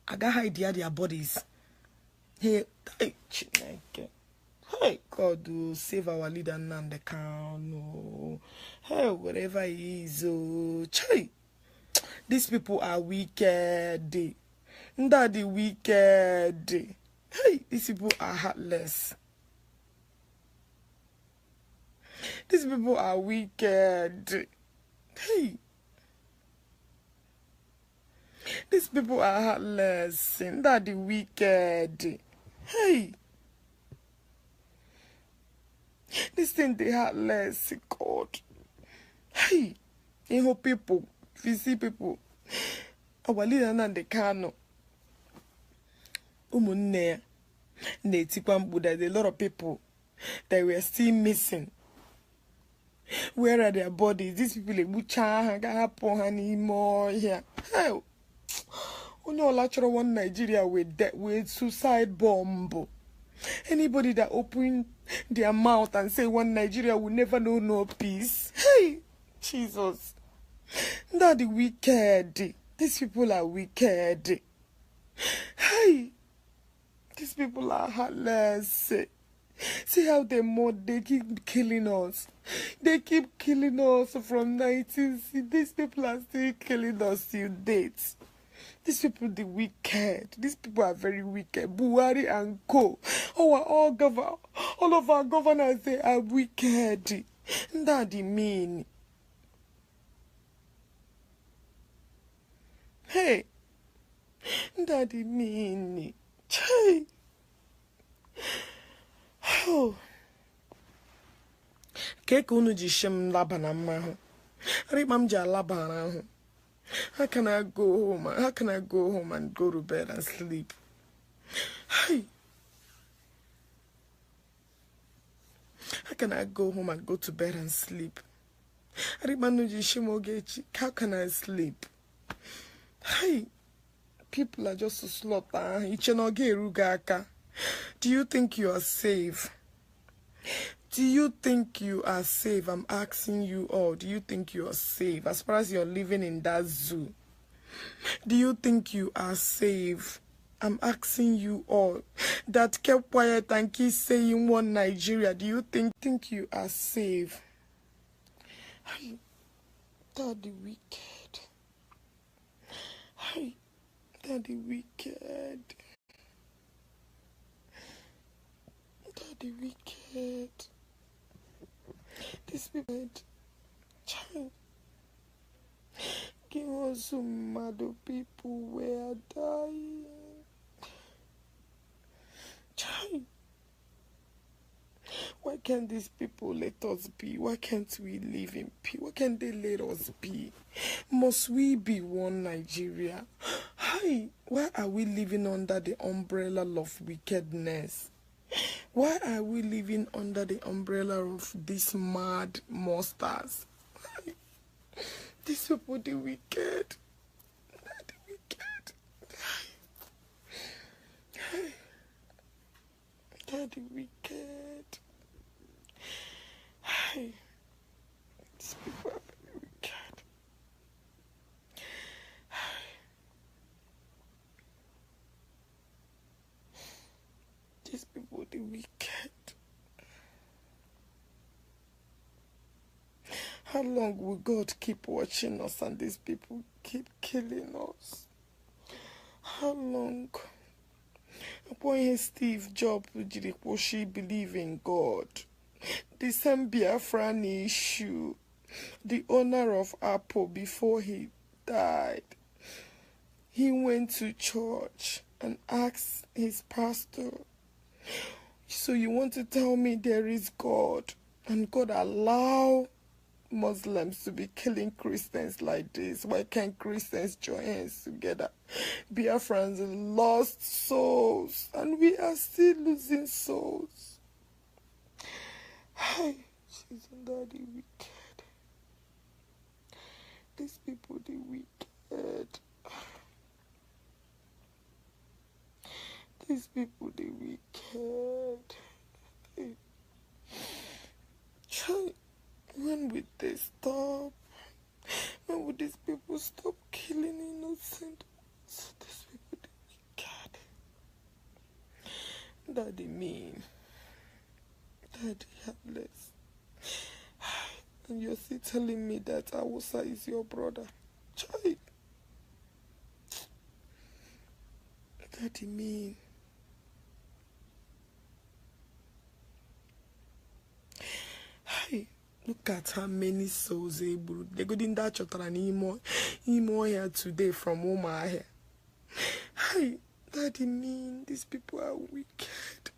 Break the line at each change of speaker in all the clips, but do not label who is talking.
I got hide their bodies. Hey, hey, God, oh, save our leader NNAMDI KANU. Hey, whatever he is, oh, chai. These people are wicked. Daddy wicked. Hey, these people are heartless. These people are wicked. Hey. These people are heartless. Daddy wicked. Hey. This thing they heartless. God. Hey. You know people. If you see people. Our leader NNAMDI KANU. Umunne. There's a lot of people that were still missing. Where are their bodies? These people like UMUAHIA. Hell. Only all one Nigeria with suicide bomb. Anybody that open their mouth and say one Nigeria will never know no peace. Hey, Jesus. Daddy wicked. These people are wicked. Hey. These people are heartless. See how they keep killing us. They keep killing us from 1960. These people are still killing us till date. These people the wicked. These people are very wicked. Buhari and Co. All of our governors, they are wicked. Daddy mean. Hey. Daddy mean. Hey. Oh. Keke unu ji shem laba na mma. Ribam ja laba na hu. How can I go home? How can I go home and go to bed and sleep? Hey. How can I go home and go to bed and sleep? Ribam ji shem ogechi. How can I sleep? Hey. People are just to slaughter. Do you think you are safe? Do you think you are safe? I'm asking you all. Do you think you are safe? As far as you're living in that zoo. Do you think you are safe? I'm asking you all. That kept quiet and keep saying one Nigeria. Do you think you are safe? Hey, Daddy wicked. Hey. Daddy wicked. Daddy wicked. This people child. Give us some mad people were dying. Child. Why can't these people let us be? Why can't we live in peace? Why can't they let us be? Must we be one Nigeria? Hi, why are we living under the umbrella of wickedness? Why are we living under the umbrella of these mad monsters? These people, the wicked. The wicked. They're the wicked. These people are very wicked. These people, the wicked. How long will God keep watching us and these people keep killing us? How long? Upon Steve Jobs, she believe in God. The same Biafra issue, the owner of Apple, before he died, he went to church and asked his pastor, so you want to tell me there is God and God allow Muslims to be killing Christians like this? Why can't Christians join hands together? Biafrans lost souls and we are still losing souls. Hi, she's Daddy wicked. These people, they wicked. These people, they wicked. When will they stop? When will these people stop killing innocent? These people, they wicked. Daddy mean. Daddy heartless. And you're still telling me that Awusa is your brother. Child. Daddy mean. Hey, look at how many souls they brought. They go in that chotara imo here today from UMUAHIA. Hey, Daddy mean, these people are wicked.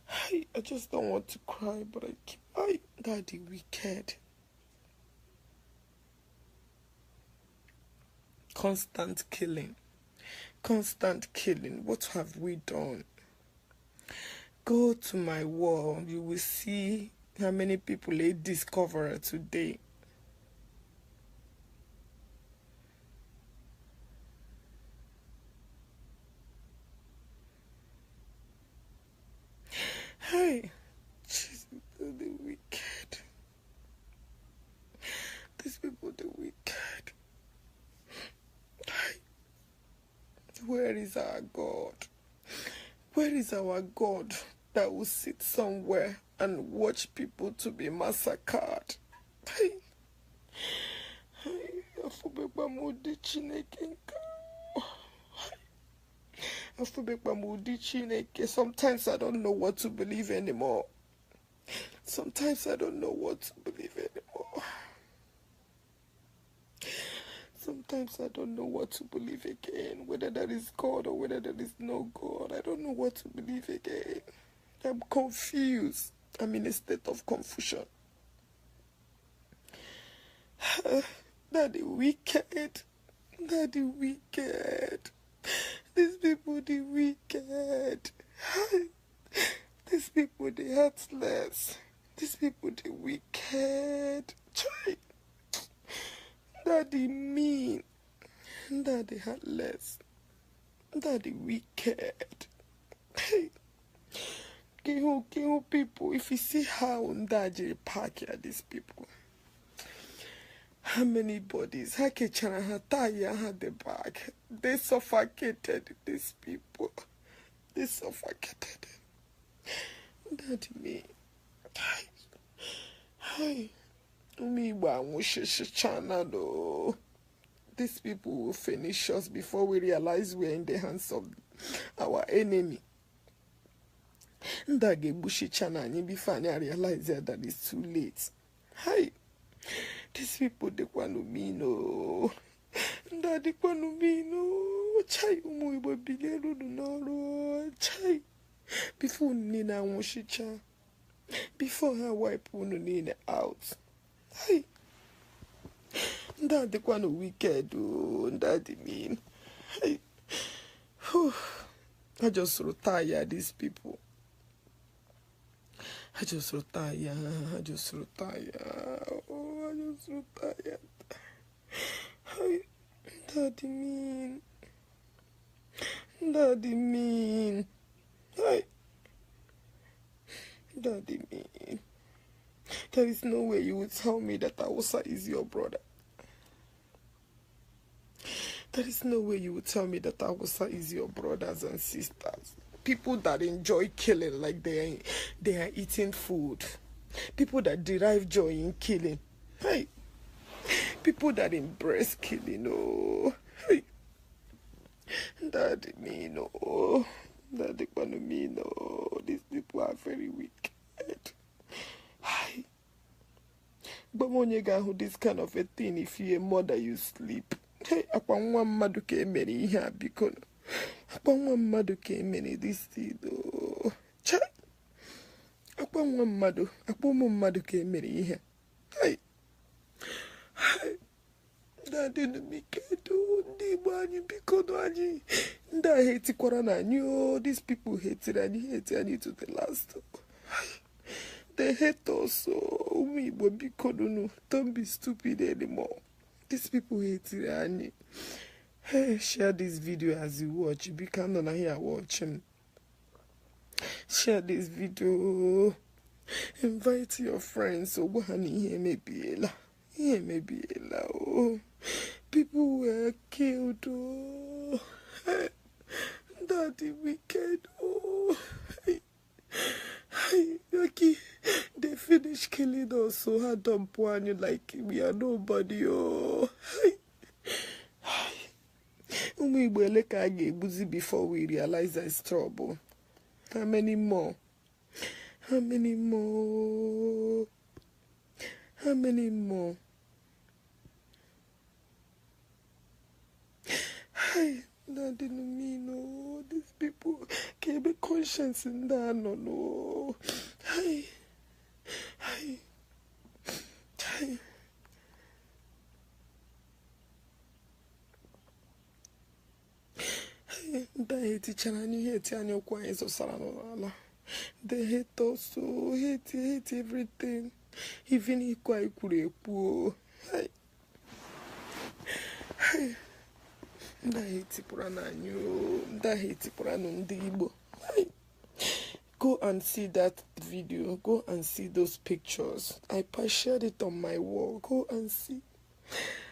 Hey, I just don't want to cry, but I keep. Hey, Daddy wicked. Constant killing. Constant killing. What have we done? Go to my wall. You will see how many people they discover today. Hey, Jesus, the wicked. These people, the wicked. Hey, where is our God? Where is our God that will sit somewhere and watch people to be massacred? Hey, sometimes I don't know what to believe anymore. Sometimes I don't know what to believe anymore. Sometimes I don't know what to believe again. Whether there is God or whether there is no God. I don't know what to believe again. I'm confused. I'm in a state of confusion. Daddy wicked. Daddy wicked. These people, they wicked. These people, they heartless. These people, they wicked. Daddy mean. Daddy heartless. Daddy wicked. Hey. Kill people. If you see how Daddy pack here, these people. How many bodies? Hakechana Hataya had the bag. They suffocated these people. They suffocated. Daddy me. Hi. These people will finish us before we realize we're in the hands of our enemy. Ndage bushi chana ni before I realize that it's too late. Hi. These people they want to me no. Daddy want to me no. Chai umuibo bilero no chai. Before Nina Wushicha. Before her wipe Nina out. Hey. Daddy want to wicked Daddy mean. Hey. I just retire these people. I just retire. Oh, I just retired. Hey, Daddy mean. Daddy mean. Hey. Daddy mean. There is no way you would tell me that Awusa is your brother. There is no way you would tell me that Awusa is your brothers and sisters. People that enjoy killing like they are eating food. People that derive joy in killing. Hey. People that embrace killing. Oh. Hey. Daddy me no. Daddy Kwanu me no. These people are very wicked. Hey. But when you go this kind of a thing, if you're a mother, you sleep. Hey, upon one madu came many here because upon one madu came many this thing. Chai. Upon one madu came many here. Hey. Hey. That didn't make it do the money because I hate Corona. You these people hate it and hate it to the last. They hate us so we will be don't be stupid anymore. These people hate it and hey, share this video as you watch. Be kind of here watching. Share this video. Invite your friends. So honey, here may be Ella. Here may be Ella. Oh. People were killed. Oh. Daddy wicked. Oh. oh. Okay, they finish killing us, so hard on you like we are nobody, oh. Before we realize there's trouble. How many more? How many more? How many more? Hi, that didn't mean no. These people can't be conscious in that, no. Hi, hi, hi. They hate each other, and you hate and you're quiet, so salala. They hate us, so hate everything. Even if quite poor. Hi, hi. They hate Purana, you. They hate Purana, Ndibo. Hi. Go and see that video. Go and see those pictures. I shared it on my wall. Go and see.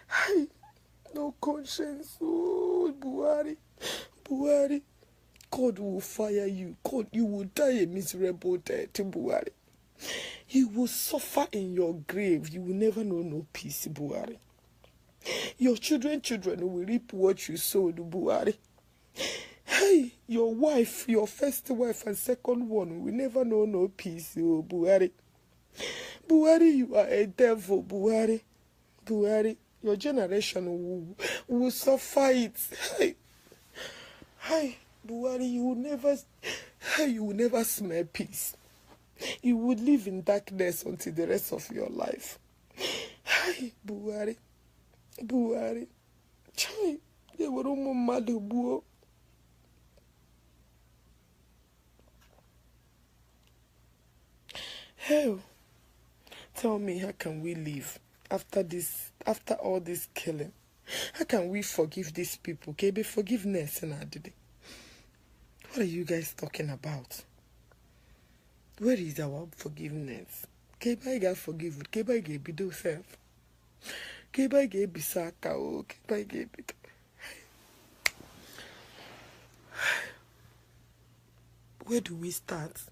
Hi. No conscience. Oh, Buhari. Buhari. God will fire you. God, you will die a miserable death, Buhari. You will suffer in your grave. You will never know no peace, Buhari. Your children will reap what you sowed, Buhari. Hey, your wife, your first wife and second one will never know no peace, oh, Buhari. Buhari, you are a devil, Buhari. Buhari, your generation will suffer it. Hey. Hi, Buhari, you will never smell peace. You would live in darkness until the rest of your life. Hi, Buhari. Buhari. Chai, they were mad, Buo. Hell, tell me, how can we live after all this killing? How can we forgive these people? Kebe forgiveness and adidi. What are you guys talking about? Where is our forgiveness? Keba ga forgive. Keba ga be do self. Keba ga be saka o. Keba ga be. Where do we start?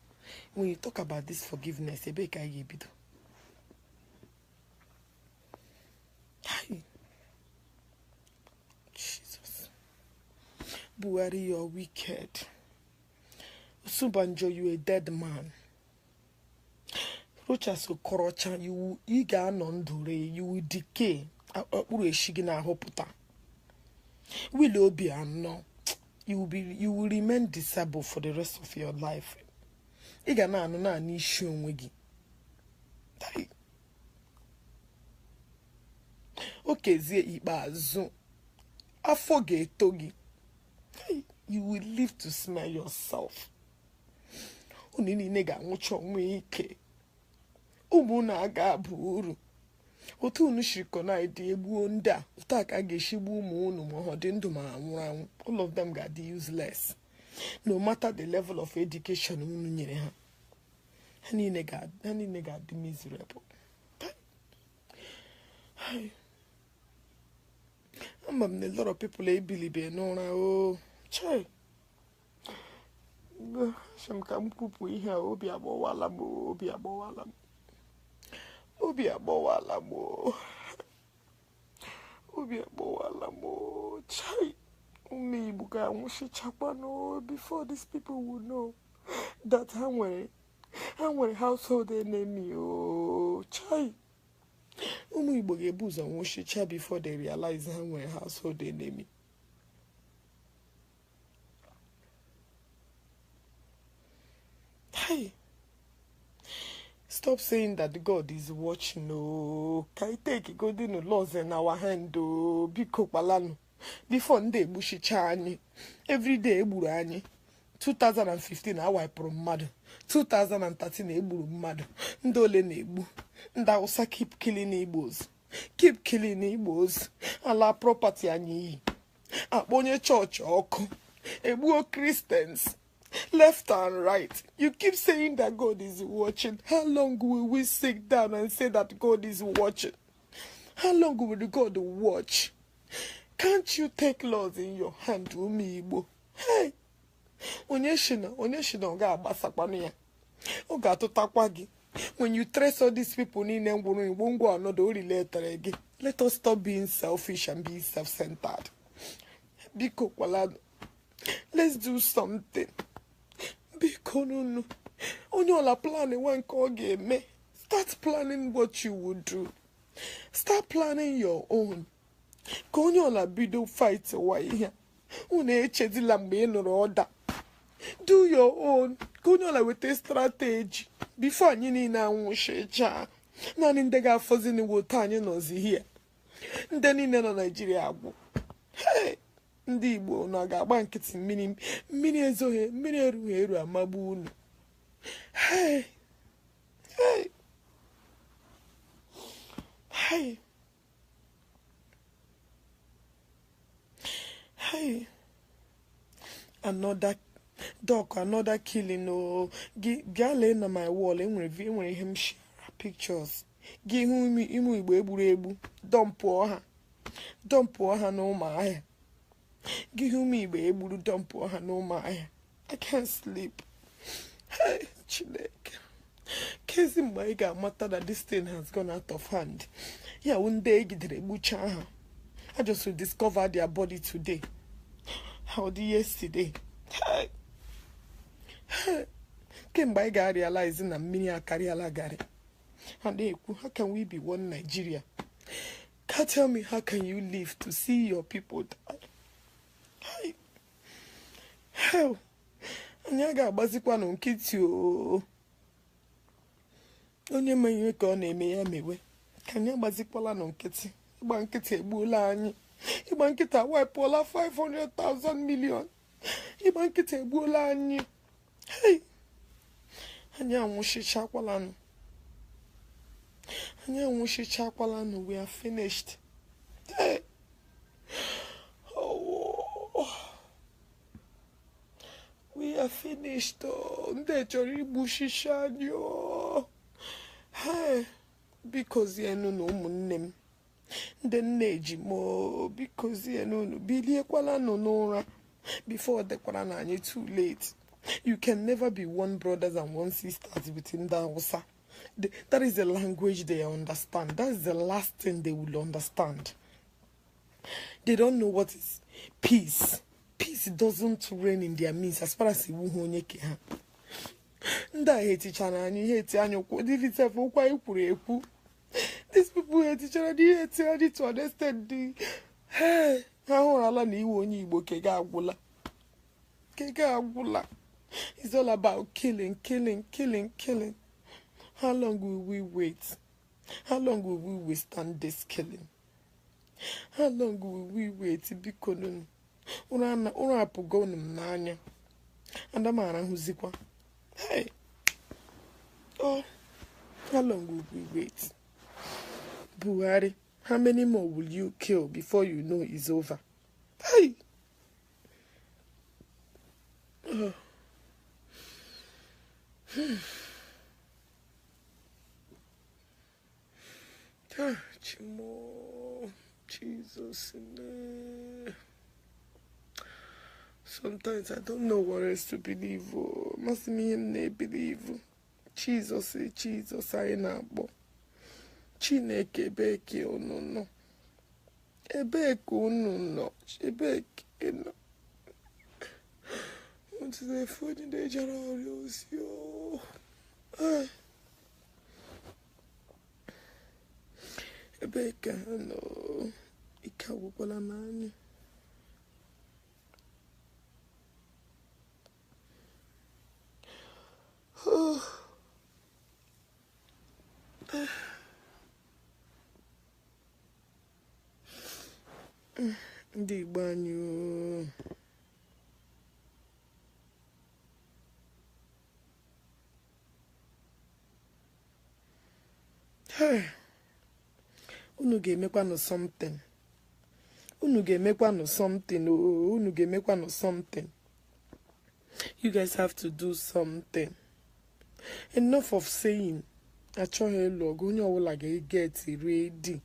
When you talk about this forgiveness, ebe ka ga be do. Jesus. Buhari, you're wicked. Subanjo, you a dead man. Rocha so korocha, you iga nondure, you will decay. Will obi no. You will remain disabled for the rest of your life. Iga na no na ni shunwegi. Okay, zie ibazu. Afoge togi. You will live to smell yourself. Unini nega mucho mwike. Umuna aga buru. Otu nushiko na ide egbu nda. Utaka geshibu umu mohodindu ma. All of them got useless. No matter the level of education unu nyere ha. Hani nega the miserable. A lot of people believe no oh chai. Sham kam kupu ihe obi agbowala mo chai umi buga mushi chapano before these people will know that I'm a household enemy oh chai umi buga buza mushi cha before they realize I'm a household enemy. Hey, stop saying that God is watching. No, can you take golden laws in our hand? Oh, biko palano. Before nde bushi chani. Every day burani. 2015 I wipe mad. 2013 eburu mad. Ndole nebu. Ndausa keep killing Igbos. Keep killing Igbos. Ala property anyi. Abonye church oko. Ebuo Christians. Left and right. You keep saying that God is watching. How long will we sit down and say that God is watching? How long will God watch? Can't you take laws in your hand, Umibo? Hey, onye shina ọ ga-agbasakwanụ ya, ọ ga-atụtakwa gị. When you trace all these people niile ngwụrụ igbo ngwa ọnọdụ o relatere gị. Let us stop being selfish and be self-centered. Biko kwalado, let's do something. Biko nunu, onye ọla planning nwa nke ọ ga-eme. Start planning what you would do. Start planning your own. Ka onye ọla bido fight wa ihe. Unu echedila mgbe ị nụrụ ọda. Do your own. Ka onye ọla weta strategy. Before anyị niile anwụchicha. Naanị ndị ga-afọzi n'iwu otu anyị nọzi here. Ndị niile nọ Nigeria agwụ. Hey! Ndị Igbo na ga-agba nkịtị mmiri ezoghị, mmiri erughị eru amagbu unu. Hey! Hey! Hey! Hey! Another killing. Oh, gale na my wall. Enwere ihe m share pictures. Gi hu imu Igbo egburu egbu. Dump ha na UMUAHIA. Gi hu mi Igbo egburu dump ha na UMUAHIA. I can't sleep. Hey, Chineke. Kezi mgbe ị ga-amata that this thing has gone out of hand. Yeah, one day egidere egbucha ha. I just will discover their body today. How the yesterday. Hey. Kemgbe I ga realize na mmiri akarịala garị. And how can we be one Nigeria? Can't tell me how can you live to see your people die? Hey. Hell. Anyị ga-agbazikwa na nkịtị o. Onye menye ka ọ na-eme ya mewe. Ka anyị agbazikwala na nkịtị. Ịgba nkịtị egbuola anyị. Ịgba nkịtị awipụọla 500,000 million. Ịgba nkịtị egbuola anyị. Hey! Anyị anwụchichakwala nụ. We are finished. Hey! Oh. We are finished. Ndị chọrọ igbuchicha anyị. Hey! Bikozie nụ ụmụnne m. Ndị nne eji mo bikozie nụ biliekwala nụ n'ụra. Before dekwara na anyị too late. You can never be one brothers and one sisters within the Hausa. That is the language they understand. That is the last thing they will understand. They don't know what is peace. Peace doesn't reign in their midst as far as iwu onye ke ha. Nda hetichana anyị heti anyị okwu divitef okwa ikwuru ekwu. These people hetichana di heti anyị to understand the hey ha hụrụla na iwu onye Igbo ke ga agwụla. It's all about killing. How long will we wait? How long will we withstand this killing? How long will we wait? Because ura apugo n'anya. And I'm huzikwa. Hey. Oh. How long will we wait? Buhari, how many more will you kill before you know it's over? Hey. Touch more, Jesus. Sometimes I don't know what else to believe. Must me believe. Jesus, I know. Chineke beke no. Ebeke no. Ebeke no. What is the food in the generals? Yo. Ebeke no. Ikawopola nani. Ndi banyo. Hey. Unu ga-emekwa no something. Unu ga-emekwa no something. Unu ga-emekwa no something. You guys have to do something. Enough of saying. Achọghị log onye ọbụla ga-get ready.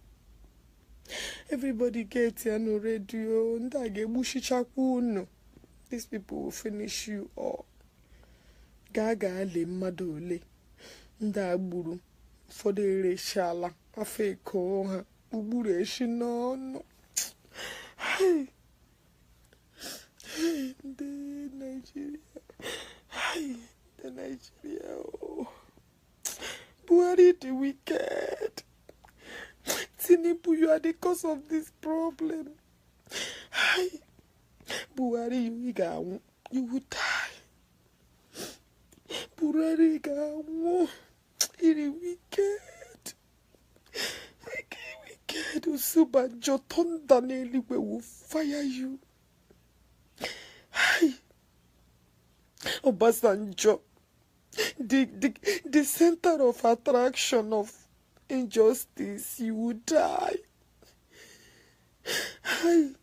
Everybody get ready. Ndị a ga-egbuchichakwa unu. These people will finish you all. Gaga le madole. Nda agburu. For the reshala. Afeko ha. Ubure shinono. Hey. Hey, the Nigeria. Hey, the Nigeria. Oh. Buhari the wicked. Tinubu, you are the cause of this problem. Hey. Buhari, you will die. Buhari, you wicked. Wicked. Usubanjo Tondaneli will fire you. Hey. Obasanjo, the center of attraction of injustice, you will die. Hey.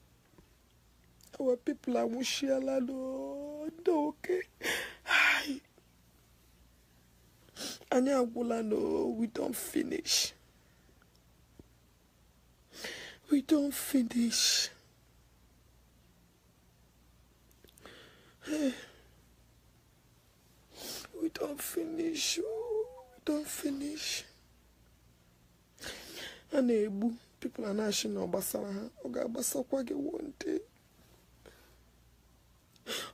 Our people are mushiala no okay. Hi. Anyagula no, we don't finish. We don't finish. Hey. We don't finish. Oh, we don't finish. Anebu, people are national basara. Oga basakwage one day.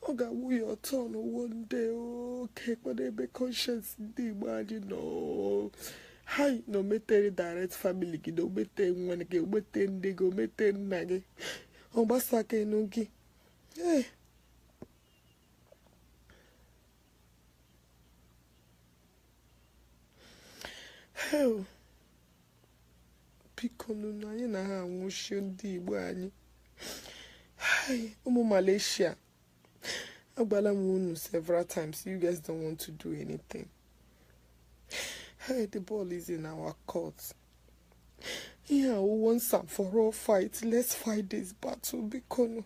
Oga, we your turn one day, okay, but they be conscious, imagine, no. Hi, no matter direct family, no matter when they go, matter they go, matter nage. Obasake nogi. Hey. Hell. Pikonu na ye na ha nwushi ndi Igbo anyị. Hi, Malaysia. Agbala several times. You guys don't want to do anything. Hey, the ball is in our court. Yeah, we want some for all fight. Let's fight this battle, Bikono.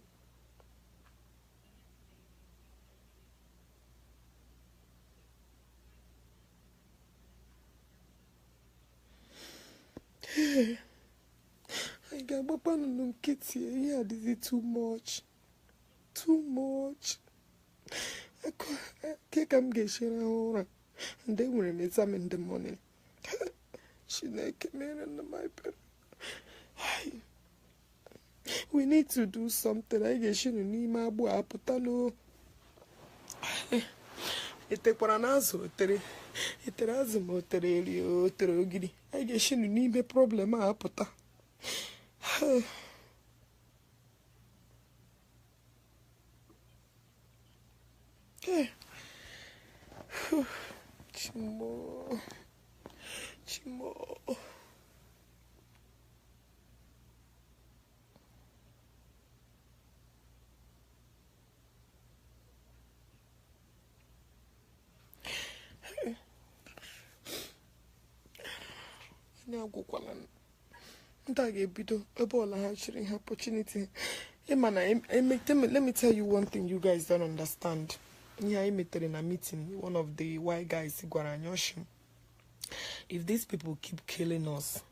Hey, I got Bapano Kitty. Yeah, this is too much. Too much. I can't come get Shira, and they will examine in the morning. She naked me in my bed. We need to do something. I guess you need my boy. Aputano. It take for an answer. It has a motorelio, Terogidi. I guess you need a problem. Aputa. Chimo. Now go kwalan. Ndage bido ebola hatching opportunity. Let me tell you one thing you guys don't understand. Yeah, I met in a meeting, one of the white guys, if these people keep killing us,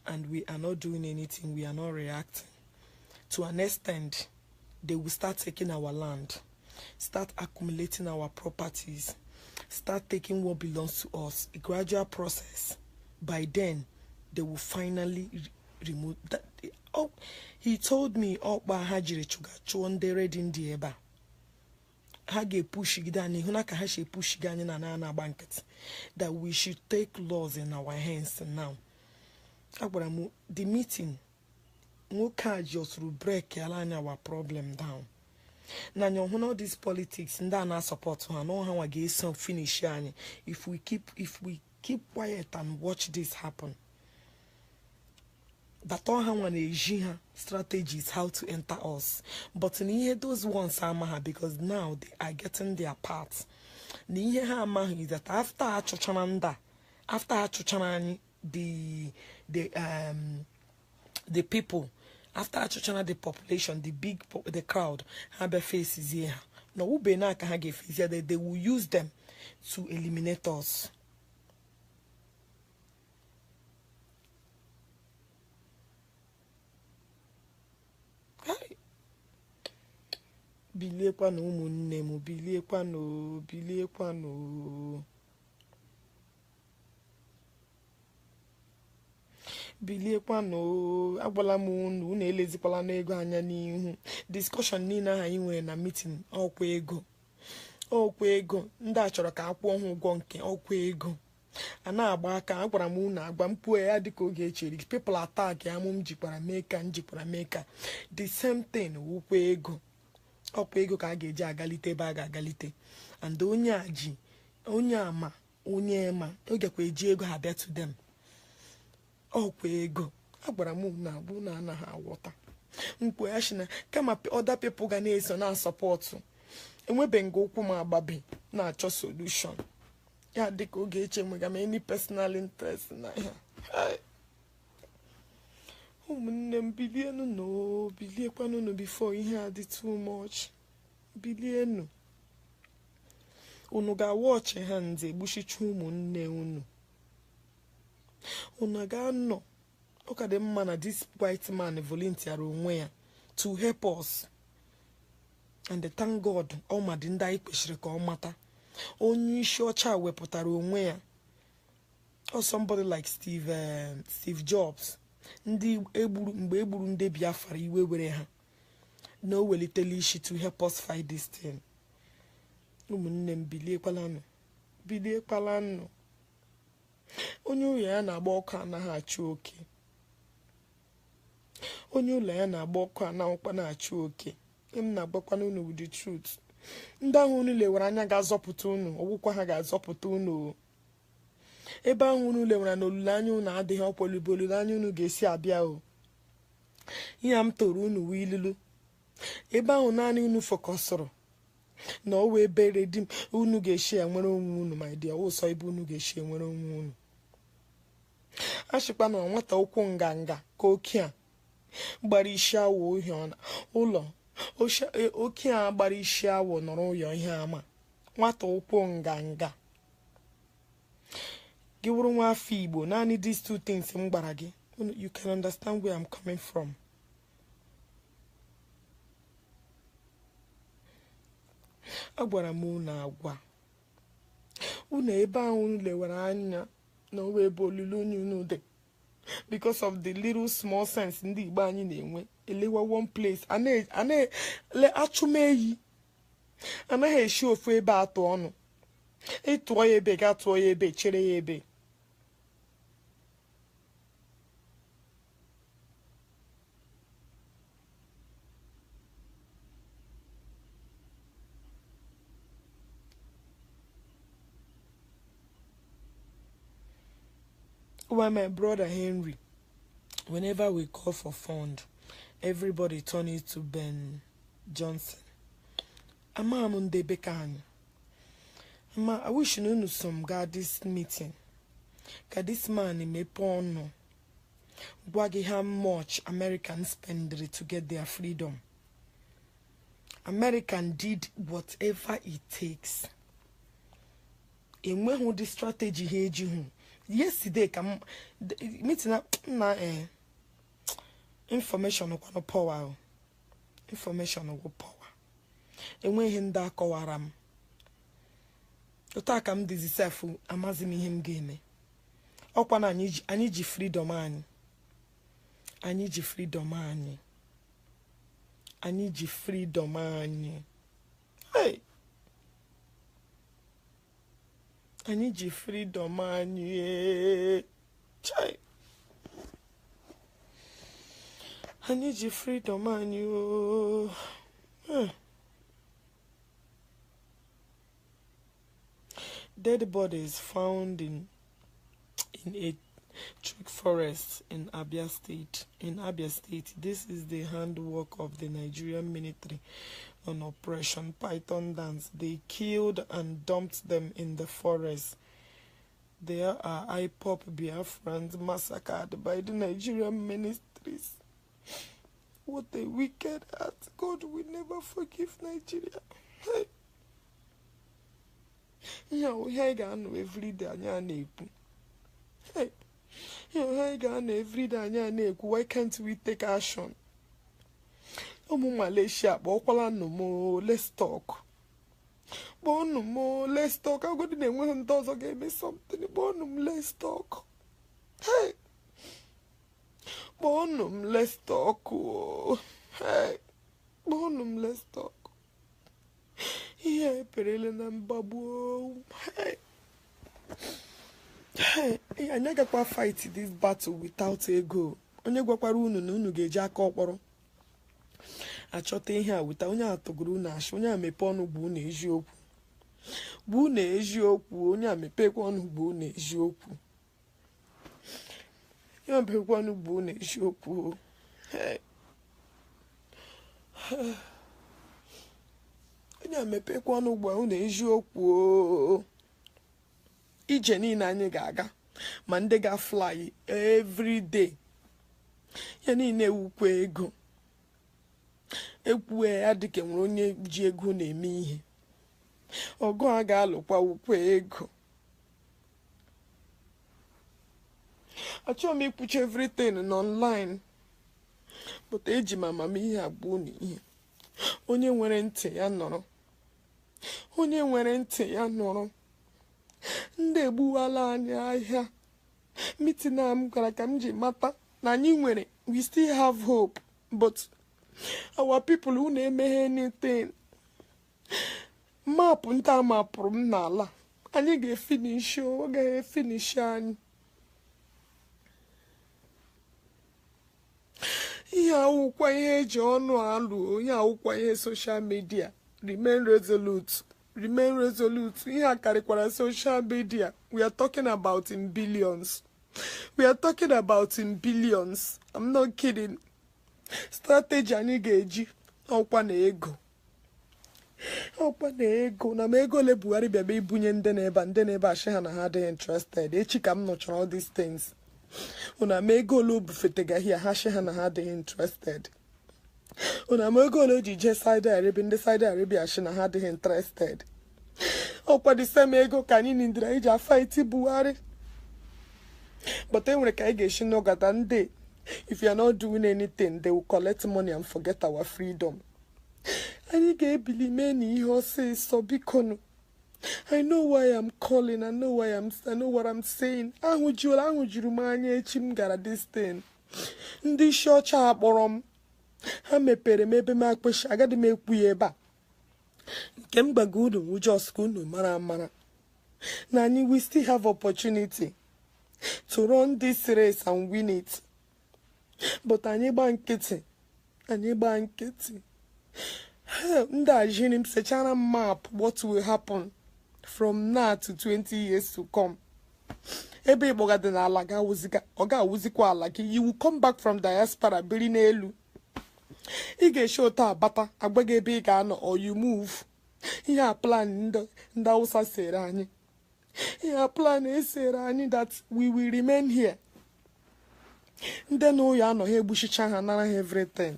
and we are not doing anything, we are not reacting, to an extent, they will start taking our land, start accumulating our properties, start taking what belongs to us. A gradual process. By then, they will finally remove that. Oh, he told me, oh, bahajire chuga chuonde redin dieba. Hage push gidani hunaka hashe push gani na na banket. That we should take laws in our hands now. Agbaramu, the meeting, no car just will break our problem down. Now you know this politics and that support her. No how I get some finish yani. If we keep quiet and watch this happen. That all how strategies how to enter us. But in here those ones are maha because now they are getting their parts. Niye ha maha is that after Achochananda, after Achochanani, the people. After Achochana, the population, the crowd, have their faces here. No, they will use them to eliminate us. Biliekwanụ ụmụnne m, biliekwanụ, biliekwanụ. Biliekwanụ, agwala m unu elezikwala n'ego anya n'ihu. Discussion niile ahụ anyị nwere na meeting ọkwa ego. Ọkwa ego, ndị a chọrọ ka akwụọ ha ụgwọ nke ọkwa ego. A na-agba aka, agwara m unu agba mpuo ya dịka oge echere. People attack ya m jikwara mee ka the same thing wụkwa ego. Ọkwa ego ka a ga-eji agalite ebe a ga-agalite. And onye a ji, onye ama, onye ma, oge kwa eji ego ha bịa to them. Ọkwa ego, agwara m unu abụ na anaghị aghọta. Mkpu ya shina kama other people ga na-eso na support. Enwebeghị ụkwụ m agbabe na-achọ solution. Ya dịka oge eche enwega m any personal interest na ya. Ụmụnne m, bilienu no, biliekwanụ no before ihe a dị too much. Bilienu. Unu ga-watch ha nze egbuchicha ụmụnne unu. Unu ga-anọ. Ọ ka dị mma na this white man volunteer onwe ya to help us. And thank God, ọ ma dị ndị anyị kwesịrị ka ọ mata. Onye isi ọcha wepụtara onwe ya. Or somebody like Steve Jobs. Ndị egburu mgbe egburu ndị Biafra iwe were ha. No welitele isi to help us fight this thing. Ụmụnne m, biliekwalanụ. Biliekwalanụ. Onye ụlọ ya na-agba ọkụ anaghị achụ oke. Onye ụlọ ya na-agba ọkụ anaghịkwa na-achụ oke. M na-agbakwana unu with the truth. Ndị ahụ unu lewara anya ga-azọpụta unu, ọgwụkwa ha ga-azọpụta unu. Ebe ahụ unu lewara na olileanya unu adịghị ọkwọlụbe olileanya unu ga-esi abịa o. Ihe m toro unu wee ilulu. Ebe ahụ naanị unu fọkọsụrụ na ọ wee bere di unu ga-esi enwere onwe unu ma dị ọsọ ebe unu ga-esi enwere onwe unu. Ashịkwa na nwata ụkwụ nganga ka oke a gbara isi awọ ohia ụlọ. Oke a gbara isi awọ nọrọ ụyọ ihe ama. Nwata ụkwụ nganga. Gị wụrụ nwa afọ Igbo, naanị these two things m gbara gị. You can understand where I'm coming from. Agwara m unu agwa. Unu ebe ahụ unu lewara anya na owe ebe olile onye unu dị. Because of the little small sense ndị Igbo anyị na-enwe. Elewa one place. Achụmeyi. Anaghị eshi ofu ebe atụ ọnụ. Ịtụọ ya ebe, ga tụọ ya ebe, chere ya ebe. Well, my brother Henry, whenever we call for fund, everybody turn it to Ben Johnson. I wish you knew some guy this meeting. Cause this man may porno. Waggy how much Americans spend to get their freedom. American did whatever it takes. And when the strategy here you yesterday come meeting na information on power. Information on power. And when he da kowaram. Otaka m dizi sefu amazi m ihe m ga-eme. Ọkwa na anyị ji freedom anyị. Anyị ji freedom anyị. Anyị ji freedom anyị. Hey. Anyị ji freedom anyị. Chai. Anyị ji freedom anyị o. Dead bodies found in a trick forest in Abia State. This is the handwork of the Nigerian military on Operation Python Dance. They killed and dumped them in the forest. There are IPOP Biafrans massacred by the Nigerian ministries. What a wicked act. God will never forgive Nigeria. Hey. Hey, every day every day why can't we take action? Umu Malaysia, Bokwala no more, let's talk. Bonum, let's talk. I'm going to name one does give me something. Bonum, let's talk. Hey. Bonum, let's talk. Hey. Bonum, let's talk. Yeah, Perelin and Babu. Hey. Hey, I never can fight this battle without ego. Onye gwakwara unu na unu ga-eji aka ọkpọrọ achọta ihe a wita onye atọguru na asha onye amepe ọnụ bụ na eziokwu bụ na eziokwu onye amepekwa ọnụ bụ na eziokwu onye amepekwa ọnụ bụ na eziokwu onye amepekwa ọnụ bụ na eziokwu ije niile anyị ga-aga ma ndị ga-fly every day ya niile ewukwa ego ekwuwe ya dịka nwere onye ji ego na-eme ihe ọgụ a ga-alụkwa ukwe ego achọrọ m ikwucha everything n'online but eji m amamihe abụọ na ihe onye nwere ntị ya nọrọ onye nwere ntị ya nọrọ ndị egbuwala anyị ahịa meeting m gara ka m ji mata na anyị nwere we still have hope but our people who na-emeghe anything map nta mapụrụ m n'ala anyị ga-efinish ọ ga-efinish anyị ihe awụkwa ihe eji ọnụ alụ onye awụkwa ihe social media remain resolute ihe a karịkwara social media we are talking about in billions I'm not kidding strategy anyị ga-eji ọkwa na ego na ma ego le Buhari bịa ibunye ndị na-ebe asị ha na ha adịghị interested echi ka m nụchara all these things una ma ego le bufetegaghị ha asị ha na ha adịghị interested una ma ego le ji je Saudi Arabia ndị Saudi Arabia asị na ha adịghị interested ọkwa the same ego ka anyị nindira iji afight Buhari but enwere ka anyị ga-esi n'ọgata ndị if you are not doing anything, they will collect money and forget our freedom. I know why I'm calling. I know what I'm saying. This thing. Ndi shocha borom. Ha mepere mebe makwesh. Agadi mekuyeba. Kemba gudu just kunu mara. Nani we still have opportunity to run this race and win it. But anyị gba nkịtị ndị ajinim sechara map what will happen from now to 20 years to come ebe ịkpọgade n'ala ọ ga-awụzikwa ala gị you will come back from diaspora biri n'elu ị ga-eshi ụtọ abata agbaga ebe ị ga-anọ or you move ihe a plan ndị Hausa sere anyị ihe a plan esere anyị that we will remain here. Ndị na ụyọ anọ ha egbuchicha ha nara ha everything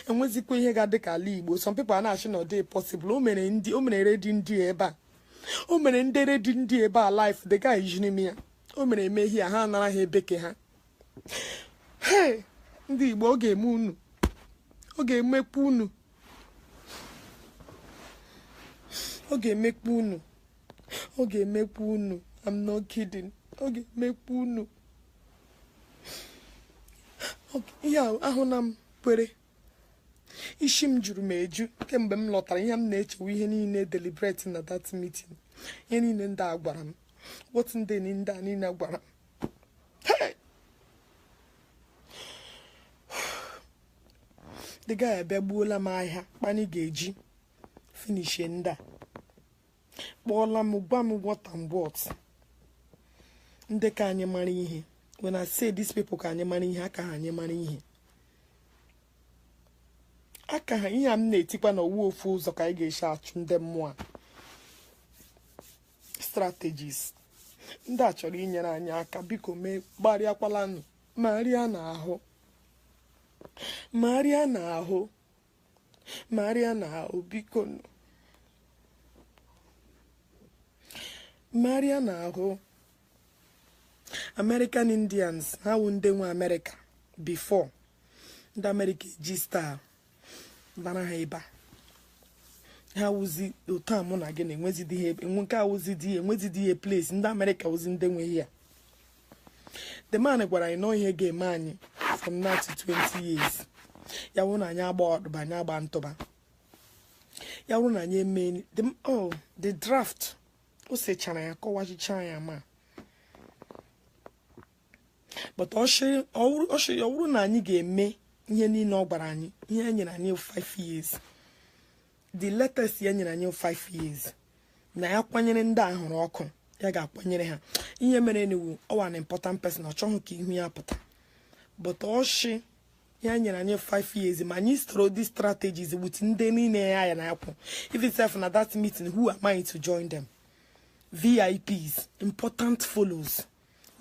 enwezikwa ihe ga-adị ka ala Igbo some people na-achị na ọ dị possible o mere redi ndị ebe a o mere ndị redi ndị ebe a life the guy ejinime ya o mere emehie ha nara ha ebeke ha hey ndị Igbo ọ ga-eme unu ọ ga-emekwa unu ọ ga-emekwa unu I'm not kidding ọ ga-emekwa unu ihe ahụ na m kwere isi m juru m eju kemgbe m lọtara ihe m na-echewe ihe niile deliberate na that meeting ihe niile ndị a gwara m what ndị a niile gwara m the guy abịagbuola m ahịa kpani ga-eji finish ndị a kpọọla m gwa m what and what ndị ka anyị mara ihe. When I say these people can money, how can you money? I can't hear am native and a wolf fools of Kaigesha them more strategies. That's your in your anyaka biko me Maria Palano Mariana ho biko Mariana ho American Indians, how would they want America before the American G star? Lana Heba. How was it the time on again? And where's the head? And when car was it here? And where's the place? In America was in the way here. The man what I know here gay man from now to 20 years. Ya wona anya board by na bantoba. Ya wona anya main the draft. O se chana ya ko wachi chana ma. But Oshe ya wona anya ga eme ihe ni no gbara anyi. Ihe anyi na 5 years. The latest year nyina 5 years. Na ya kwanyere ndị ahụrụ ọkụ. Ya ga-akwanyere ha. Ihe mere ni an important person achọghị ka ihu ya pụta. But Oshe ya nyina 5 years. Ma anyị throw these strategies with ndị niile ya na akwụ. If it's na that meeting, who am I to join them? VIPs, important follows.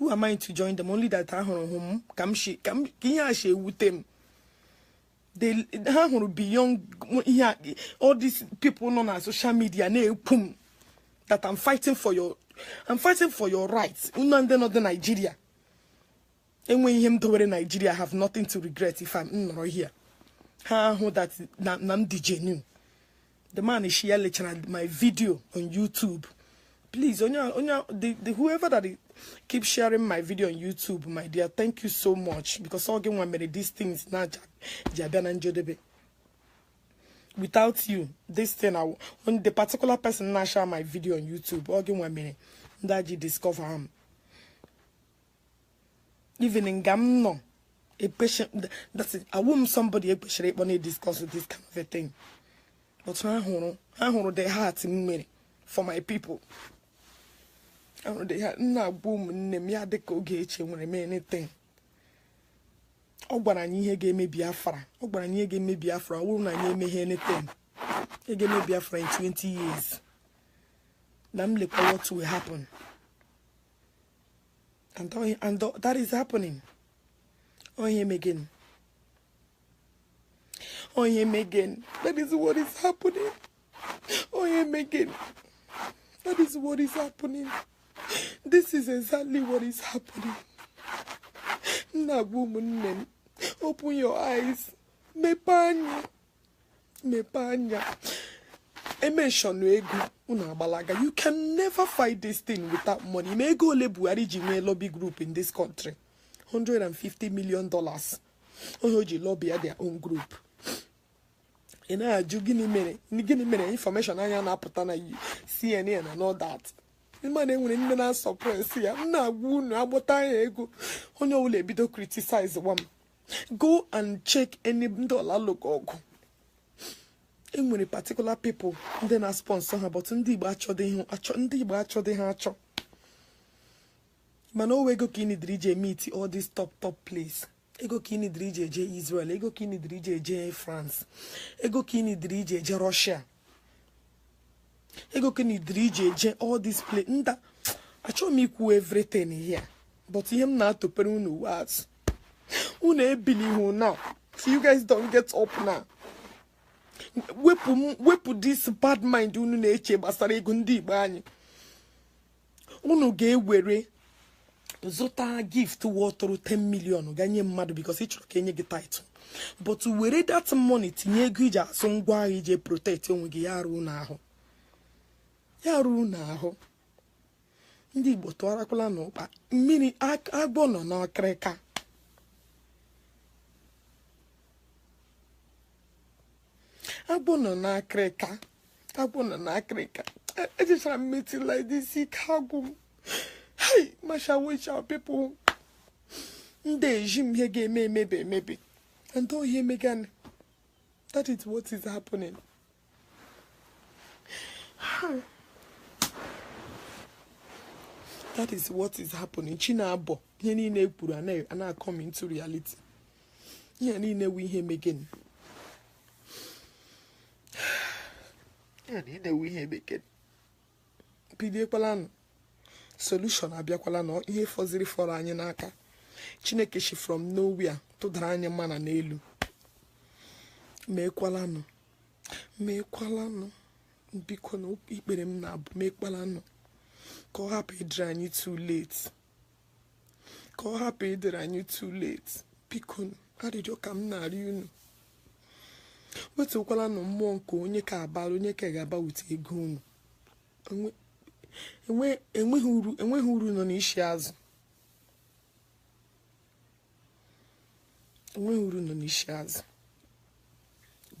Who am I to join them? Only that ahụrụ hụ kam ihe a she ewute m. They have beyond all these people on social media that I'm fighting for your rights. Not Nigeria. And when him to Nigeria, I have nothing to regret if I'm not here. That NNAMDI genuine. The man is sharing my video on YouTube. Please, whoever that keep sharing my video on YouTube, my dear, thank you so much. Because all game made these things now. Without you, this thing, when the particular person now share my video on YouTube, all game 1 minute, that you discover him. Even in Gamno, a patient, that's it. I want somebody a patient when they discuss this kind of a thing. But I hold their heart in me for my people. I know they had no boom and me had the coach when I made anything. Oh, but I knew he gave me Biafra. Oh, but I knew he gave me Biafra. I wouldn't name me anything. He gave me Biafra in 20 years. Then look what will happen. And that is happening. Oh, him again. Oh, him again. That is what is happening. Oh, him again. That is what is happening. This is exactly what is happening. Now, woman, open your eyes. Mepanya. You can never fight this thing without money. Mego Lebuari Jime lobby group in this country. $150 million. Ohoji lobby at their own group. And I do give me information I am up on CNN and all that. Man, when I suppress here, I'm not wound. I'm what I go. Only will be to criticize one. Go and check any dollar logo. And when a particular people then I sponsor her, but ndi bacho de hacho. Man, no we go kini drije meet all this top place. Ego kini drije J Israel. Ego kini drije J France. Ego kini drije J Russia. Ego kini drije all this place. Nda, I show me everything here. But him not to put on words. Une believe now. So you guys don't get up now. We put this bad mind unu neche basara ego ndi bani. Unu ge were zota gift worth 10 million ganye mmadụ because he chọrọ kenye gị title. But were that money tinye ego ije asụ ngwa ije protect onwe gị ya ruo n'ahụ. Ya ruo n'ahụ. Ndị Igbo tụarakwala n'ụkpa mmiri agbọ nọ n'ọkịrịka. Agbọ nọ n'akịrịka. Agbọ nọ n'akịrịka. I just want meeting like this. Hey, Masha, which our people. They Jim here maybe. And don't hear me again. That is what is happening. That is what is happening. China abo. Yeni ne pura ne and I come into reality. Yeni ne we him again. Yeni ne we him again. Pide palano. Solution abiakwala no ihe foziri for anyị n'aka. Chineke shi from nowhere to dara anyị mana n'elu. Mekwala no. Biko no ikpere m na abụ mekwala no. Ka ọ hapụ ịdịrị anyị too late. Ka ọ hapụ ịdịrị anyị too late. Biko no arịrịọ ka m na-arịọ unu. wetukwala no mmụọ nke onye ka abara onye ka ga-aba wute ego unu enweghị uru nọ n'ishi azụ. Enweghị uru nọ n'ishi azụ.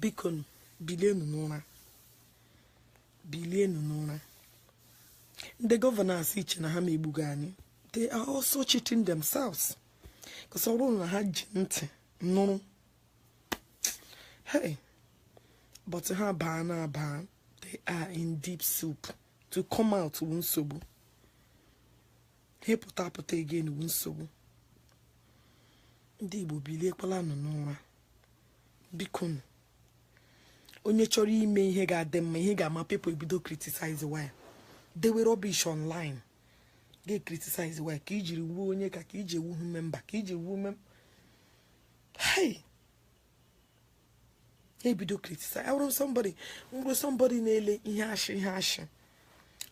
Biko bilienu n'ụra. Bilienu n'ụra. Ndị gọvanọs iche na ha megbugo anyị. They are also cheating themselves. Because ọ bụrụ na ha ji ntị nụrụ. Hey. But ha baa na baa. They are in deep soup. To come out wu nsogbu. He pụta again wu nsogbu. Ndị Igbo biliekwala nọ n'ụra. Biko onye chọrọ ime ihe ga-adị mma, ihe ga-ama people ebido criticize why. They were rubbish online. They criticize why. Ka ijiri wuo onye ka ije wu member. Ka ije wu member. Hey. Ebido criticize. I want somebody na-ele ihe ashi.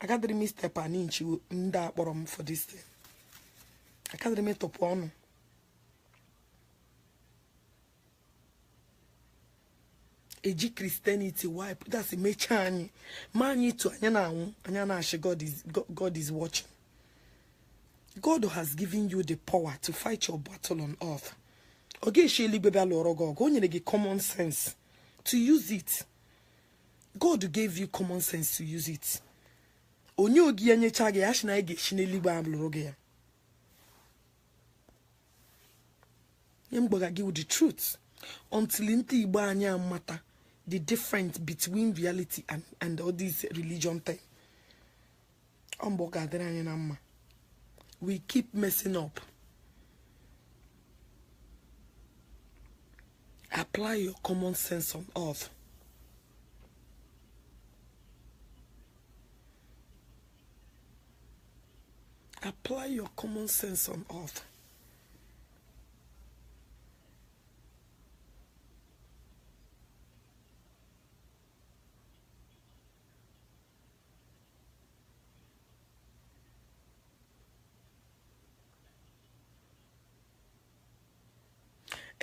Akadịrị m step an inch ndị akpọrọ m for this thing. Akadịrị m tọpụ ọnụ. Eji Christianity why that's a mecha anyị. Ma anyị to anya na anwụ, anya na ashi God is watching. God has given you the power to fight your battle on earth. Oge sheli bebe aloro go. Go nyere gị common sense to use it. God gave you common sense to use it. Onye ogi anye chage ashi na ege shineli ba aloro go ya. Yemgbaga give you the truth until inti Igbo anya amata the difference between reality and all this religion thing. We keep messing up. Apply your common sense on earth. Apply your common sense on earth.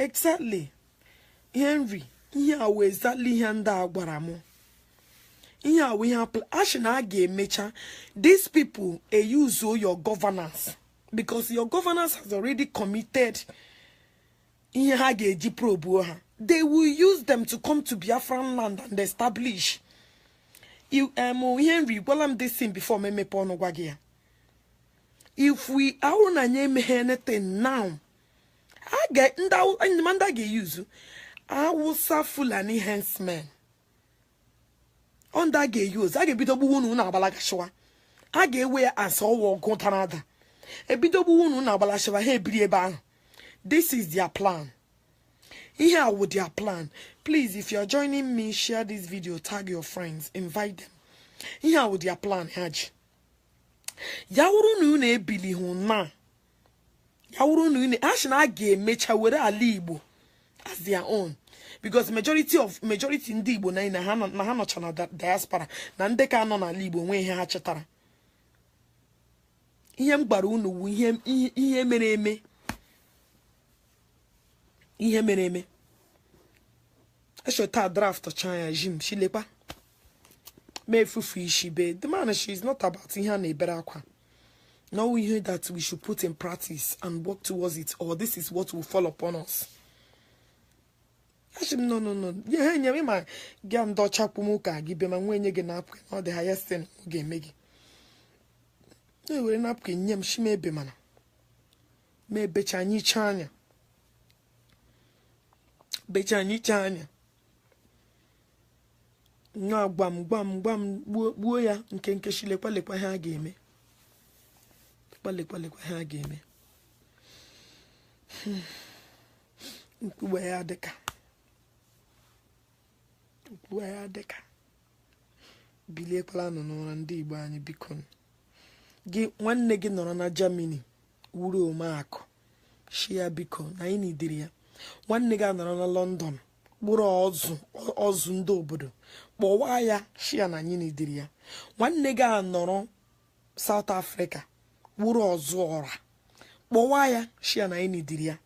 Exactly. Henry, here we exactly handa agwaramo. Here we have ashina mecha. These people use your governance because your governance has already committed. They will use them to come to Biafran land and establish. You Henry, well I'm this thing before me pono gwagia. If we are na anything now. I get ndanda ge use Awusa Fulani henchman. On that ge use I get bitobu wunu na abalagashwa. I get where as all go Canada. A bitobu wunu na abalashwa he brieba. This is their plan. Here with their plan. Please, if you're joining me, share this video, tag your friends, invite them. Here with their plan, Haj. Yawuru nu ne bili huna. Yawuru nu ne ashina ge mecha were alibo as their own. Because majority ndi Igbo na hano chana diaspora na ndeka ano na libo nwe ihe ha chetara. Ihe mgbara unu wu ihe mere eme. Ihe mere eme. Eshota draft chanya jim shilepa. Me fufu ishibe. The man she's not about ihe na ebere akwa. Now we hear that we should put in practice and work towards it, or this is what will fall upon us. No. Yeah, me ma gam do chapumuka gibe ma nwenye ge na apke no the highest thing ge megi. No we na apke nyem shime be mana. Me bechanyi chanya. Bechanyi chanya. Nga gbam buo ya nke shilekwa ha ga eme. Lekwa ha ga eme. Nkuwa ya deka. Bilie kwala no ndi Igbo anyị biko. Gi nwanne gi nọrọ na Germany wuru omeakụ. Shia biko na anyị nidiri ya. Nwanne gi nọrọ na London gburu ozu ndị obodo. Kpọwa ya shia na anyị nidiri ya. Nwanne gi nọrọ South Africa gburu ozu ọra. Kpọwa ya shia na anyị nidiri ya.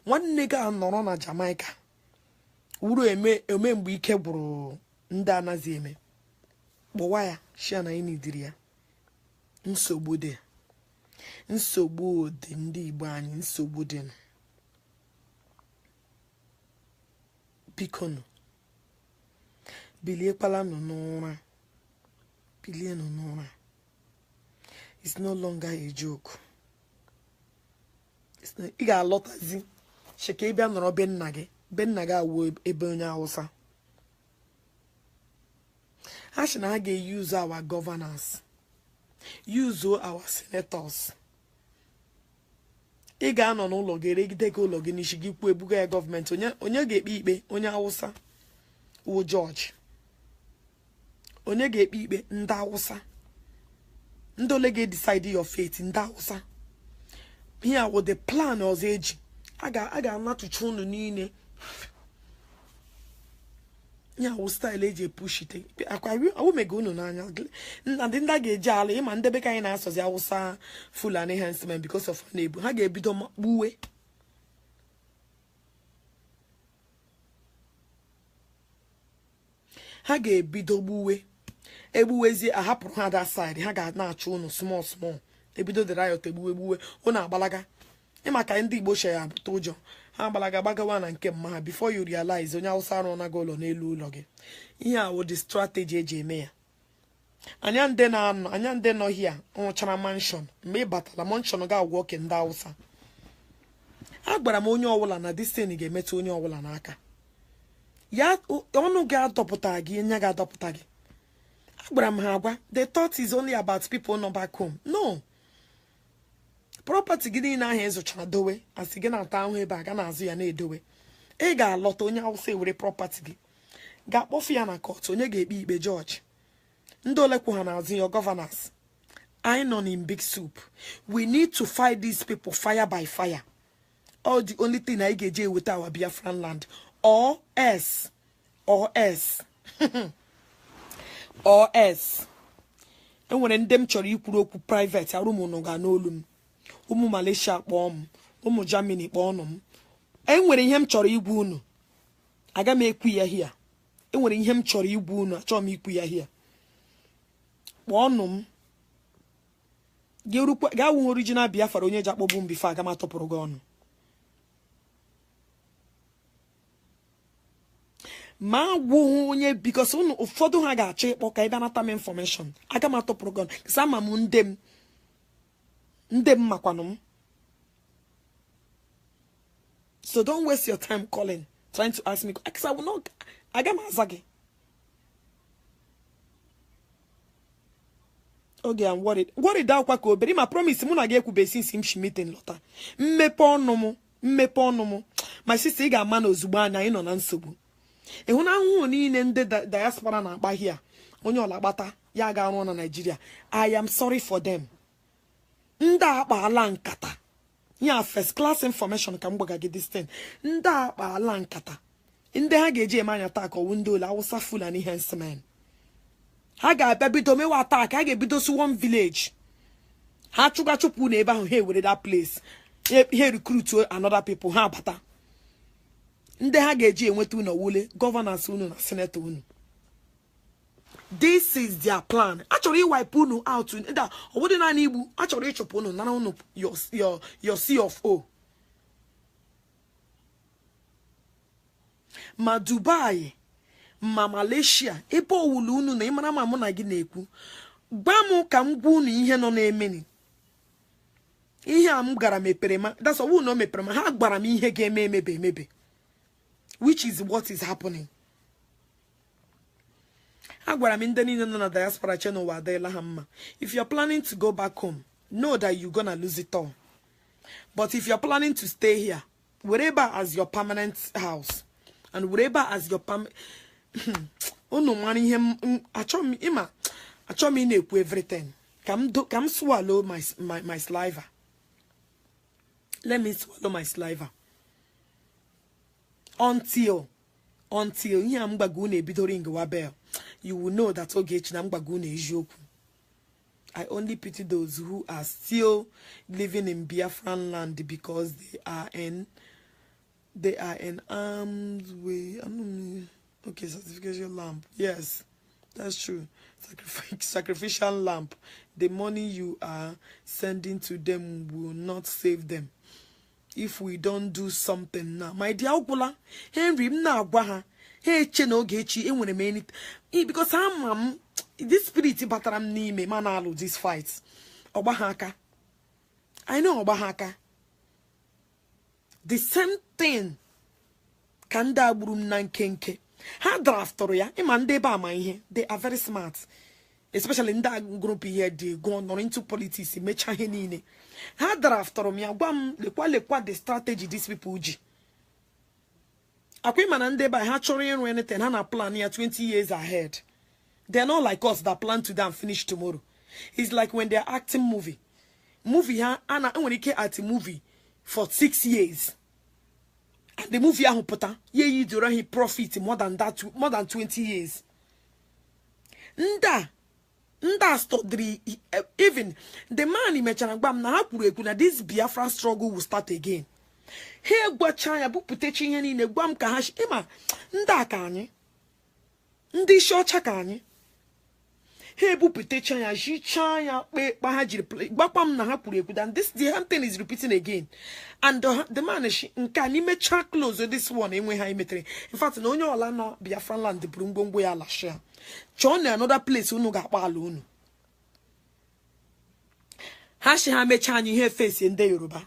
Nwanne gi nọrọ na Jamaica uru eme mgbe ike gwụrụ ndị anaghị eme kpọwa ya shia na anyị diri ya nsogbu dị ndị Igbo anyị nsogbu dị biko nụ biliekwala nọ n'ụra bilie nọ n'ụra. It's no longer a joke. Ị ga-alọtazi sheke ịbịa nọrọ be nna gị awụ ebe onye Hausa. Ha sị na ha ga-use our governors, use our senators. Ị ga-anọ n'ụlọ gị regide gị ụlọ gị n'isi gị kwuo ebuga ya gọọmenti onye ga-ekpe ikpe onye Hausa wụ George. Onye ga-ekpe ikpe ndị Hausa. Ndị ole ga-decide your fate ndị Hausa. Here with the plan ọzọ eji a ga-anatụcha unu niile ya wụ style eji push it awụmega unu n'anya ndị ga-eji ala ịma ndị be ka anyị na-asọzi Hausa Fulani herdsmen because of na-ebu ha ga-ebido gbuwe egbuwezie ahapụrụ ha that side ha ga na-achụ unu small ebido the riot egbuwe unu agbalaga ịma ka ndị Igbo share abụta ụjọ ha agbalaga gbagawa na nke mma ha before you realize onye Hausa arụ na ụlọ n'elu ụlọ gị. Ihe a wụ the strategy eji eme ya. Anya ndị nọ here nwụchara mansion mgbe ị batala mansion ga-agwọ oke ndị Hausa. Agbara m onye ọbụla na this thing ga-emetụ onye ọbụla n'aka ya ọnụ ga-adọpụta gị nya ga-adọpụta gị. Agbara m ha agwa the thought is only about people not back home. No. Property gị niile ahụ ịzụchara dowe asị gị na-ata ahụ ebe a ga na-azụ ya na-edowe. Ị ga-alọta onye Hausa ewere property gị ga-akpọfu ya na court onye ga-ekpe ikpe George. Ndị olekwu ha na-azụ ya governors. I nọ in big soup. We need to fight these people fire by fire. All the only thing I get with our Biafran land or else enwere ndị m chọrọ ikwuru okwu private arụmụnụ ga n'olu m ụmụ Malaysia kpọọ m ụmụ Germany kpọọ ọnụ m. Enwere ihe m chọrọ igwu unu aga m ekwu ya hia. Enwere ihe m chọrọ igwu unu achọrọ m ikwu ya hia. Kpọọ ọnụ m ga-awụ original Biafra onye ji akpọbụ m bifo aga m atọpụrụ gị ọnụ. Ma gwuhu onye because ụfọdụ ha ga-achọ ịkpọ ka ebe anata m information aga m atọpụrụ gị ọnụ kasa ama m ndị m makwanụ m. So don't waste your time calling trying to ask me because I will not aga m aza gị. Okay, I'm worried akwa ka obere ma promise mụ na gị ekwube since m shi meeting lọta mmepe ọnụ m my sister ị ga-ama na ozugbo anya ị nọ na nsogbu. Ịhụ na ahụhụ niile ndị diaspora na-akpa hia onye ọla gbata ya ga-arụ na Nigeria. I am sorry for them. Ndị akpaala nkata ya first class information ka m gbaga gị this thing. Ndị akpaala nkata ndị ha ga-eji eme anya taa ka ọwụ ndị ole Hausa Fulani herdsmen. Ha ga-abịa bido mewa attack ha ga-ebido si one village ha chụpụ na ebe ahụ ha ewere that place ha recruit another people ha bata. Ndị ha ga-eji enweta unu wule governors unu na senator unu. This is their plan. Achọrọ iwipe unu out ndị obodo na Igbo achọrọ ịchụpụ unu nara unu your CFO. Ma Dubai ma Malaysia ebe owulu unu na ịmara ma mụ na gị na-ekwu gba m ka m gwa unu ihe nọ na-emeni. Ihe a m gara mepere ma that's all no mepere ma ha gbara m ihe ga-eme emebe which is what is happening. Agwara m ndị niile nọ na diaspora channel wa adịla ha mma. If you're planning to go back home, know that you're gonna lose it all. But if you're planning to stay here, wherever as your permanent house and wherever as your unu mara ihe achọ m na-ekwu everything. Come swallow my saliva. Let me swallow my saliva. Until ihe am gbagu na ebidoro ngwa bell, you will know that ogechi na mgbagu na eziokwu. I only pity those who are still living in Biafran land because they are in They are in arms way. Okay, certification lamp. Yes, that's true. Sacrificial lamp. The money you are sending to them will not save them. If we don't do something now. My dear Ogola, Henry, na gwaha. Hey, cheno gechi, enwere me anything. Because I'm this spirit bataram ni me manalo these fights. Obahaka. I know Obahaka. The same thing. Kanda burum nan kenke. Ha drafter ya. Imande ba ma ihe. They are very smart. Especially in that group here, they go on into politics. Mecha henine. Ha drafter me. Gwam lekwa the strategy these people uji. Akwi manande ba ha chori enwe anything. Ha na plan here 20 years ahead. They're not like us that plan to and finish tomorrow. It's like when they're acting movie. Movie ha ana when you at a movie for 6 years. And the movie ahu pota ye during he profit more than 20 years. Nda study even the man in Mechanabam na hapuru this Biafra struggle will start again. Here Gwachaya bu putechi in a guam kahash ima nda kanye. Ndi shocha kanye. Hey, Bupitechaya, she chaya, Bahajir, Bapam Nahapuri, and this the thing is repeating again. And the man is can you make chat close with this one in Metre. In fact, no, no, Lana, Biafra land, the Brumbongwe Alasha. John, another place who no got balloon. Hashi Hamechani her face in the Yoruba.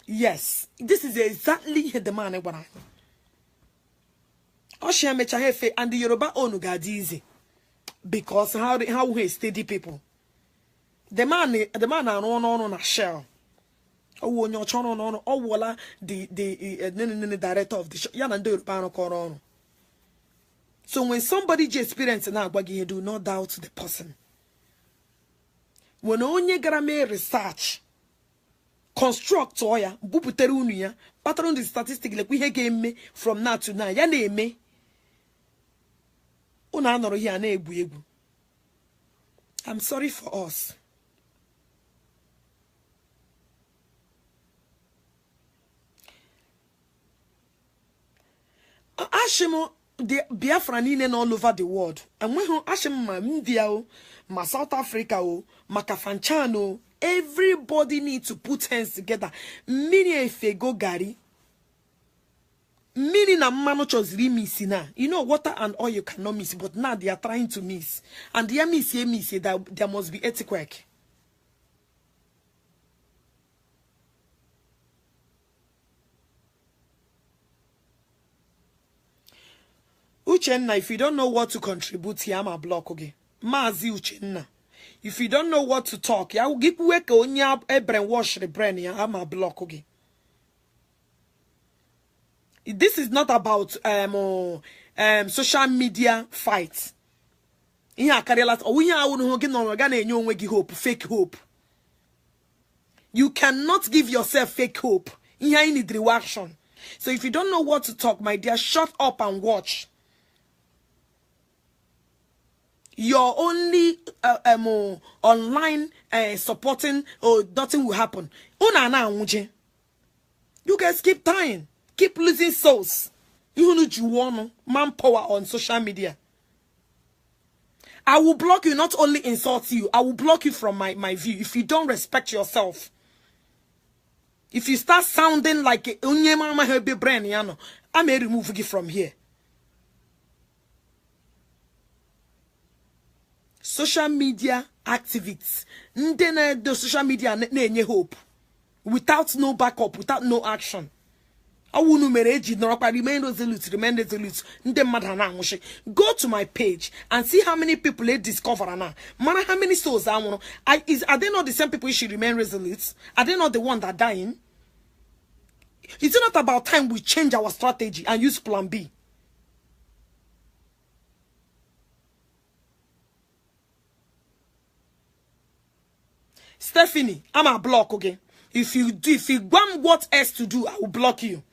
Yes, this is exactly the man I want. Oshi Hamecha Hefe and the Yoruba Onuga easy. Because how we steady people. The man on a shell. Oh, when you're trying on oh wala the director of the show. So when somebody just experience now, you do not doubt the person. When only gonna research, construct oya, buputerunia, pattern the statistic like we game me from now to now. Ya name me. I'm sorry for us. Ashimo the Biafra nine all over the world. And when Ashimo ma India, ma South Africa, ma Kafanchano, everybody needs to put hands together. Many if go Gary. Meaning a man chose miss now. You know, water and oil you cannot miss, but now they are trying to miss. And they miss that there must be earthquake. Uchenna, if you don't know what to contribute here, I'm a block okay. Mazi Uchenna. If you don't know what to talk, I will give work on your brainwash the brain, I'm a block okay. This is not about social media fights. Fake hope. You cannot give yourself fake hope. You need reaction. So if you don't know what to talk, my dear, shut up and watch. You're only online supporting or nothing will happen. You guys keep dying. Keep losing souls. You know you want manpower on social media. I will block you, not only insult you. I will block you from my view if you don't respect yourself. If you start sounding like a I may remove you from here. Social media activists. The social media hope. Without no backup, without no action. Remain resolute. Go to my page and see how many people they discover now. Man, how many souls are they not the same people who should remain resolute? Are they not the one that are dying? Is it not about time we change our strategy and use plan B? Stephanie, I'm a block, okay? If you want what else to do, I will block you.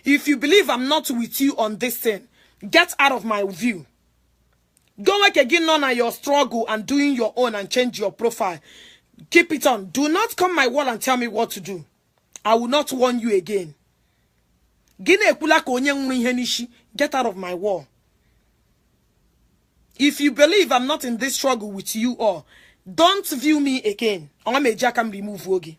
If you believe I'm not with you on this thing, get out of my view. Go work again on your struggle and doing your own and change your profile. Keep it on. Do not come my wall and tell me what to do. I will not warn you again. Gine ekula ko onye nwuru ihe nishi. Get out of my wall. If you believe I'm not in this struggle with you all, don't view me again. Ongameja can remove wogi.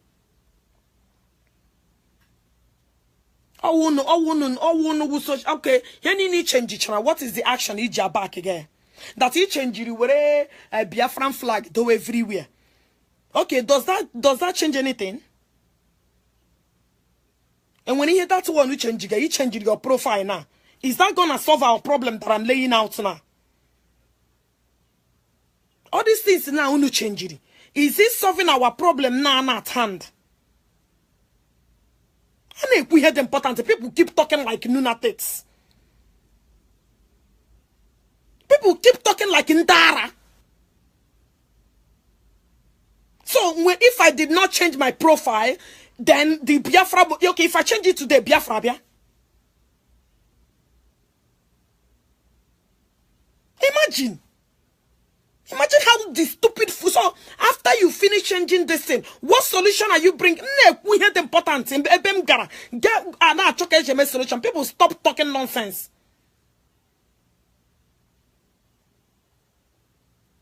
Okay, you need change. What is the action? Ija back again. That he change you wear a Biafran flag though everywhere. Okay, does that change anything? And when you hear that one, you change your profile now. Is that gonna solve our problem that I'm laying out now? All these things now no change it. Is it solving our problem now at hand? And if we hear the important, people keep talking like lunatics. People keep talking like Ndara. So if I did not change my profile, then the Biafra, okay, if I change it today, Biafra, yeah? Imagine how the stupid fool. So after you finish changing this thing, what solution are you bringing? We hear the important thing. Get solution. People stop talking nonsense.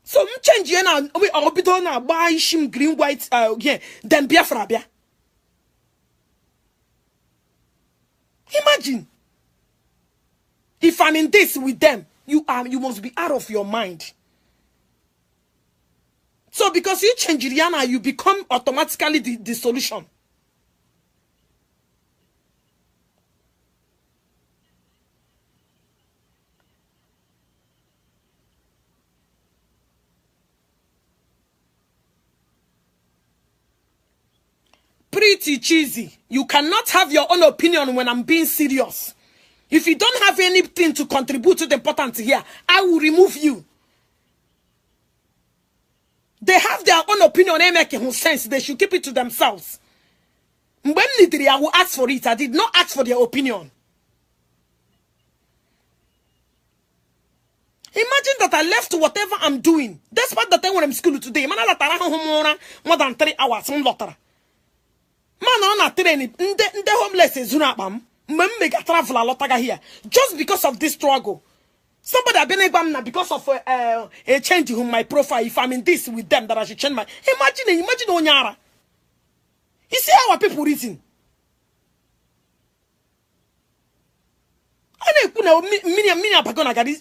So change now. We are be done now. Buy shim green white. Yeah. Then Biafra. Imagine if I'm in this with them. You must be out of your mind. So because you change Rihanna, you become automatically the solution. Pretty cheesy. You cannot have your own opinion when I'm being serious. If you don't have anything to contribute to the important here, I will remove you. They have their own opinion. They make sense. They should keep it to themselves. When I will ask for it, I did not ask for their opinion. Imagine that I left whatever I'm doing. Despite the time when I'm in school today. Man, more than 3 hours. Man, on a training. The homeless is mega travel a lot here. Just because of this struggle. Somebody have been able because of a change in my profile. If I'm in this with them, that I should change my. Imagine Onyara. You see how our people reason.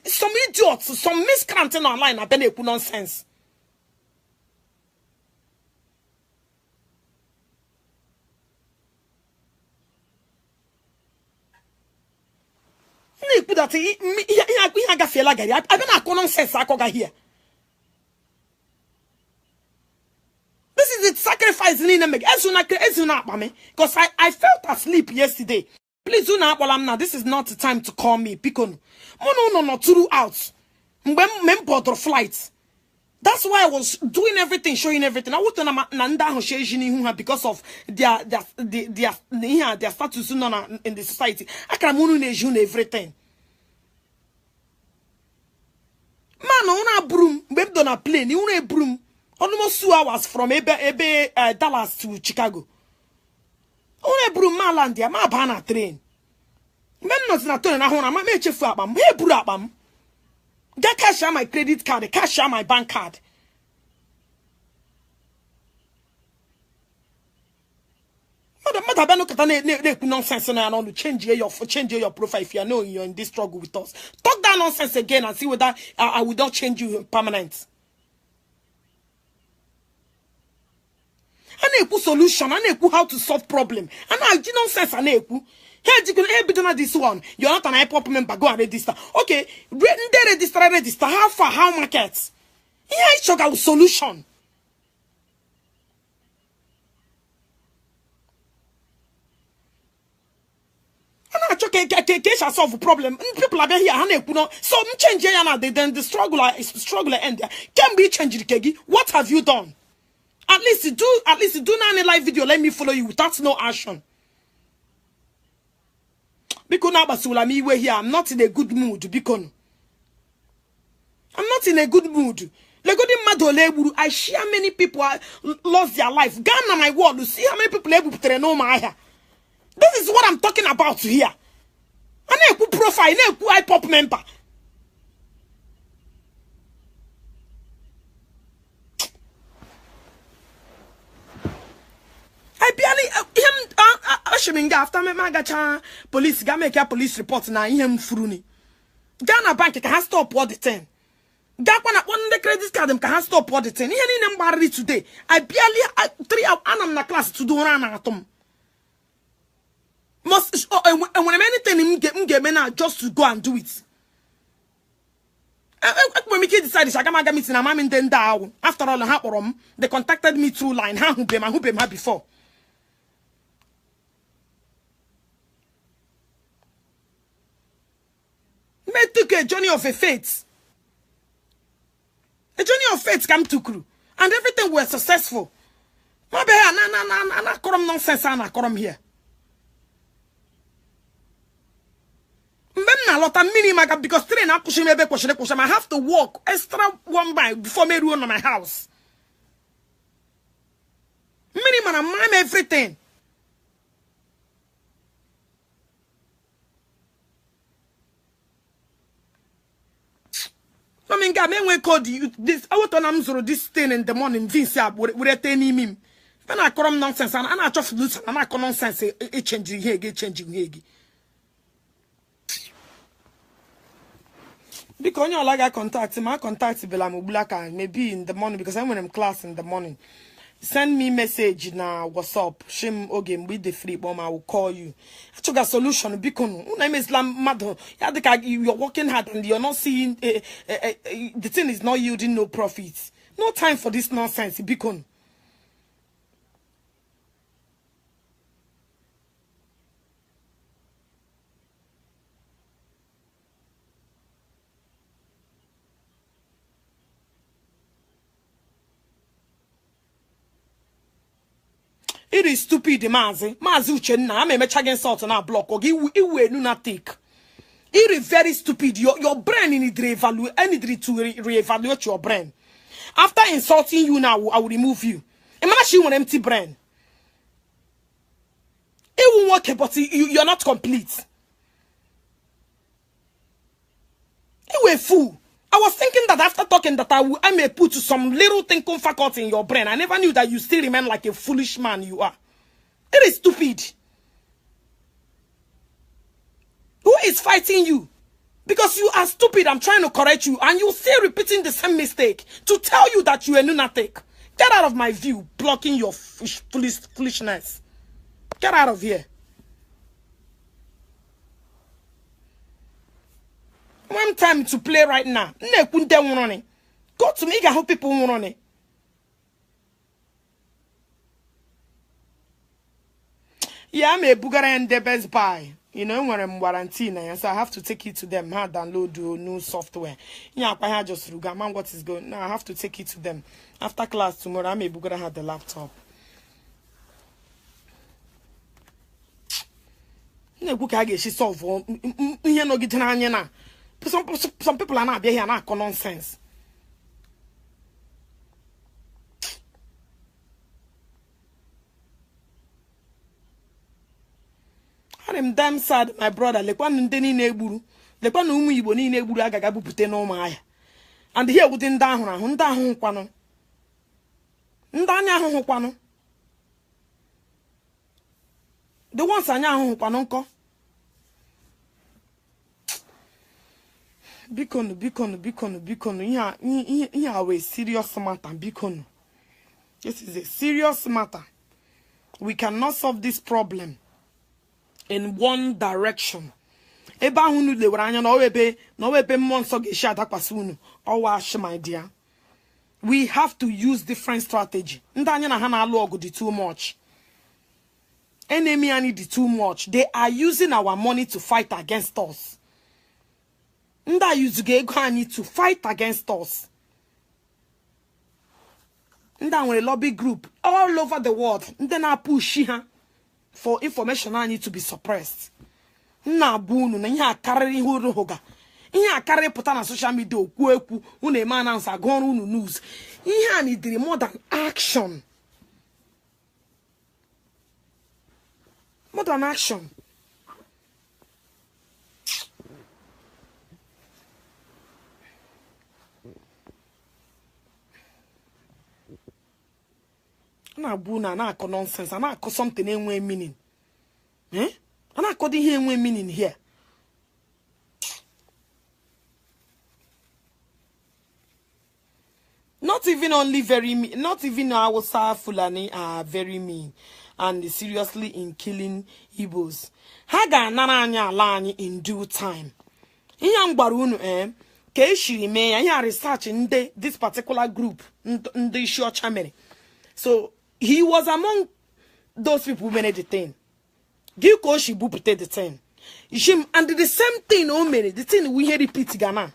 Some idiots, some miscreants online have been able nonsense. I here. This is the sacrifice because I felt asleep yesterday. Please do not now. This is not the time to call me. No, throughout. Flights. That's why I was doing everything, showing everything. I was because of their status in the society. I can everything. Man, on a broom, babe on a plane, you on a broom. Almost 2 hours from Dallas to Chicago. On a broom, Malandia, my banana train. Men not na turn na hona, my make you for bam. Hey, bam. Get cash on my credit card, cash on my bank card. Mother, nonsense and change your profile if you know you're in this struggle with us. Talk that nonsense again and see whether I will not change you permanent. I need solution. I need how to solve problem. And I do nonsense. I need hey, this one. You're not an IPOP member. Go and register. Okay, register. How far? How markets? Yeah, it's a solution. Solve a problem. People are here. So change then the struggle end there. Can be changed. What have you done? At least do not any live video. Let me follow you without no action. Because now we're here. I'm not in a good mood. I'm not in a good mood. I share many people lost their life. Ghana, my world. You see how many people able to know my. This is what I'm talking about here. Ana profile, na IPOP member. I barely him after me magacha police ga make a police report na him fruni. Ghana bank can stop all the thing. Gakwana one the credit card them can stop all the thing. Here in Mbari today. I barely 3 hours anam na class to do run atom. Must and when anything get me now just to go and do it. When we decided Shagamaga meeting a in then down. After all, they contacted me through line. Who be my before. Me took a journey of a faith. A journey of faith come to crew. And everything was successful. My bad, na come nonsense, na come here. Mbem na lot of mini because train na pushing me push I have to walk extra 1 mile before me run on my house. Mini man, I'm everything. I mean, God, when we called you this, I want to through this thing in the morning. Vince, would tell me. When I come nonsense, and I just lose, and I come nonsense, it changing here, changing here. Because you like I contact him, I contact Bela maybe in the morning because I'm in class in the morning. Send me message na WhatsApp. Shame again with the free bomb. I will call you. I took a solution. Because name is mad. You're working hard and you're not seeing the thing is not yielding no profits. No time for this nonsense. Because it is stupid, Mazi. Mazi uchenna. I'm a match against salt on our block. Or you will not take. It is very stupid. Your brain need to reevaluate. I need to reevaluate your brain. After insulting you now, I will remove you. Imagine you an empty brain. It won't work, but you're not complete. You were a fool. I was thinking that after talking that I may put some little thinking faculty in your brain. I never knew that you still remain like a foolish man you are. It is stupid. Who is fighting you? Because you are stupid. I'm trying to correct you. And you're still repeating the same mistake. To tell you that you are lunatic. Get out of my view. Blocking your foolishness. Get out of here. One time to play right now. Go to me, I hope people run it. Yeah, I'm a Bugara and the Best Buy. You know, when I'm warranty, so I have to take it to them. I download new software. Yeah, I just man, what is going now? I have to take it to them. After class tomorrow, I'm a Bugara have the laptop. She solve. You know, get some people are not here now, nonsense. I'm damn sad, my brother. Like one Deni Neburu, like one Umiboni Neburu Agabu Puteno Maya. And here within Dahuna, Hunda Hunquano. Ndanya Hunquano. The ones I know Hunquanonco. Beacon. Yeah, a serious matter. Beacon. This is a serious matter. We cannot solve this problem in one direction. Eba hunu le waranya no ebe monso gesha atakpasunu. Owash, my dear. We have to use different strategy. Ndanya na hana alu di too much. Enemy ani di too much. They are using our money to fight against us. Nda use need to fight against us. Nda we a lobby group all over the world. Then I push her for information I need to be suppressed. Na bunu na ihe akarịrị ihe oro hoga. Ihe akarịrị pụta na social media okwu unu eme announce agụrụ unu news. Ihe a need more than action. More than action. na bu na akọ nonsense, na akọ something enwe meaning. Ana akọ di here enwe meaning here. Not even only very mean, not even our Fulani are very mean and seriously in killing Igbos. Haga nananya alani in due time. Inyang barunu Keishi me and research in this particular group in the short chamber. So he was among those people who made the thing. Giko she bupute the thing. And the same thing the thing we hear repeat Ghana.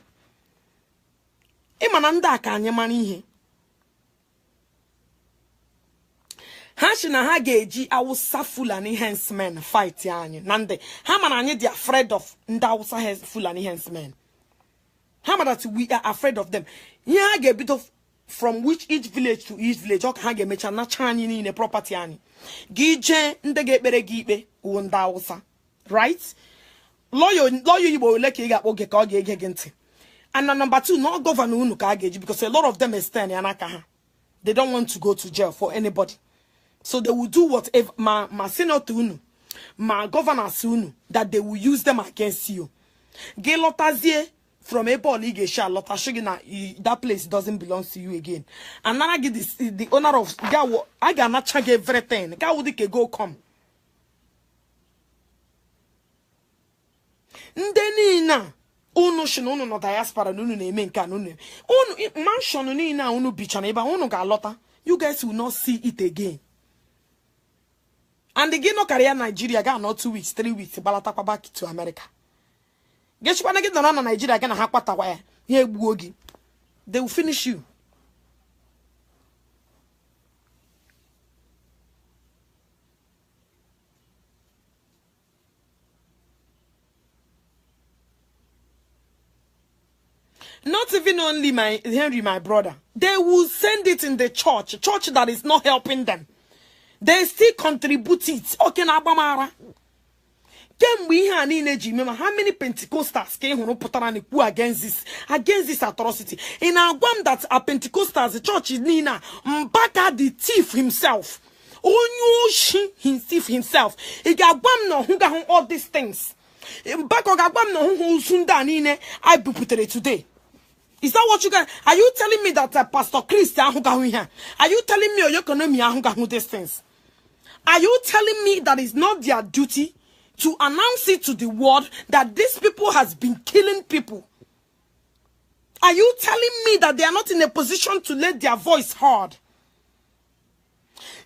Imananda kanya manihe. Hashina hageji awusa Fulani henchmen fight yanyu. Nande. Hamananye they afraid of ndawusa Fulani henchmen. That we are afraid of them. Yeah, get a bit of from each village to each village. Okay, hage mecha na chani in a property ani. Gije ndege bere gibe ndawusa. Right? Lawyer you like you got oge ka oge gente. And number 2, not governor unu ka ageji because a lot of them are staying anaka. They don't want to go to jail for anybody. So they will do whatever ma senator unu, ma governor unu that they will use them against you. Ge lotazie from a ball Igweocha lotashigina that place doesn't belong to you again. And now I get this the owner of Gawo I gonna check everything. Gawo dike go come. Ndenina unu shino no diaspora no na-eme nka no unu mansion ni na unu bicha na eba unu ga lota. You guys will not see it again. And again no career Nigeria ga not 2 weeks 3 weeks balata back to America. Guess what get na Nigeria ga na ha kwata wa ya egbu ogi. They will finish you. Not even only Henry, my brother. They will send it in the church that is not helping them. They still contribute it. Okay, na abamara. Can we have how many Pentecostals came against this atrocity? In our one that are Pentecostals, the church is Nina Mbaka the thief himself. Onyu he thief himself. He got one no who got all these things. Mbaka got one no who sunda nine I buputere today. Is that what you guys? Are you telling me that Pastor Christian here? Are you telling me your economy these things? Are you telling me that it's not their duty to announce it to the world that these people has been killing people? Are you telling me that they are not in a position to let their voice heard?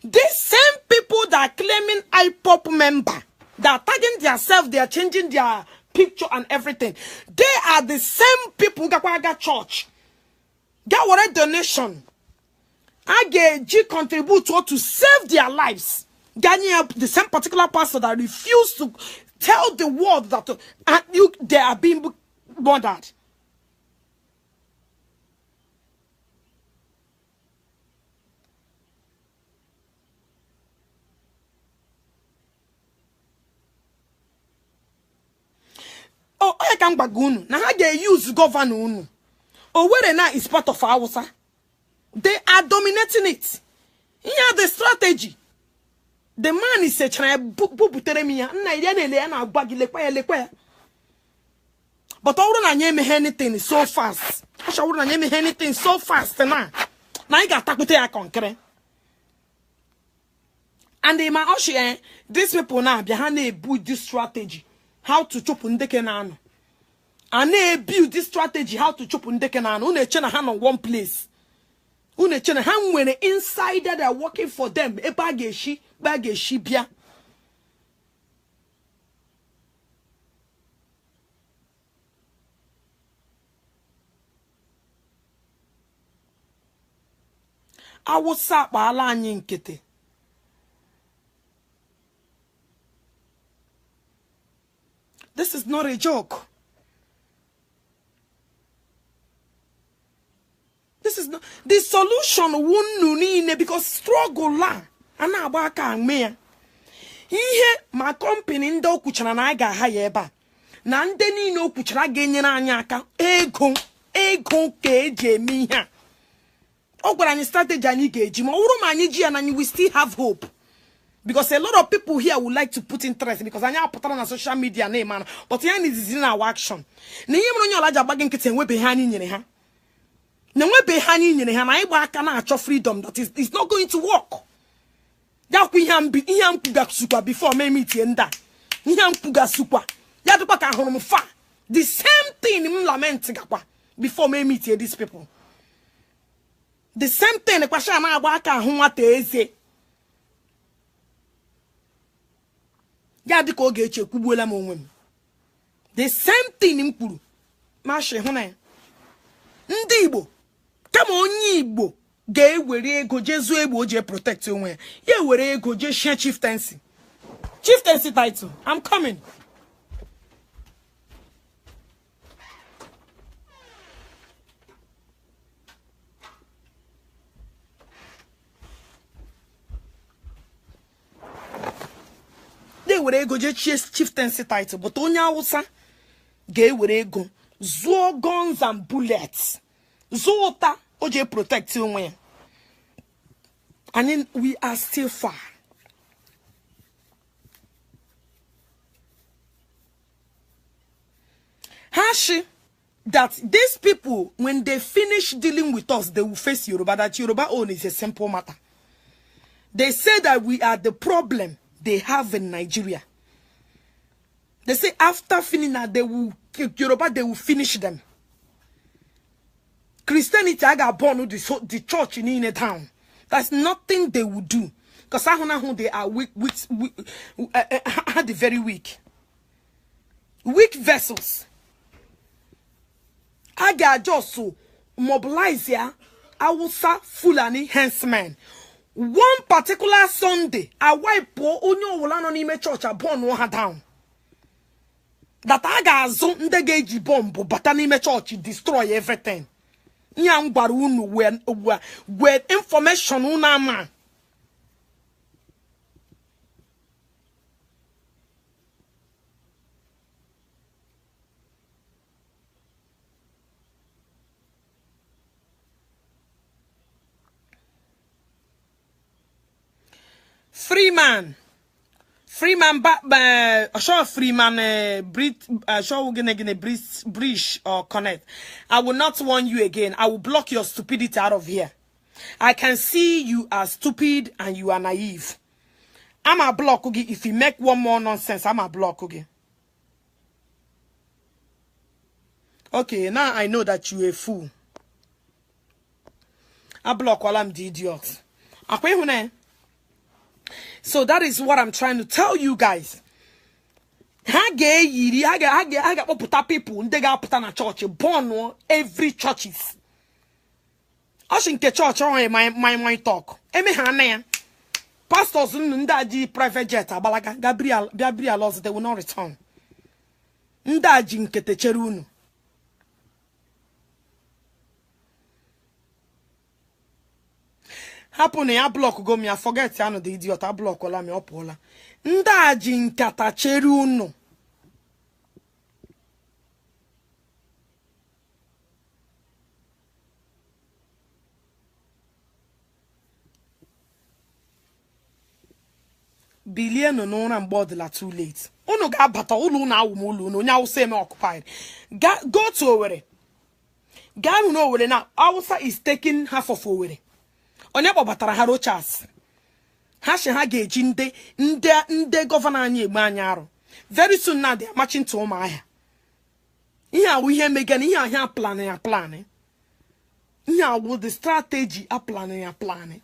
These same people that are claiming IPOP member, that are tagging themselves, they are changing their picture and everything. They are the same people who got church. Get what a donation. I get contribute to save their lives. The same particular pastor that refused to tell the world that they are being murdered. Oh, I can't bagunu. Now how they use governor unu. Oh, where now is part of Hausa. They are dominating it. Here the strategy. The man is saying, but I wouldn't name anything so fast. I wouldn't name anything so fast now. Now I got to conquer. And they might these people now behind they build this strategy. How to chop undekenano. And they build this strategy how to chop undekenano. Une chena hand on one place. Une chena hand when the insider they are working for them. E bageshi bia. I was sat by ala nkete. This is not a joke. This is not the solution won't because struggle la and abaka me. Here my company ndo kuchana na ga hire ba. Na nde ni no kuchara genyere anya aka ego ka eje mi ha. Ogwarani strategy and Ige, and we still have hope. Because a lot of people here would like to put interest because I put on a social media name, man. But here is in our action. Freedom that is not going to work. Before me meet the same thing in lament before me meet these people. The same thing the same thing in Puru. Mashe hone. Ndi Igbo. Kama onye Igbo ga ewere ego Jesu Igbo je protect onwe. Ye ewere ego je share chieftaincy. Chieftaincy title. I'm coming. They were ego je chieftaincy title, but onye Hausa ga ewere ego zuo guns and bullets. Zota oje protect onwe. And then we are still far. Hashi, that these people, when they finish dealing with us, they will face Yoruba. That Yoruba own is a simple matter. They say that we are the problem they have in Nigeria. They say after finishing that, they will Yoruba, they will finish them. Christianity, I got born with the church in a town. That's nothing they will do. Because I don't know who they are weak, very weak. Weak vessels. I got just so mobilize here. I will say Fulani hencemen. One particular Sunday, I wipe onyo wolano ni me church a born one down. That I got zone the gauge bomb, but I me church destroy everything. Nyam barunu when information una man. Freeman, Bridge or connect. I will not warn you again. I will block your stupidity out of here. I can see you are stupid and you are naive. I'm a block again. If you make one more nonsense, I'm a block again. Okay, now I know that you're a fool. I block while I'm the idiot. So that is what I'm trying to tell you guys. I got put people they got put on a church born every churches. I think the church my talk. Pastors ndaji private jet abalaga Gabriel lost, they will not return. Ndaji nkete cherunu. Happen ya block go me, I forget ya no the idiot I block ola me up ola. Ndaji nkata cherunu. Billion no na board la too late. Uno ga bata ulu na awumulu no nya wo say me occupied. Go to Owerri. Ga no Owerri now. Hausa is taking half of Owerri. Onye batara ha rochas. Ha she ha geji nde governor anyi egbe anyaru. Very soon now they are marching to UMUAHIA. Here we hear Megan here planning. Here will the strategy are planning.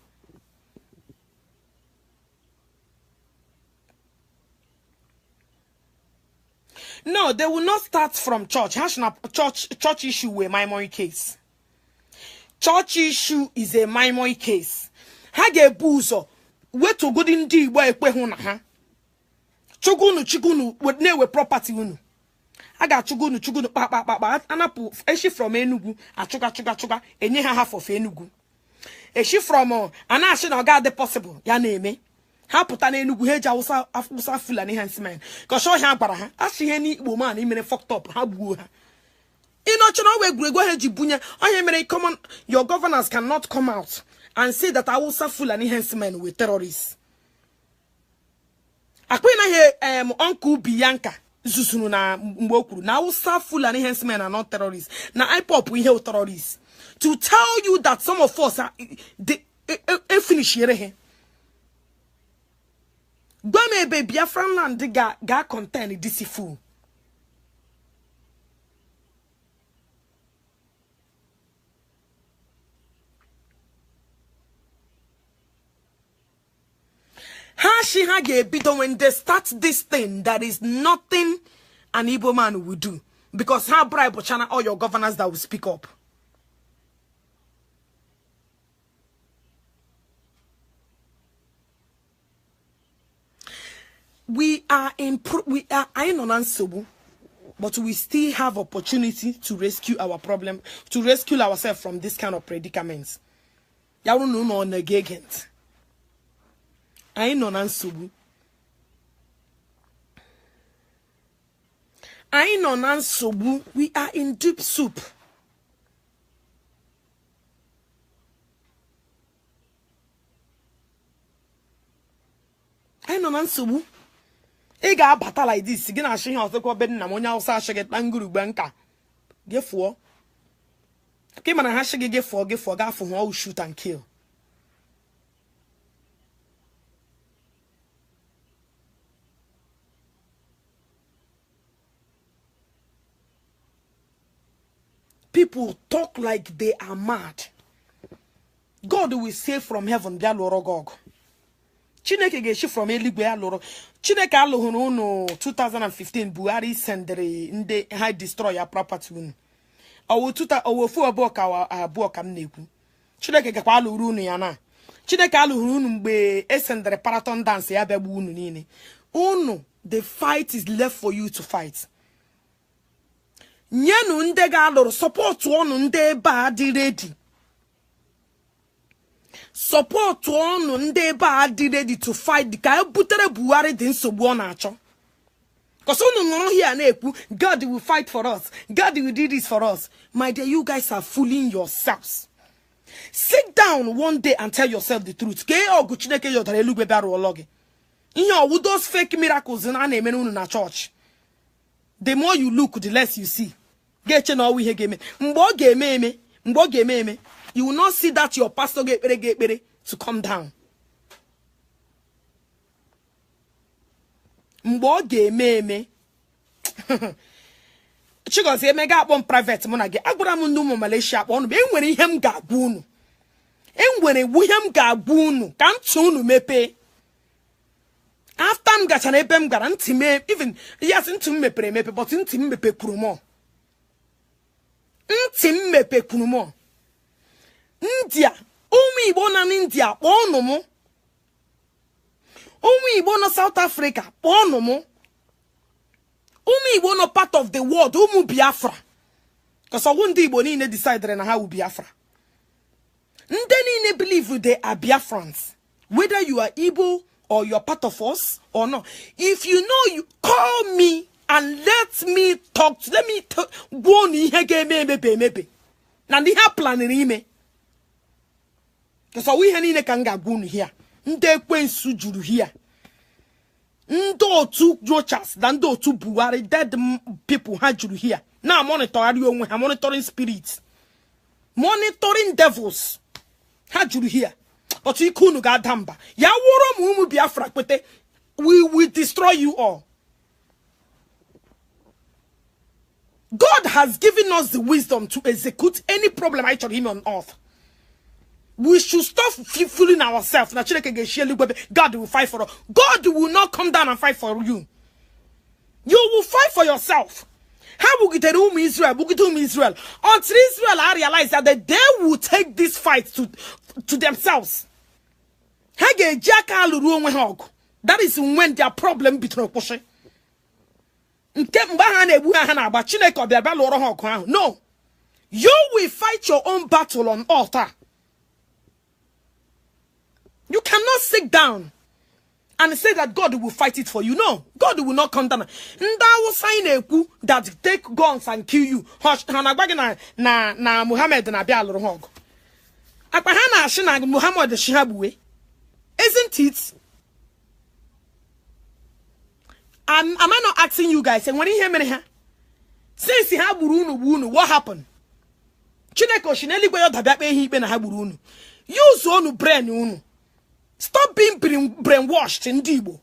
No, they will not start from church. Church issue with my money case. Church issue is a my case. Hage buzo. We to good indeed where huna ha. Chugunu would never property unu. I got chugunu anapu eshi from Enugu chuga enye half of Enugu. Eshi from anashi na God the possible ya name. Ha puta na Enugu heja usa Fulani hencemen. Cause show ha gbara ha. Ashi he ni Igbo man imene fucked up ha buo ha. Your governors cannot come out and say that I will suffer an enhancement with terrorists. Uncle Bianca Zusunu na Mboku. Now suffer an enhancement are not terrorists. Now I pop we hear terrorists. To tell you that some of us are finish here. Gwame be Biafra land ga contain this fool. How she had a bit when they start this thing that is nothing an Igbo man will do. Because how bribe Bochana all your governors that will speak up. We are unanswerable, but we still have opportunity to rescue our problem, to rescue ourselves from this kind of predicaments. Ya no no negligent. I no nansubu. I no nansubu. We are in deep soup. I no nansubu. Ega bata like this. Gina she house ko bed na monya usa shege tanguru banka. Ge for. Ke man ha shege ge for ga for who shoot and kill. People talk like they are mad. God will say from heaven, bia loro gog. Chineke ge from eligwe loro. Chineke alohunu no 2015 Buhari sendere nde high destroy your property un. Owo fu oboka aboka mneku. Chineke ge kwa aluru unu ya na. Chineke alohunu unu mgbe esendere paraton dance ya bia bu unu niile. Unu, the fight is left for you to fight. Nyenu nde ga aloro support onu nde ba di ready. Support onu nde ba di ready to fight the guy butere Buhari din nsogbu na acho. Cause onu no here na ekwu God will fight for us. God will do this for us. My dear, you guys are fooling yourselves. Sit down one day and tell yourself the truth. Ke ogu Chineke yotare elugbe bia ro logi. Inyo those fake miracles na eme unu na church. The more you look, the less you see. Get no we game. Mbo game. You will not see that your pastor get to come down. Mbo game. Chigo say mega upon private monage. Agbara mundu mo Malaysia on be enwere ihem ga-agbu unu. Enwere ihem ga-agbu unu. Ka ntunu mepe. After m gachana ebe m gara ntime even yes ntum mepere mepe but ntim mepe kurumo. Ntim mepe kurumo. India, Igbo na India, kpọọnụ mụ. Igbo na South Africa, kpọọnụ mụ. Igbo no part of the world, Biafra. Because ndị Igbo niile decide na ha Biafra. Ndị niile believe they are Biafrans. Whether you are Igbo or you're part of us or not. If you know, you call me and let me talk. Let me talk. Go ni ihe ga-eme. Na ndị ha planning ime. Because we niile ka ngagbu here. Ndị ekwensu juru here. Ndị otu Jochas, ndị otu Buhari, dead people ha juru here. Now monitoring onwe ha, monitoring spirits. Monitoring devils. Ha juru here. But we kunu ga damba. Ya woro mu Biafra kwete. We will destroy you all. God has given us the wisdom to execute any problem I told him on earth. We should stop fooling ourselves. God will fight for us. God will not come down and fight for you. You will fight for yourself. How will get Israel? Israel. Until Israel I realize that they will take this fight to themselves. That is when their problem between pushing. No. You will fight your own battle on altar. You cannot sit down. and say that God will fight it for you. No, God will not come down. Nda will sign a coup that take guns and kill you. Na Muhammad na bia loro hog. Akpahana ashina Muhammad shihabuwe. Isn't it? Am I not asking you guys? And when you hear me here, since you have burunu, what happened? Chineko shineli gwe yodabe he be na ha burunu. Use onu brain unu. Stop being brainwashed in Dibo.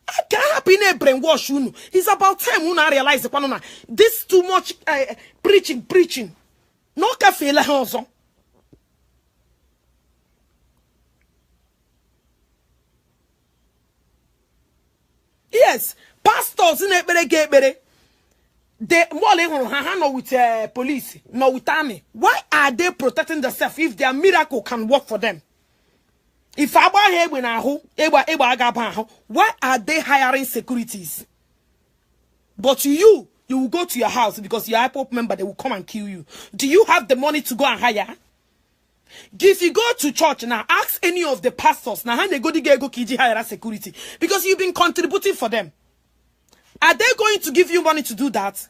I can't happen in brainwash unu. It's about time una realize the this too much preaching. No cafe la hoso. Yes, pastors in Ebere. They more with police, no with army. Why are they protecting themselves if their miracle can work for them? If why are they hiring securities? But you will go to your house because you're a pop member, they will come and kill you. Do you have the money to go and hire? If you go to church now, ask any of the pastors now how they go to hire security because you've been contributing for them. Are they going to give you money to do that?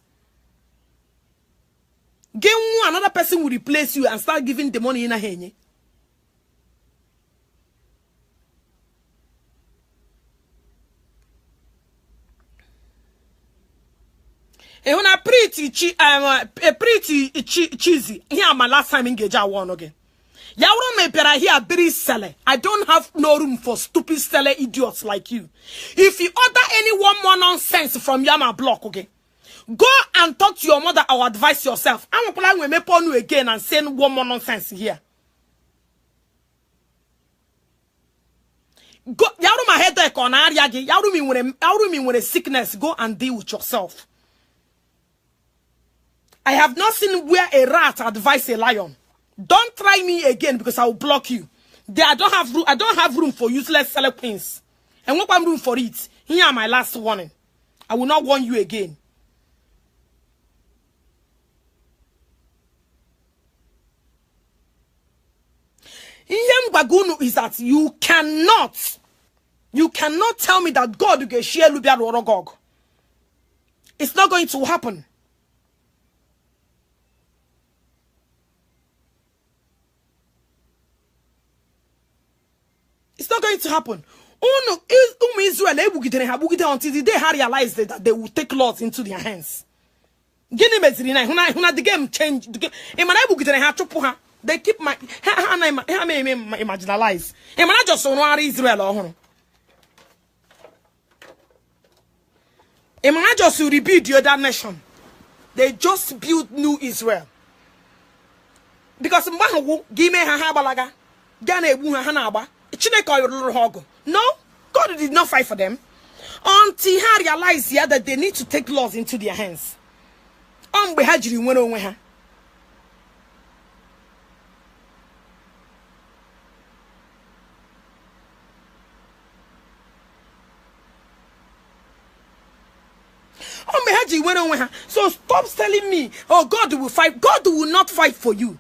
Another person will replace you and start giving the money in a henny. And when I pretty cheesy, here my last time engage I won again. Yauro me pera here very seller. I don't have no room for stupid seller idiots like you. If you order any one more nonsense from Yama block, okay? Go and talk to your mother or advise yourself. I'm going to make you again and send one more nonsense here. Go yauro my headache on ariage. Yauro me when a sickness. Go and deal with yourself. I have not seen where a rat advise a lion. Don't try me again because I will block you. I don't have room for useless seller queens. And what I'm room for it? Here are my last warning. I will not warn you again. Bagunu is that you cannot tell me that God will get share Lubia Rorogog. It's not going to happen. It's not going to happen. Oh no, Israel until the day I realize that they will take laws into their hands. The game changed. They keep my marginalized. Just Israel. Just to rebuild the other nation. They just built new Israel. Because give me Habalaga. No, God did not fight for them until he realized here that they need to take laws into their hands. So stop telling me, oh, God will fight. God will not fight for you.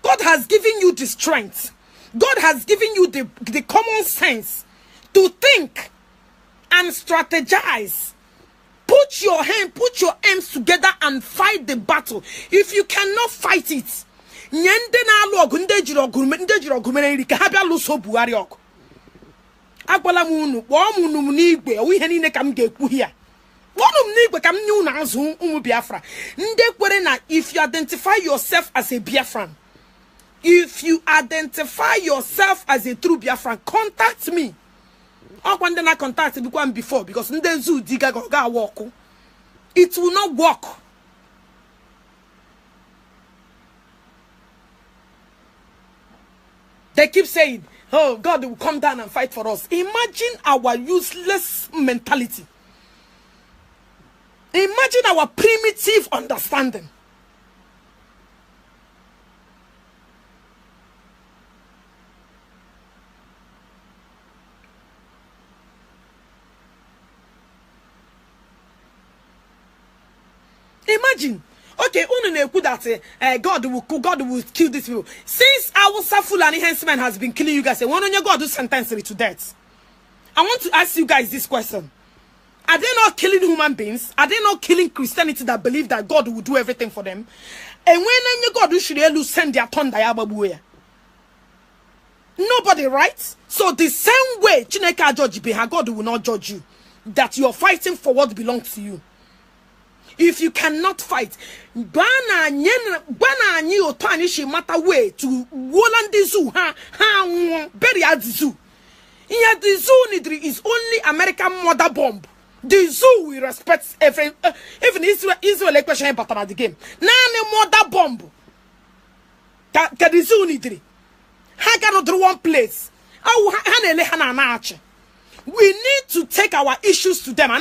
God has given you the strength. God has given you the common sense to think and strategize. Put your aims together and fight the battle. If you cannot fight it, if you identify yourself as a Biafran, if you identify yourself as a true Biafran, contact me. I contact before because it will not work. They keep saying, oh, God will come down and fight for us. Imagine our useless mentality. Imagine our primitive understanding. Imagine, okay, that God will kill these people. Since our Fulani henchman has been killing you guys, why don't you God do sentence to death? I want to ask you guys this question. Are they not killing human beings? Are they not killing Christianity that believe that God will do everything for them? And when you God should send their tongue, nobody, right? So the same way Chineke judge Beha, God will not judge you. That you're fighting for what belongs to you. If you cannot fight, bana nyi otani she matter way to Woland zoo ha bury at the zoo. Yeah, the zoo is only American mother bomb. The zoo will respect even Israel question pattern at the game. Nane mother bomb. Ka the zoo nidri. Ha cannot do one place. We need to take our issues to them.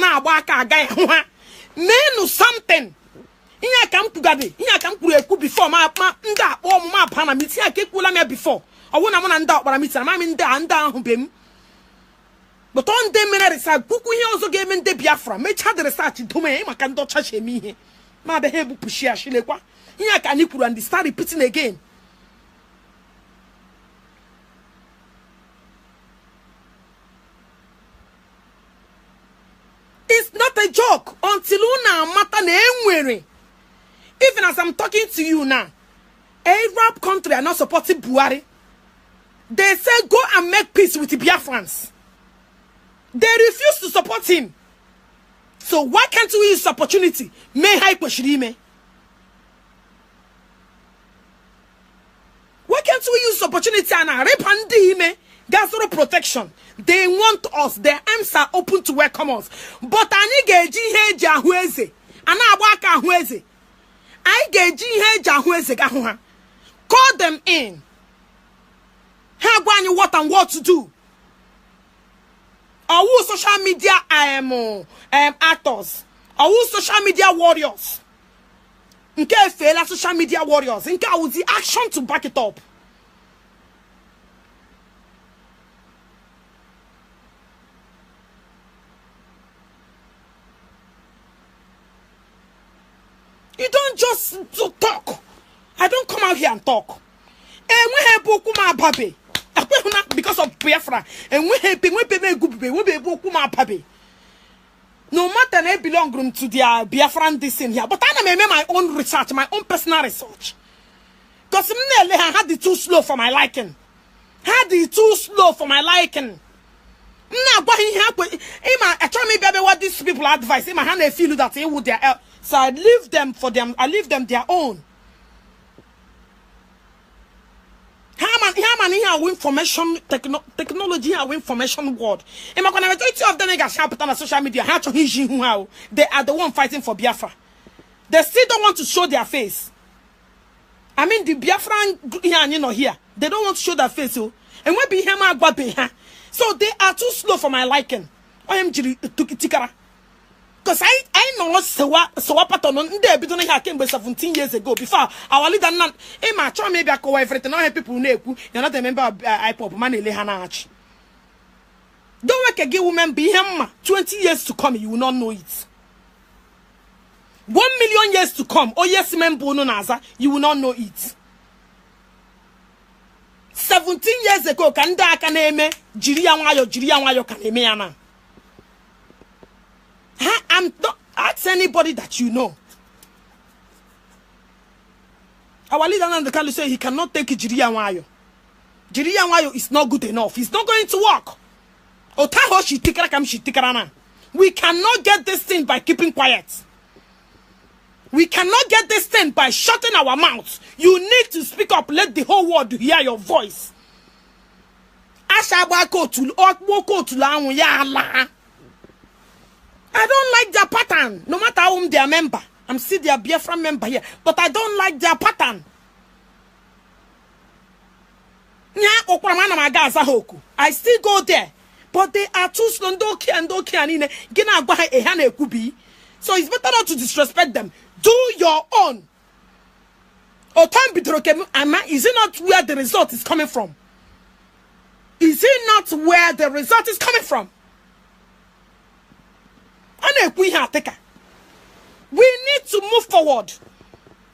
Men something. Inya come to gade. Inya come to before ma nda o ma pana miti akekula me before. Awona mo na nda okpara miti na ma mi nda anda ho bem. But on them men research buku here also game in the Biafra. Me cha the research to me ma kan do cha shemi he. Ma be hebu pushia shile kwa. Inya ka nikuru and start repeating again. It's not a joke until una mata na enwere. Even as I'm talking to you now, Arab country are not supporting Buhari. They say go and make peace with the Biafrans. They refuse to support him. So why can't we use opportunity? Why can't we use opportunity and repandi Gasoro protection? They want us. Their arms are open to welcome us. But I get jiheja hueze. Ana waka hueze. I get jiheja hueze gahuha. Call them in. Have one what and what to do. Are we social media actors? Are we social media warriors? Nke fela social media warriors. Nke with the action to back it up. You don't just talk. I don't come out here and talk. And we have Bokuma Babe. Because of Biafra. And we have been Babe. No matter they belong to their Biafran this in here. But I make my own research, my own personal research. Because I had it too slow for my liking. Had it too slow for my liking. Now, but I try me baby what these people advise. In my hand, they feel that they would their. So I leave them for them. I leave them their own. How many information technology have information world? Am I gonna majority of them niggas sharp on social media? They are the one fighting for Biafra. They still don't want to show their face. I mean the Biafran here. They don't want to show their face. And when be him so they are too slow for my liking. I am tikara. Because I know so what pattern on there be doing here came 17 years ago before our leader not my try maybe I call everything now people know you're not a member of IPOP man lehanach. Don't work again woman be him 20 years to come you will not know it. 1 million years to come oh yes member no naza you will not know it. 17 years ago kanda kaneme jiriya wayo kaneme yana. I'm not ask anybody that you know. Our leader and the Kalu say he cannot take Jiriya Wayo. Jiriya Wayo is not good enough. It's not going to work. Otaho she tikara kam she tikarana. We cannot get this thing by keeping quiet. We cannot get this thing by shutting our mouths. You need to speak up. Let the whole world hear your voice. Ashabako to woko to la ya. I don't like their pattern. No matter whom they are member. I'm still their Biafra member here. But I don't like their pattern. I still go there. But they are too slow. So it's better not to disrespect them. Do your own. Is it not where the result is coming from? Is it not where the result is coming from? We need to move forward.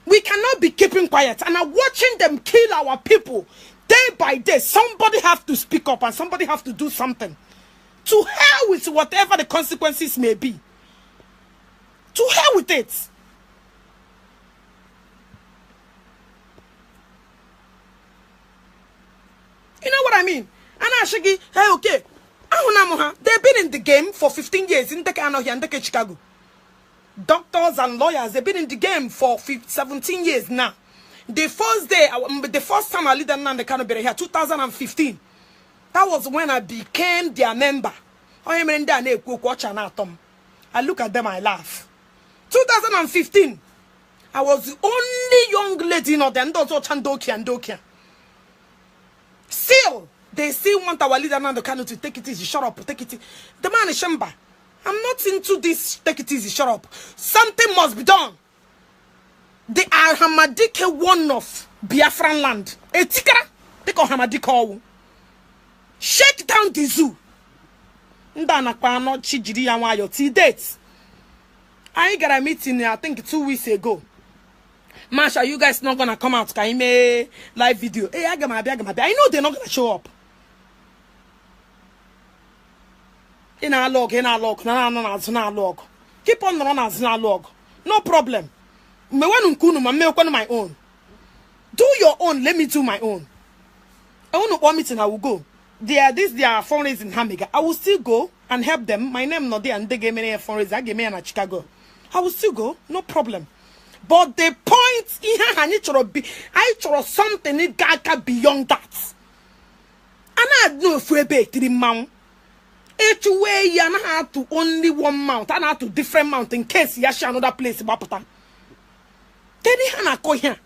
We cannot be keeping quiet and are watching them kill our people day by day. Somebody have to speak up and somebody have to do something. To hell with whatever the consequences may be. To hell with it. You know what I mean? And I should hey, okay. They've been in the game for 15 years in KANU here in Chicago. Doctors and lawyers, they've been in the game for 17 years now. The first time I lead the KANU here, 2015. That was when I became their member. I look at them, I laugh. 2015, I was the only young lady in the Still, they still want our leader now the KANU to take it easy, shut up, take it easy. The man is Shamba. I'm not into this, take it easy, shut up. Something must be done. They are Hamadike one of Biafran land. Etikara, take on Hamadike. Shake down the zoo. Ndana kwano chijiri ya wayo till date. I got a meeting, I think 2 weeks ago. Masha, you guys not gonna come out? Can you live video? Hey, I know they're not gonna show up. In our log, no. Keep on running as our log. No problem. Me want to my own. Do your own. Let me do my own. I want one meeting. I will go. They are fundraising in Hamiga. I will still go and help them. My name not there, and they gave me a fundraiser. I gave me in Chicago. I will still go. No problem. But the point here, I need something that beyond that. And I know if we be 3 mount. Each way you have to only 1 mount. And have to different mount in case you share another place. Then you have to here.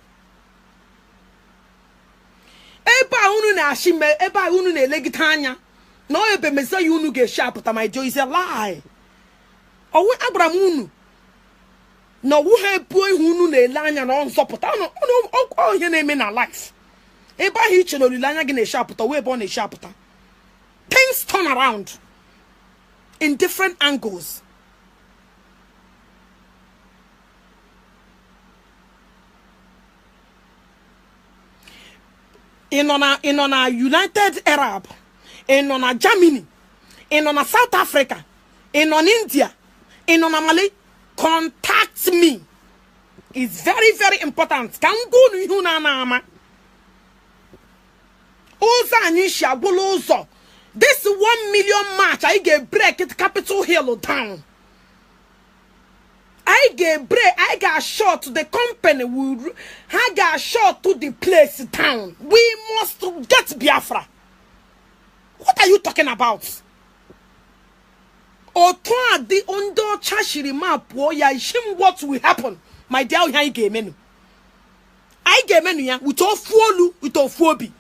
Eba unu na ashime, eba unu na elegitanya. No ebe mesa unu ge sharp ta my joy is a lie. Owe Abraham unu. No wo help unu na elanya na nsopota no o ihe na eme na life. Eba hi chelo lilanya ge na sharp ta we born na sharp ta. Things turn around in different angles. In on a United Arab, in on a Germany, in on a South Africa, in on India, in on a Malay, contact me. It's very, very important. Can go to Yunanama. Oza Nisha Bolozo. This 1 million march, I get break it Capitol Hill down. I get break, I got shot to the company, I got shot to the place down. We must get Biafra. What are you talking about? Otwa the undo chashiri map, ya shim what will happen. My dear, I get menu. I get menu ya, with all follow, with all phobia.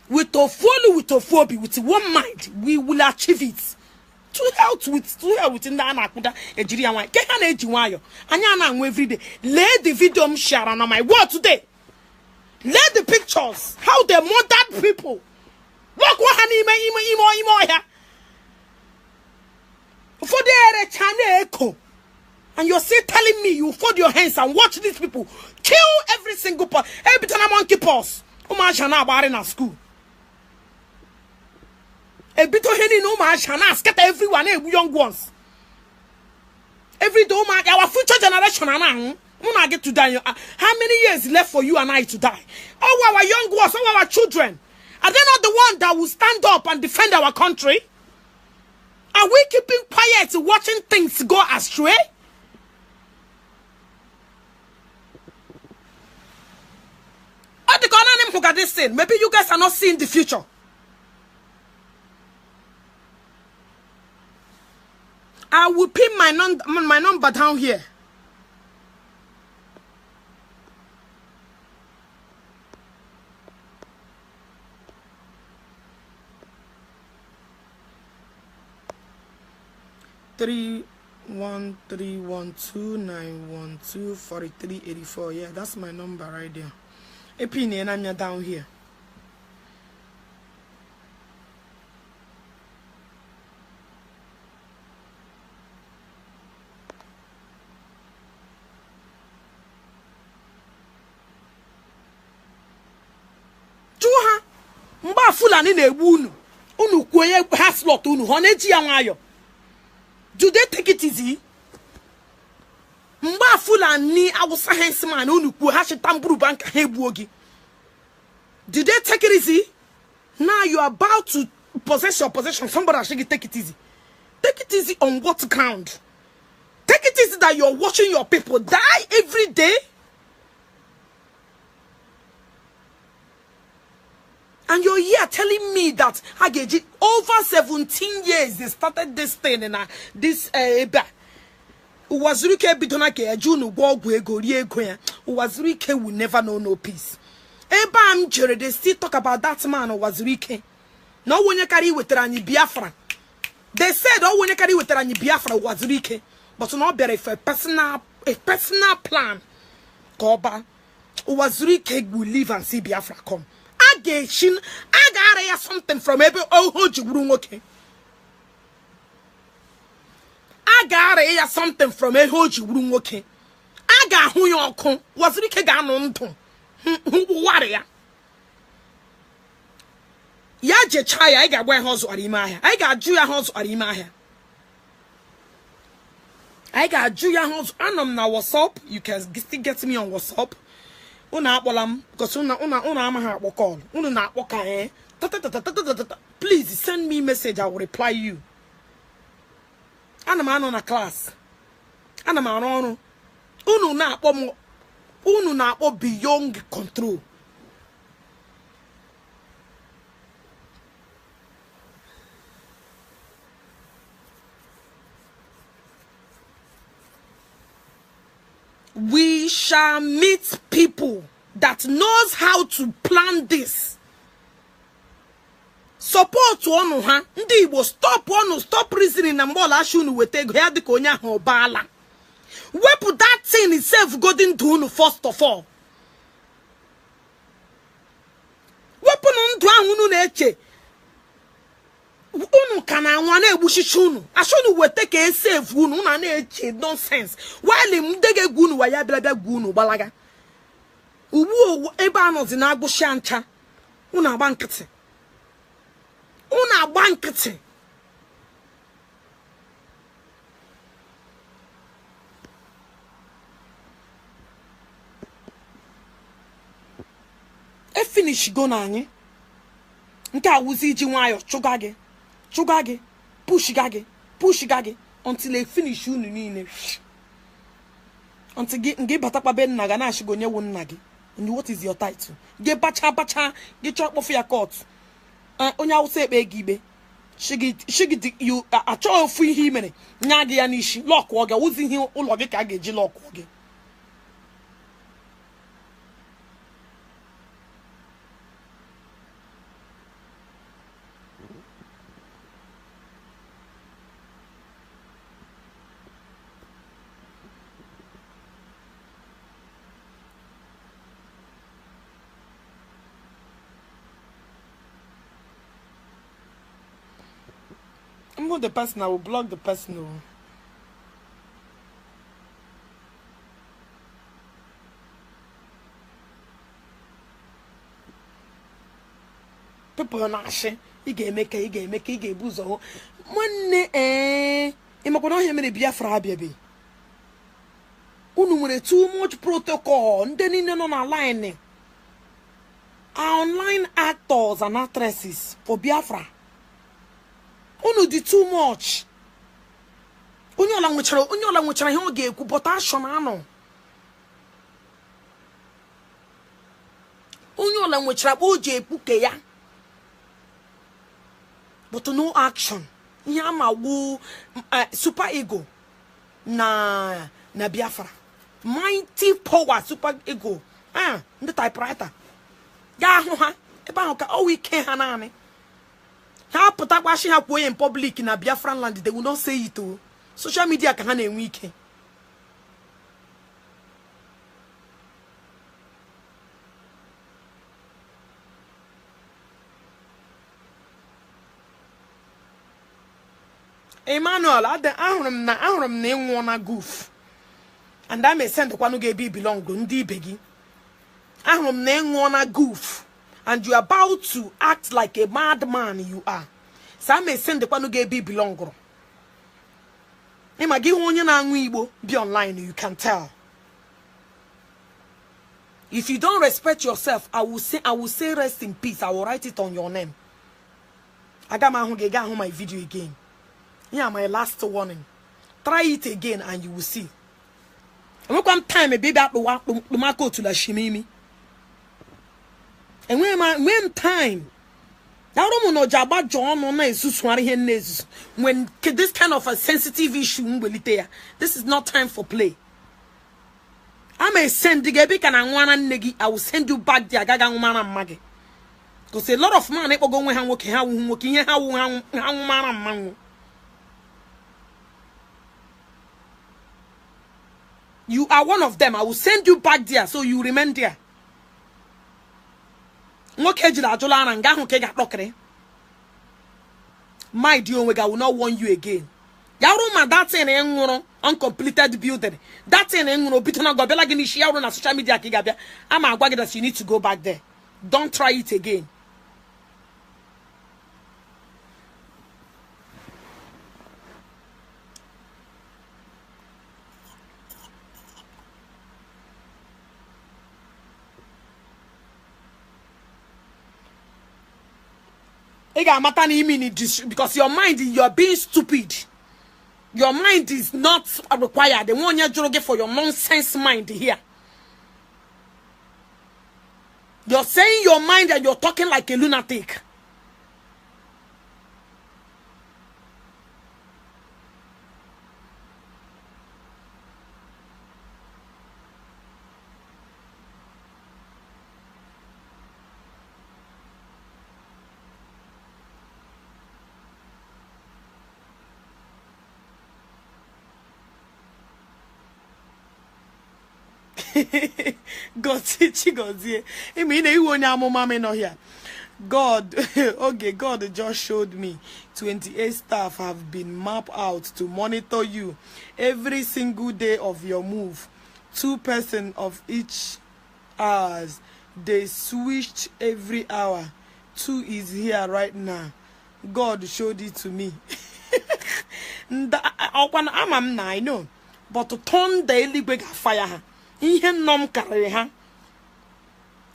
With all follow, with all phobia, with one mind, we will achieve it. To help with in the anakuda ejiri wan ke ha na ejiwayo anya na anwo every day. Let the video share on my word today. Let the pictures how they murdered people. Look what imo here for the channel echo, and you're still telling me you fold your hands and watch these people kill every single person. Every time I'm monkey paws umashana about in school. A bit of any no man shall scatter everyone, young ones. Every day, our future generation, when I get to die, how many years left for you and I to die? All our young ones, all our children, are they not the ones that will stand up and defend our country? Are we keeping quiet, watching things go astray? Maybe you guys are not seeing the future. I will pin my number down here. Three 13129124384. Yeah, that's my number right there. A pin and I'm down here. Mba fulani ne wunu. unu kwoye has lot unu honeji ya nwayo. Do they take it easy? Mba Fulani awusa hensman unu kwo ha shitamburu banka hebu ogi. Do they take it easy? Now you are about to possess your possession. Somebody should take it easy. Take it easy on what ground? Take it easy that you're watching your people die every day. And you're here telling me that Hageji, over 17 years they started this thing and this Uwazurike bidonake ajunu bogwe gorie goya. Uwazurike will never know no peace. Eba amjere they still talk about that man Uwazurike. No one carry with Rani Biafra. They said oh when you carry with Rani Biafra Uwazurike, but not better for a personal plan. Koba Uwazurike will leave and see Biafra come. I got something from every okay. I got something from a hoji okay. I got who you come was Rike Ganon. Warrior. Yaje chaya, I got one house or Imaya. I got Julia house or Imaya. I got Julia house. And now what's up? You can still get me on WhatsApp. Una bolam because una amaha call. Una na waka eh. Please send me message. I will reply you. Anama on a class. Anama on. Unu na beyond control. We shall meet people that knows how to plan this. Support one ha ndi will stop reasoning and more ashunu we take here the konya hobala. Where put that thing itself going to first of all? Weapon on dwa neche. Unu kana wane ebushishunu ashunu we take a save unu na neche nonsense while mdege gunu wa ya bla gunu balaga uwu ebe anozi na agbushi ancha unu agba nkịtị e finish go na anyị nke awuzi iji nwayo chuga gị push gị until they finish unu niile until gị batakwa be nna ga na ashigo nye wu nna gị. And what is your title? Gị bacha gị chọ kpọfu ya court onye awụsa ekpe gị ibe shigi you achọ ofu ihe imere nya gị ya n'ishi lock oge wuzi ihe ụlọ gị ka a ga-eji lock oge. I'm not the person, I will block the person. People are not sure. You get make booze. Money, I'm not going to hear me Biafra, baby. Unu too much protocol. Then in on online. Our online actors and actresses for Biafra. Unu di too much. Onyola nwechara ihe oge ekwu but action ano. Onyola nwechara oje ekwu ke ya. But no action. Ihe ama wu super ego na Biafra. Mighty power super ego. The typewriter. Ya hụ ha ebe ahụ ka o weekend ha naanị. Ha put up she have way in public in a Biafran land, they will not say it to social media can have a weekend. Emmanuel, I don't name one goof. And I may send the one who gave belong to Ndi Begi. I don't name one goof. And you're about to act like a madman you are. Sa me send the kwanu ge be belong. Ima gi onye na anwu Igbo be online, you can tell. If you don't respect yourself, I will say rest in peace. I will write it on your name. I got my video again. Yeah, my last warning. Try it again and you will see. And when time a baby at the Marco to the Shimimi. And when time when this kind of a sensitive issue, this is not time for play. I may send the Gabic and I will send you back the Agaga woman and Maggie. Because a lot of man people go and working how you are one of them. I will send you back there so you remain there. My dear, I will not want you again. Yaruma, that's an uncompleted building. That's an bitana gobela gini shiaru na social media kigabia. I'm a that you need to go back there. Don't try it again. Because your mind, you are being stupid. Your mind is not required. The one you're for your nonsense mind here. You're saying your mind and you're talking like a lunatic. God, I mean, you want your mama not here. God, okay, God just showed me 28 staff have been mapped out to monitor you every single day of your move. 2 persons of each hours. They switched every hour. 2 is here right now. God showed it to me. I know, but to turn the big fire. Ihe nom karịrị ha.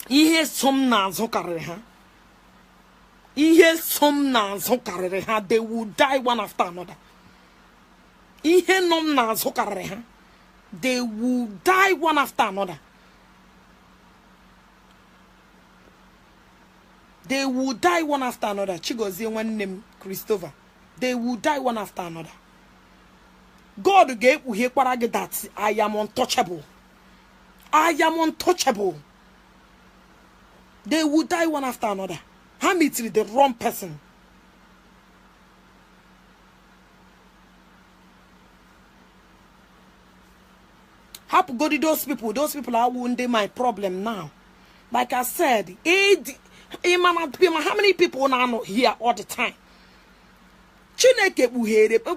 Ihe som na azụ karịrị ha. Ihe som na azụ karịrị ha. They will die one after another. Ihe nom na azụ karịrị ha. They will die one after another. They will die one after another. Chigozie one name Christopher. They will die one after another. God gave uhekwara that I am untouchable. I am untouchable. They will die one after another. Hamitri, the wrong person. Happy go to those people. Those people are wounding my problem now. Like I said, how many people now here all the time?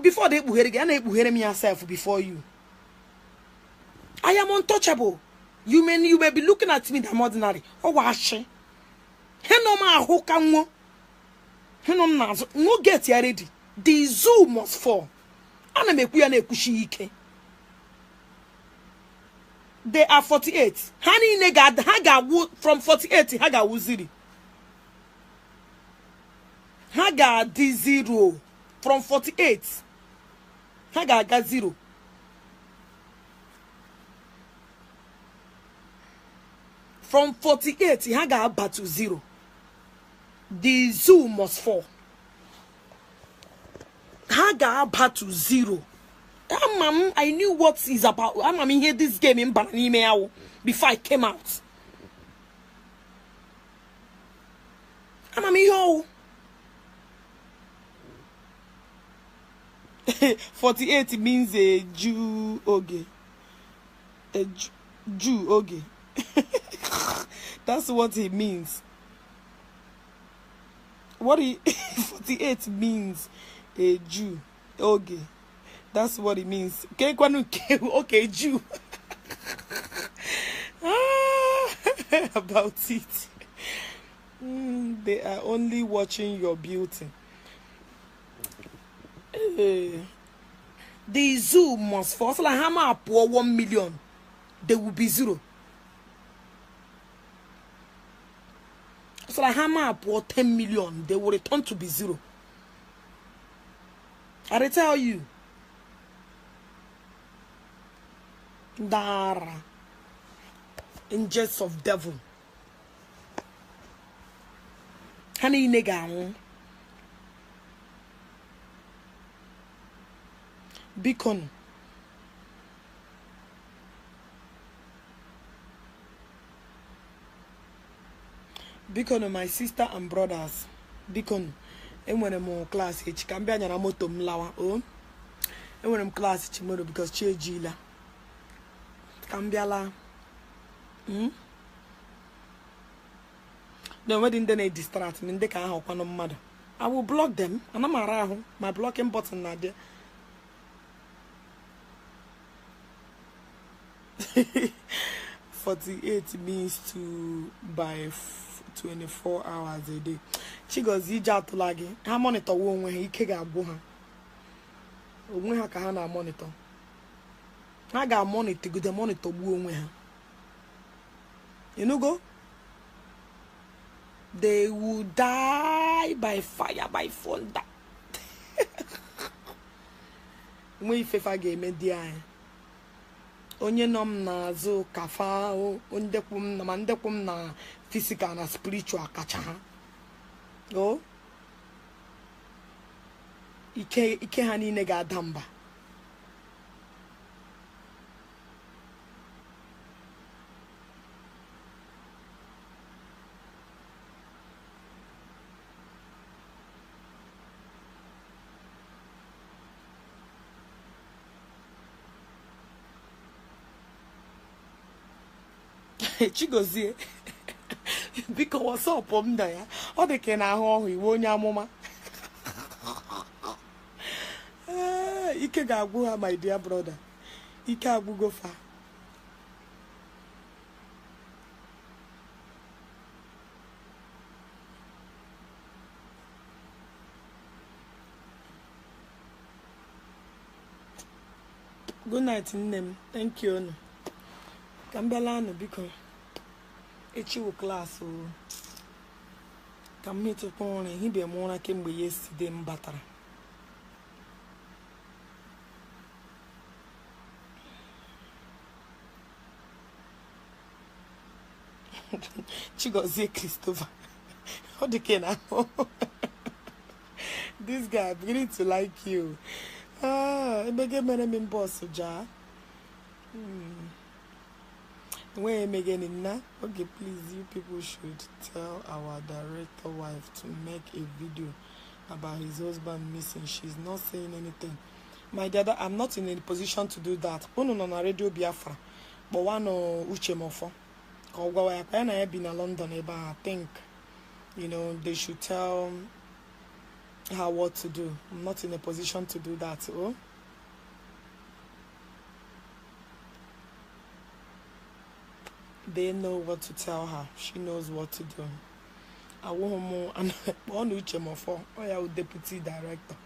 Before they buhere me yourself before you. I am untouchable. You may be looking at me than ordinary. Oh, wash. Henoma hokanwo. Henom nazo. No get here ready. The zoo must fall. Ana mekuya ne kushike. They are 48. Hani negad haga from 48 haga wuziri. Haga D0 from 48. Haga ga 0. From 48, he had got back to 0. The zoo must fall. Haga back to 0. I knew what is about. I'm here this game in Banime before I came out. I'm here. 48 means a Jew. Okay. A Jew. Okay. That's what it means. What 48 means a Jew. Okay. That's what it means. Okay, Jew. About it. They are only watching your beauty. The zoo must fall. So like how poor 1 million, they will be zero. So like how poor 10 million, they will return to be zero. I tell you. Dara. Angels of devil. Honey nigga. Beacon. Beacon, my sister and brothers. Beacon. And when I'm class H, can be a moto mlawa. Oh, and when I'm class H, because Che Gila. Cambiala. No, when they distract me, they can't help one mother. I will block them, and I'm around. My blocking button now there. 48 means to by 24 hours a day. She goes, you to lag. How monitor won't when he can't go her. When her can monitor. I got money to go the monitor won't her. You know, go. They will die by fire, by thunder. When if I game a dear. Onye nom na zo kafa o ondekum na mandekum na physical na spiritual kacha ha. O ike hani ne ga damba. Chigozie because what's up on there? Or they can he won't yamoma. Ike gabu, my dear brother. Ike go far. Good night in them. Thank you. Kambelano because it's your class. Come here to phone and he be a mona came with yesterday in Batara. Chigozie Christopher. How the can I know? This guy beginning to like you. I begin my name in boss ja. When again in that, okay, please, you people should tell our director wife to make a video about his husband missing. She's not saying anything. My dad, I'm not in a position to do that. One on a radio Biafra, but one on Uchemofo. When I have been in London, I think, you know, they should tell her what to do. I'm not in a position to do that. Oh. They know what to tell her. She knows what to do. I want more and one which I'm for. Oh, yeah, deputy director.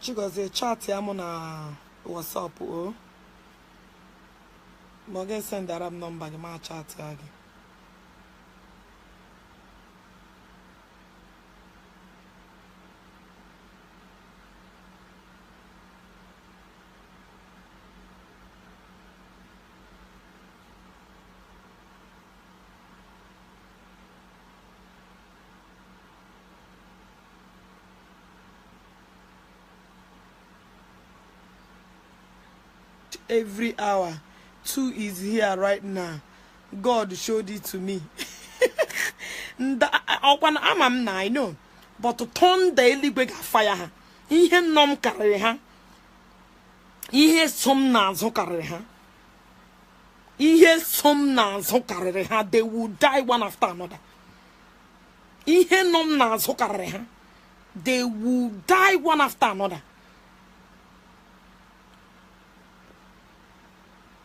She goes a chat I'm on a WhatsApp. Oh, Morgan send that number. You might chat again. Every hour, 2 is here right now. God showed it to me. I know, but to turn daily big fire. He nom carry her. He has some nazo carry her. Ihe som na azụ karịrị ha, they will die one after another. Ihe nom na azụ karịrị ha, they will die one after another.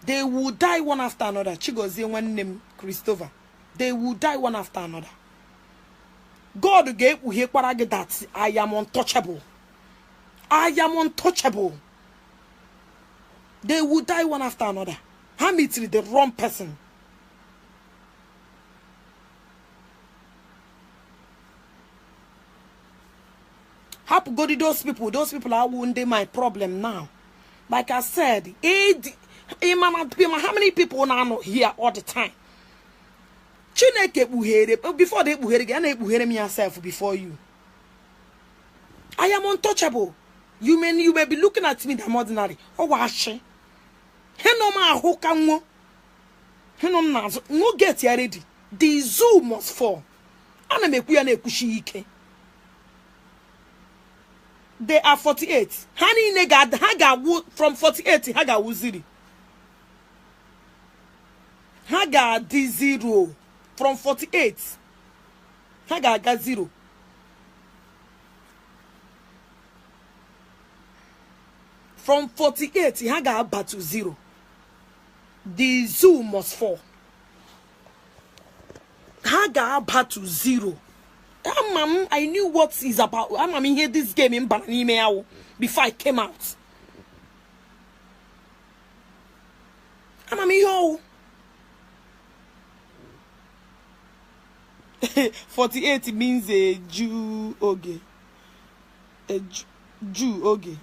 They will die one after another. Chigozie one name Christopher. They will die one after another. God gave you that I am untouchable. I am untouchable. They will die one after another. How me to the wrong person? How to go to those people? Those people are wounding my problem now. Like I said, how many people now here all the time? Before they buhere me yourself before you. I am untouchable. You may be looking at me that ordinary. Oh wash. Henoma hokanwo. Henom nazo. No get here ready. The zoo must fall. Ana mekuya na ekushi ike. They are 48. Hani negad haga from 48 haga wuziri. Haga D0 from 48. Haga got 0. From 48, haga back to 0. The zoo must fall. Haga back to 0. I knew what is about. I'm here this game in Banime before I came out. I'm here. 48 means a Jew oge. A Jew oge.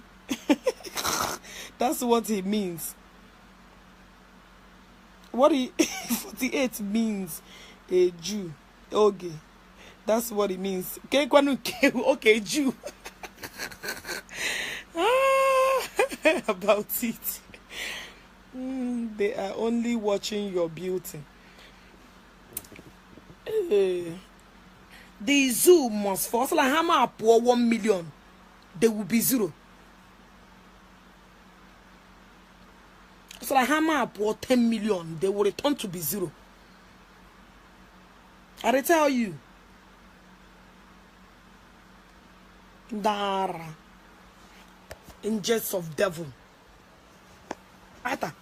That's what it means. 48 means a Jew oge. That's what it means. Okay, Jew. About it. They are only watching your beauty. The zoo must fall. So like how much poor 1 million, they will be 0. So like how much poor 10 million, they will return to be 0. I tell you. Dara. Angels of devil. Ata.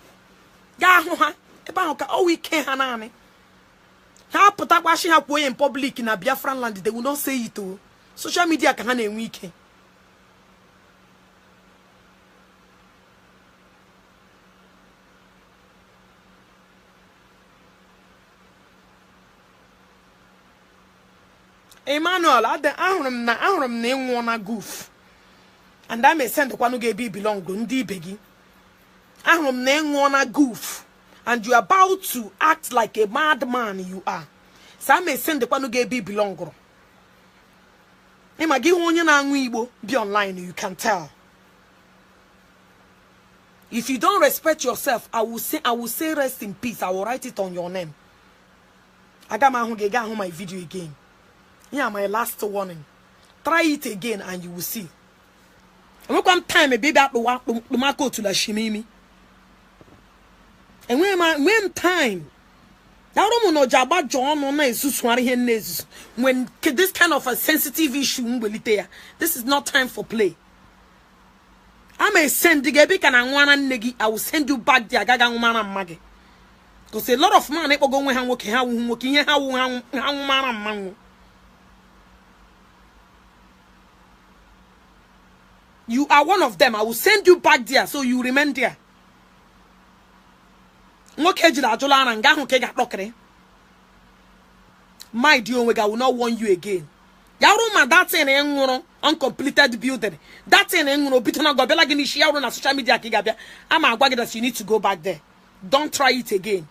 Yahuha. Eba oh we can't hanane. How put up washing up way in public in a Biafran land, they will not say it to social media can have a weekend. Emmanuel, at the Ahram name one a goof. And I may send the one who gave be belong to Ndi Beggy. Ahram name one a goof. And you are about to act like a madman you are. So I may send the one who gave be belong. If I give one you be online, you can tell. If you don't respect yourself, I will say rest in peace. I will write it on your name. I got my video again. Yeah, my last warning. Try it again and you will see. And one time a baby at the Marco to la Shimimi. And when time that woman no jaba John on when this kind of a sensitive issue will there. This is not time for play. I may send the Gabi and I will send you back there. Gaga woman and Maggie. Because a lot of man people go and working how you are one of them. I will send you back there so you remain there. My dear, I will not warn you again. Yaruma that's an uncompleted building. That's an bitana gobela gini share on social media kigabia. I'm a that you need to go back there. Don't try it again.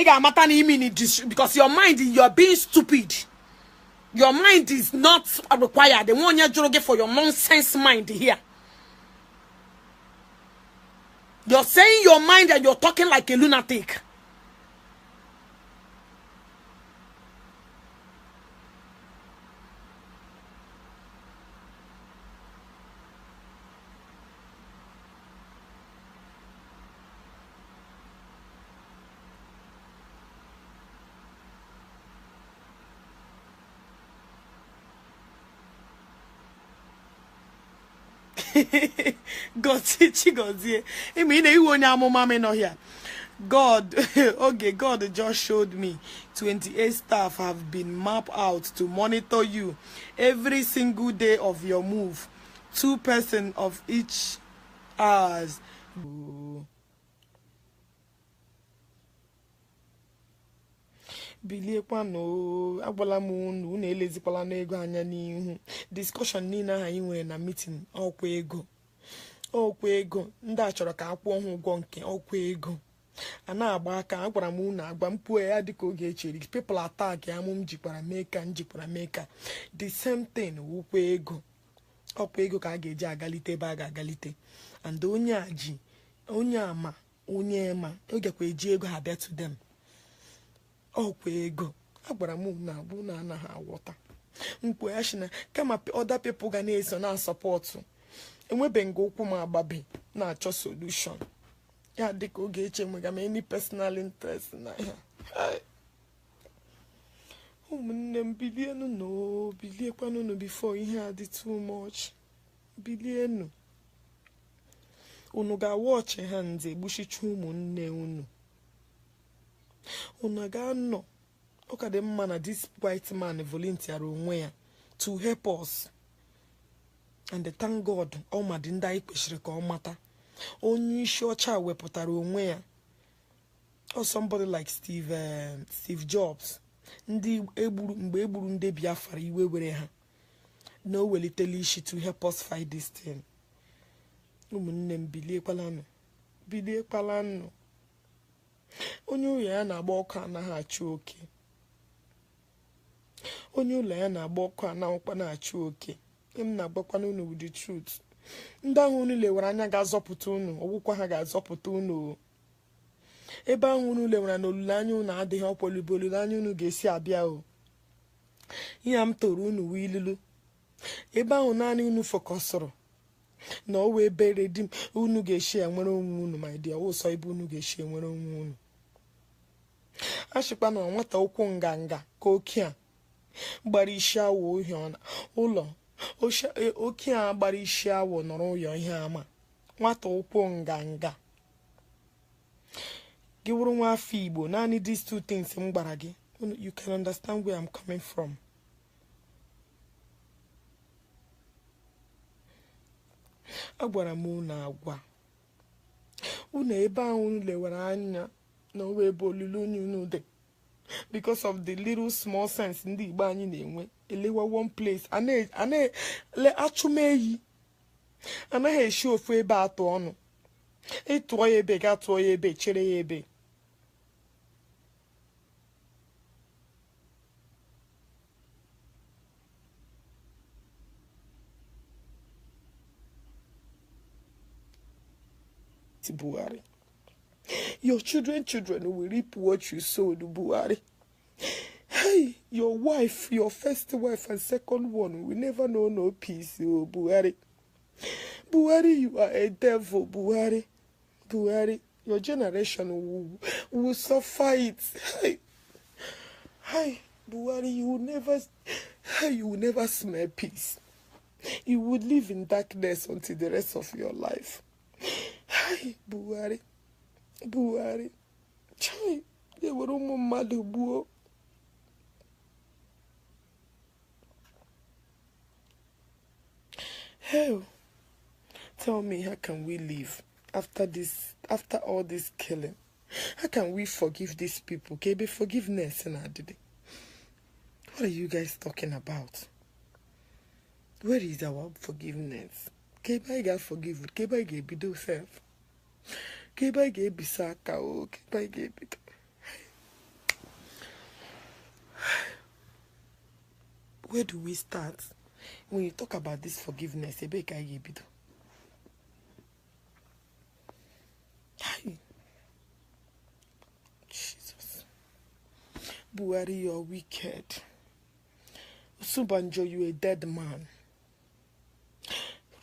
Because your mind, you are being stupid. Your mind is not required. The one you're for your nonsense mind here. You're saying your mind and you're talking like a lunatic. God, Chigozie. I mean, you want your mama no here. God, okay, God just showed me 28 staff have been mapped out to monitor you every single day of your move. 2 person of each hours. Biliekwanụ agwala m unu elezikwala n'ego anya n'ihu. Discussion niile ha anyị nwere na meeting ọkwa ego ndị a chọrọ ka akwụọ ha ụgwọ nke ọkwa ego a na-agba aka agwara m unu agba mpuo ya dịka oge echere people attack ya m jikwara mee ka the same thing ọkwa ego ka a ga-eji agalite ebe a ga-agalite and onye a ji onye ama onye ma ogekwa eji ego ha bịa to them ọkwa ego agwara m unu abụ na anaghị aghọta mkpu ya shina kama other people ga na-eso na support enwebe nga okwu m agbabe na-achọ solution ya dịka oge eche nwega m any personal interest na ya ụmụnne m biliekwanụ before ihe a dị too much bilienu unu ga-watch ha nze egbuchicha ụmụnne unu ga-anọ ọ ka dị mma na this white man volunteer onwe ya to help us and thank God ọmadị ndị anyị kwesịrị ka ọ mata onye isi ọcha wepụtara onwe ya or somebody like Steve Jobs ndị mgbe egburu ndị Biafra iwe were ha na o welitela isi to help us fight this thing. Ụmụnne m biliekwalanụ onye ụlọ ya na-agba ọkụ anaghị achụ oke onye ụlọ ya na-agba ọkụ anaghịkwa na-achụ oke m na-agbakwana unu with the truth ndị ahụ unu lewere anya ga-azọpụta unu ọgwụkwa ha ga-azọpụta unu ebe ahụ unu lewere na olileanya unu adịghị ọkwọlibe olileanya unu ga-esi abịa o ihe m toro unu wee ilulu ebe ahụ naanị unu fọkọsụrụ na ọ wee bere di m unu ga-esi enwere onwe unu ma dị ụsọ ebe unu ga-esi enwere onwe unu achịkwa na nwata ụkwụ nganga ka oke a gbara isi awọ ohie ụlọ oke a gbara isi awọ nọrọ ụyọ ihe ama nwata ụkwụ nganga gị wụrụ nwa afọ Igbo naanị these 2 things m gbara gị you can understand where I'm coming from. Agwara m unu agwa unu ebe ahụ unu lewere anya na owe ebe olile onye unu dị because of the little small sense ndị Igbo anyị na-enwe elewa one place achụmeyi anaghị eshi ofu ebe atụ ọnụ ịtụọ ya ebe ga-atụọ ya ebe chere ya ebe Buhari. Your children will reap what you sowed, Buhari. Hey, your wife, your first wife and second one will never know no peace, oh, Buhari. Buhari, you are a devil, Buhari. Buhari, your generation will suffer it. Hey, Buhari, you will never smell peace. You would live in darkness until the rest of your life. Hey, Buhari. Chai, they were mmadụ gbuo. Hell, tell me, how can we live after all this killing? How can we forgive these people? Kebe forgiveness in Adide. What are you guys talking about? Where is our forgiveness? Kebe ga forgive. Kebe ga ebido self. Kebe ga ebisaka o. Kebe ga ebido. Where do we start? When you talk about this forgiveness, ebe ga ebido. Buhari, you're wicked. Subanjo, you a dead man.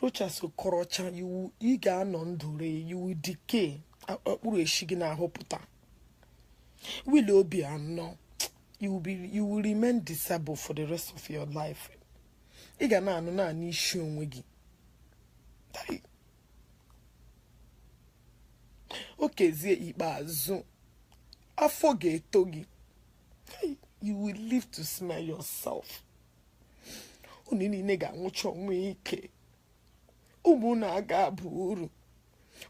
Rocha so korocha, you iga nondure, you will decay. Ureshigina hoputa. Will obi no. You will remain disabled for the rest of your life. Iga na no na ni issue onwegi. Okezie ikpeazu. Afọ ga-eto gị. You will live to smell yourself. Unu niile ga-anwụcha onwe ike. Ụmụ na-aga abụ uru.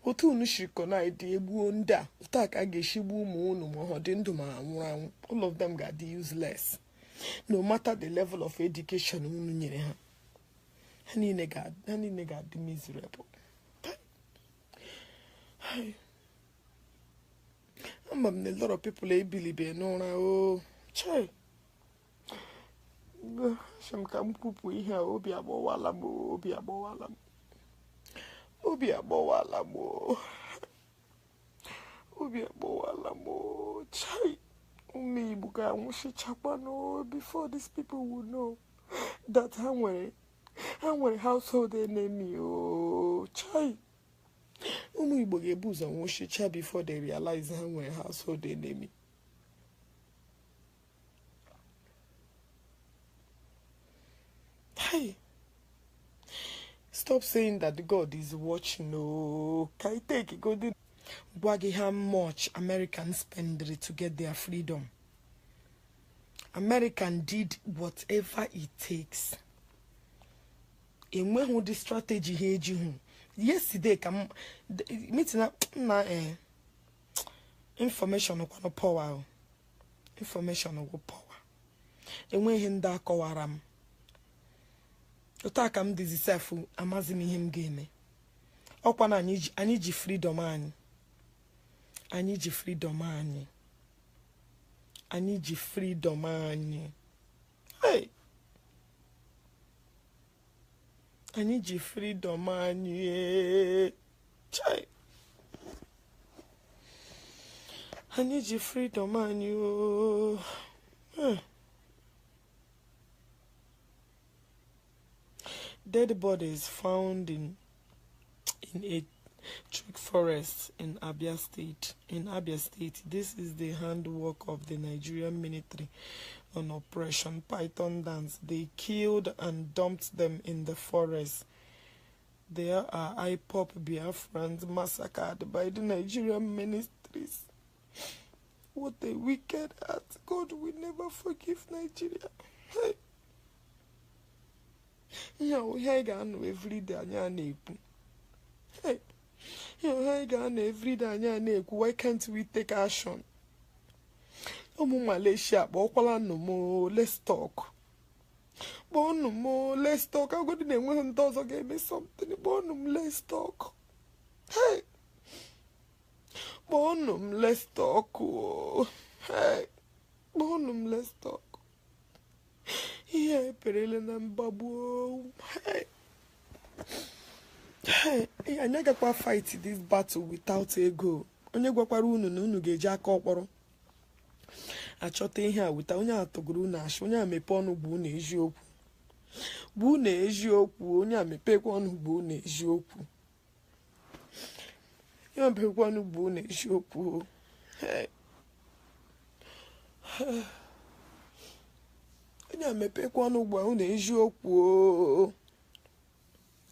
Otu unu shiriko na ide egbuo ndị a. Otu aka ga-eshigbu ụmụ unu ma ọ dị ndụ ma anwụrụ anwụ. All of them ga-adị useless. No matter the level of education unu nyere ha. Ha niile ga-adị miserable. A lot of people believe in oh chai. Sham kam pupu ihe obi agbawala mo obi agbawala mo chai. Umi buga mushi chapano before these people will know that I'm a household enemy oh chai. Umu Igbo ga-ebuzo nwụchicha before they realize ha nwere household enemy. Hey, stop saying that God is watching. No, can I take it? Go do. How much Americans spend to get their freedom. American did whatever it takes. And when who the strategy here you. Yesterday, meeting na information on power. Information on power. And when him da kawaram. Otaka m dizisefu amazimi him game. Okwana I need freedom man. I need freedom man. I need freedom man. Hey. I need your freedom, man. Yeah. Chai. I need your freedom, man. You. Dead bodies found in a tree forest in Abia State. This is the handwork of the Nigerian military on Operation Python Dance. They killed and dumped them in the forest. There are IPOP Biafrans massacred by the Nigerian ministries. What a wicked act. God will never forgive Nigeria. Hey. Hey, every day. Hey. Every day. Why can't we take action? Malaysia, let's talk. Let's talk. I'm going to name give me something. Let's talk. Hey. Let's talk. Hey. Let's talk. Yeah, Perele Babu. Hey. Hey, I never can fight this battle without ego. Onye gwakwara unu na unu ga-eji aka ọkpọrọ. Achọta ihe a wita onye atọgoro na asho onye amepe ọnụ gbu na eziokwu. Gbu na eziokwu onye amepekwa ọnụ gbu na eziokwu. Ya amepekwa ọnụ gbu na eziokwu. Onye amepekwa ọnụ gbu na eziokwu.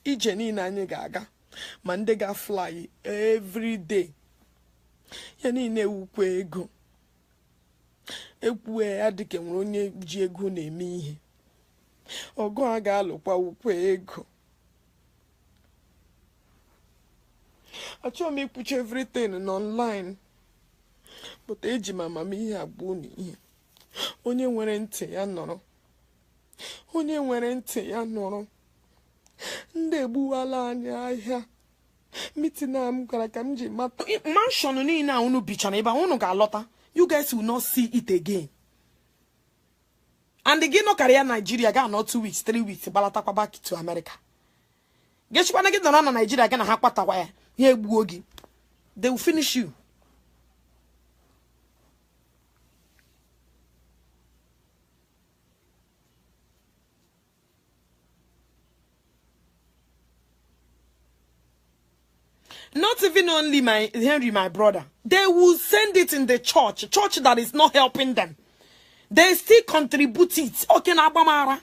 Ije niile anyị ga-aga ma ndị ga-fly every day. Ya niile ewukwa ego. Ekwue ya dịka nwere onye ji ego na-eme ihe. Ọgụ a ga-alụkwa ukwe ego. Achọrọ m ikwuchi everything online. But eji m amamihe agbu n'ihe. Onye nwere ntị ya nọrọ. Onye nwere ntị ya nọrọ. Ndị egbuwala anyị ahịa. Mitina m gara ka m ji mata. Mansion niile a unu bichara ebe unu ga-alọta. You guys will not see it again. And again, no career Nigeria, got not 2 weeks, 3 weeks, balatakwa back to America. Guess what? Get on Nigeria, gonna have what away. Here, Wogi. They will finish you. Not even only Henry, my brother. They will send it in the church that is not helping them. They still contribute it. Okay, na Abamara.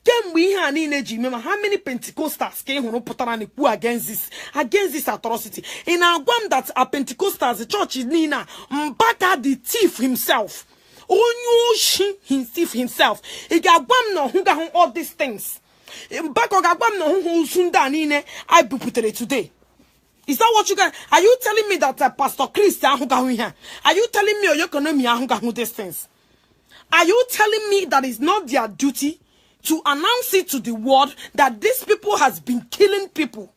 How many Pentecostals came against this atrocity? In Agwam that a Pentecostals, the church is Nina, Mbaka the thief himself. Onyu he thief himself. Igagwam no hunga all these things. Mbaka Gagwam no hunga sunda nine I buputere today. Is that what you guys are you telling me that Pastor Christian hunga here? Are you telling me your economy hunga these things? Are you telling me that it's not their duty to announce it to the world that these people has been killing people?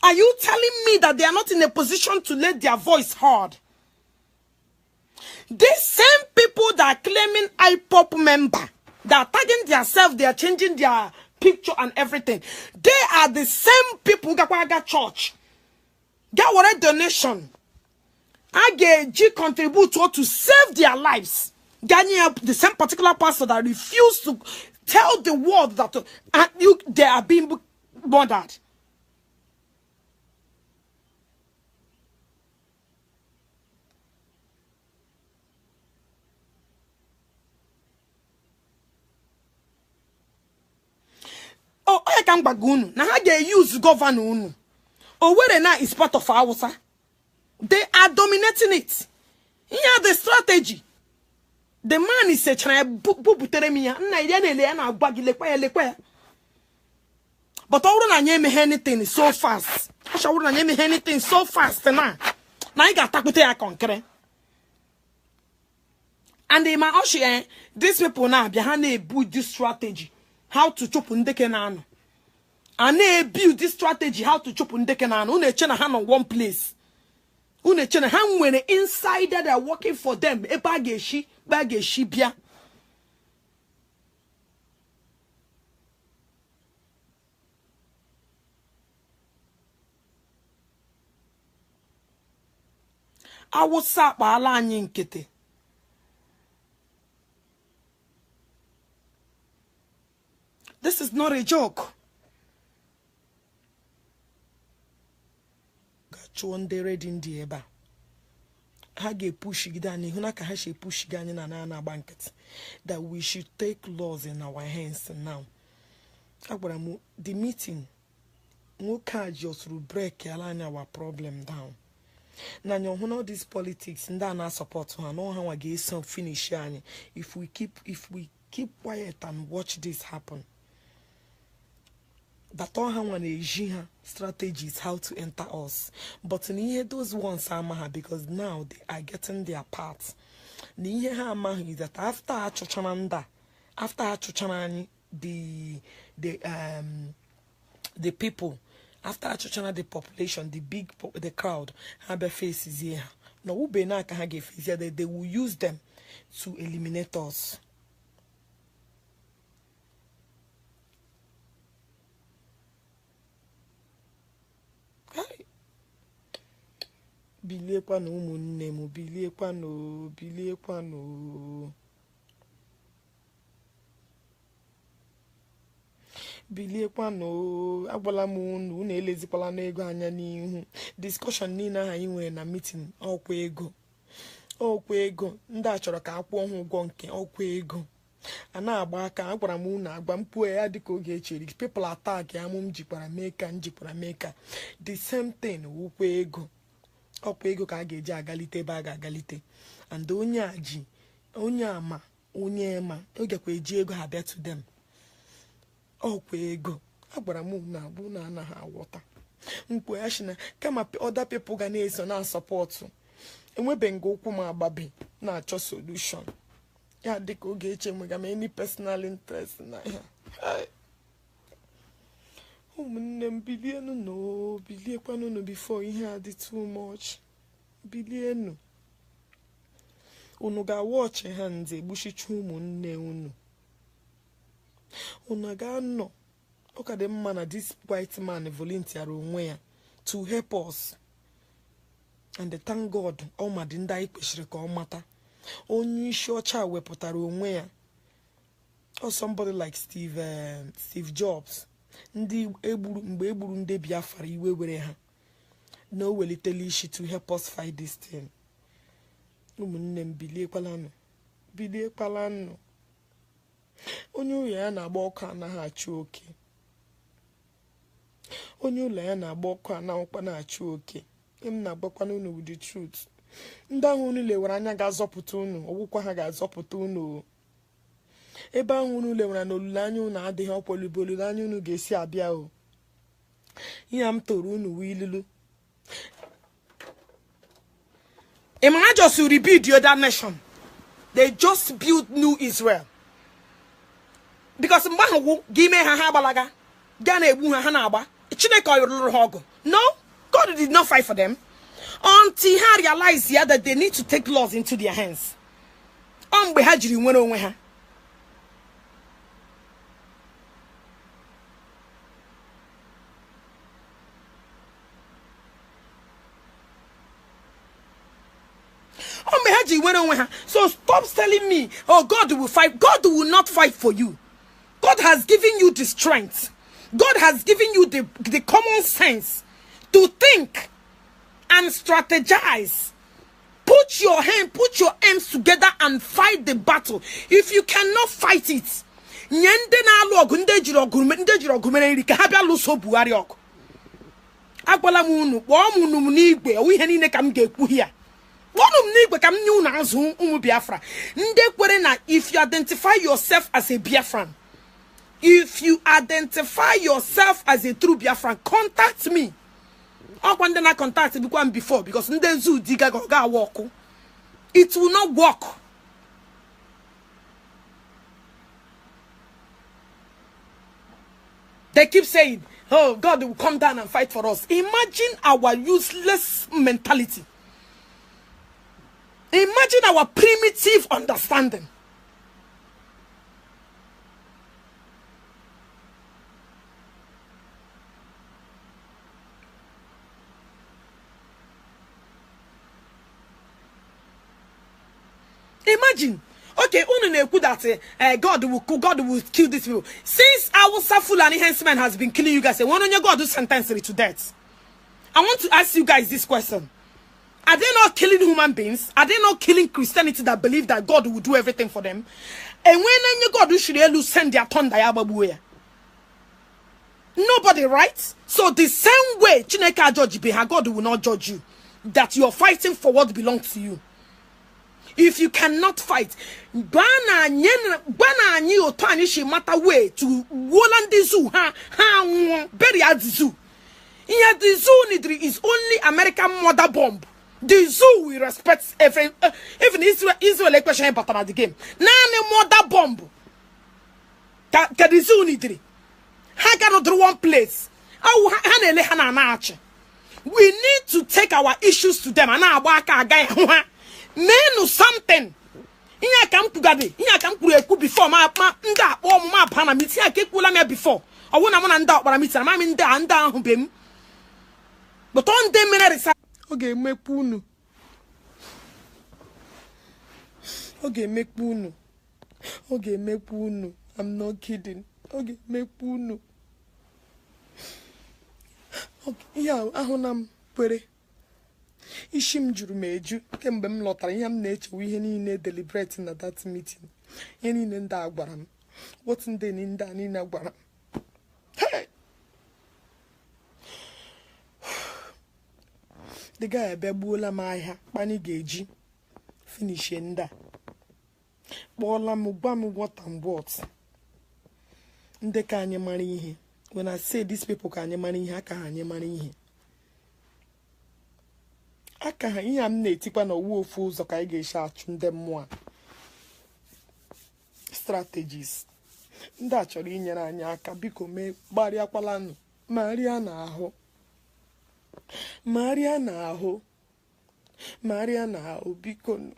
Are you telling me that they are not in a position to let their voice heard? These same people that are claiming IPOP member, they are tagging themselves, they are changing their picture and everything. They are the same people that got church. Get what a donation. I get contribute to save their lives. The same particular pastor that refused to tell the world that they are being murdered. Oh, I can't bagunu. Now they use governor. Oh, where now is part of Hausa. They are dominating it. Here the strategy. The man is saying, but I name anything so fast. I shall name anything so fast now. Now I got to conquer. And they might these people now behind they build this strategy. How to chop undekenano. And they build this strategy how to chop undekenano. Une chena hand on one place. Une chena hand when the insider they are working for them. E bageshi bia. I was sat by ala nkete. This is not a joke. Gachonde red in the eba. Hage push gidani hunaka hashe push gani na na banket that we should take laws in our hands now. Abramu the meeting no can just break our problem down. Now you know this politics and na support her no how against some finish yani if we keep quiet and watch this happen. That all how strategies how to enter us. But near those ones are because now they are getting their parts. Near is that after Chochananda, after Chochanani, the people, after Chochana the population, the crowd, have their faces here. No Ubena can have faces here, they will use them to eliminate us. Bilie kwano umunne mu bilie kwano agwala mu unu na-elezikwala n'ego anya n'ihu discussion niile ha inwe na meeting ọkwa ego ndị a chọrọ ka akwụọ ha ụgwọ nke ọkwa ego a na-agba aka agwara m unu agba mpuo ya dịka oge echere people attack ya mụ m jikwara mee ka the same thing ụkwa ego ọkwa ego ka a ga-eji agalite ebe a ga-agalite and onye ama oge kwa eji ego ha bịa to them ọkwa ego agbara m na abụ na anaghị aghọta mkpu ya shina kama other people ga na-eso na support enwebe nga okwu m agbabe na-achọ solution ya dịka oge eche nwega m any personal interest na ya ụmụnne m biliekwanụ before ihe adị too much bilienu unu ga-watch ha nze egbuchicha ụmụnne unu ga-anọ ọ ka dị mma na this white man volunteer onwe ya to help us and thank God ọmadị ndị anyị kwesịrị ka ọ mata onye isi ọcha wepụtara onwe ya or somebody like Steve Jobs Ndị egburu mgbe egburu ndị Biafra iwe were ha. No welitele ishi to help us fight this thing. Ụmụnne m biliekwala nụ. Onye ụlọ ya na-agba ọkụ anaghị achụ oke. Onye ụlọ ya na-agba ọkụ anaghịkwa na-achụ oke. M na-agbakwana unu with the truth. Ndị ahụ unu lewere anya ga-azọpụta unu, ọgwụkwa ha ga-azọpụta unu. Ebe ahụ unu lewere na olileanya unu adịghị ọkwọlibe olileanya unu ga-esi abịa o. Ihe m toro unu wee ilulu. Imagine just to rebuild the other nation. They just built new Israel. Because mbahu give me ha balaga. Gana ebu ha na agba. Chineke oyoro ha ogu. No, God did not fight for them. Until ha realized here that they need to take laws into their hands. Mgbe ha jiri nwere onwe ha. So stop telling me, oh, God will fight. God will not fight for you. God has given you the strength. God has given you the common sense to think and strategize. Put your arms together and fight the battle. If you cannot fight it, if you identify yourself as a Biafran, if you identify yourself as a true Biafran, contact me. I contact before because it will not work. They keep saying, oh, God will come down and fight for us. Imagine our useless mentality. Imagine our primitive understanding. Imagine, okay, that God will kill these people. Since our Fulani henchman has been killing you guys, why don't you God do sentence to death? I want to ask you guys this question. Are they not killing human beings? Are they not killing Christianity that believe that God will do everything for them? And when you God should send their tongue diababuya? Nobody, right? So the same way Chineke judge Beha, God will not judge you. That you are fighting for what belongs to you. If you cannot fight, bana nyi otani she matter way to Wolandi zoo bury at the zoo. Here the zoo is only American mother bomb. The zoo will respect every even Israel question about the game. Nane mother bomb. Ka the zoo nidri. Ha cannot do one place. We need to take our issues to them. Men something. Inya kam pugade. Inya kam puru before ma nda o ma pana miti akekula me before. Awona mo na nda okpara miti ma mi nda hu bem. But on them minutes. Okay, make punu. Okay, make punu. Okay, make punu. I'm not kidding. Okay, make punu. Okay, yeah, ahunam pere. Ishim juru meju kemgbe m lọtara ihe m na-echewe ihe niile deliberate na that meeting. Ihe niile ndị agwara m. What ndị niile agwara m. Hey! The guy abegbuola m ahịa kpani ga-eji finish nda. Kpọọla m gwa m what and what. Ndị ka anyị mara ihe. When I say these people ka anyị mara ihe, aka ha anyị mara ihe. Aka ha ihe m na-etikwa na owu ofu ụzọ ka anyị ga-esi achụ ndị mmụọ. Strategies. Ndị a chọrọ inyere anyị aka, biko mee gbarịakwala nụ. Maria na ahụ biko nụ.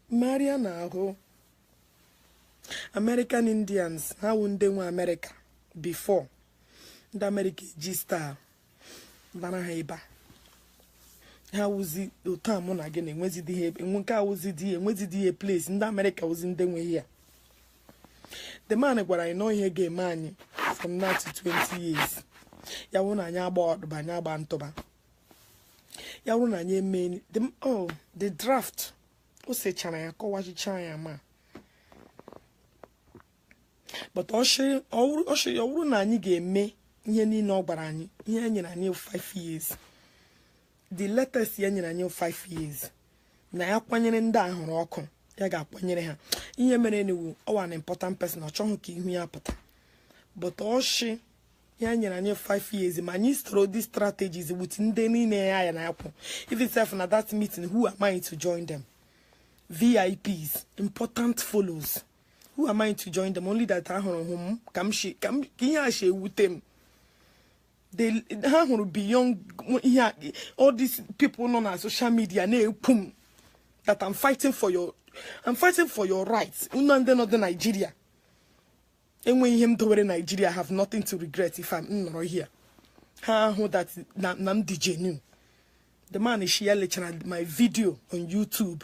Maria na ahụ. American Indians, ha wụ ndị nwe America before. Ndị America ji star. Bana ha eba. Ha wuzi otu mụ na gị na-enwezi dị ihe, nke a wuzi dị enwezi dị ihe place. Ndị America wuzi ndị nwe ya. The man gwara anyị no ihe ga-eme anyị from now to 20 years. Ya wụ na anyị agba ọdụba anyị agba ntụba. Ya wụ na anyị eme the draft. O sechara ya kọwachicha ya ma. But ọ wụrụ na anyị ga-eme ihe niile ọ gbara anyị, ihe nyere anyị 5 years. The latest ya nyere anyị 5 years. Na ya kwanyere ndị ahụrụ ọkụ, ya ga-akwanyere ha. Ihe mere niwu an important person, ọ chọghị ka ihu ya pụta. But ya nyere anyị 5 years, ma anyị storo these strategies with ndị niile ya na akwụ. Even self na that meeting, who am I to join them? VIPs, important follows. Who am I to join them? Only that home they beyond all these people known on social media that I'm fighting for your rights. Not Nigeria. And when him to Nigeria, I have nothing to regret if I'm not here. That NNAMDI knew. The man is sharing my video on YouTube.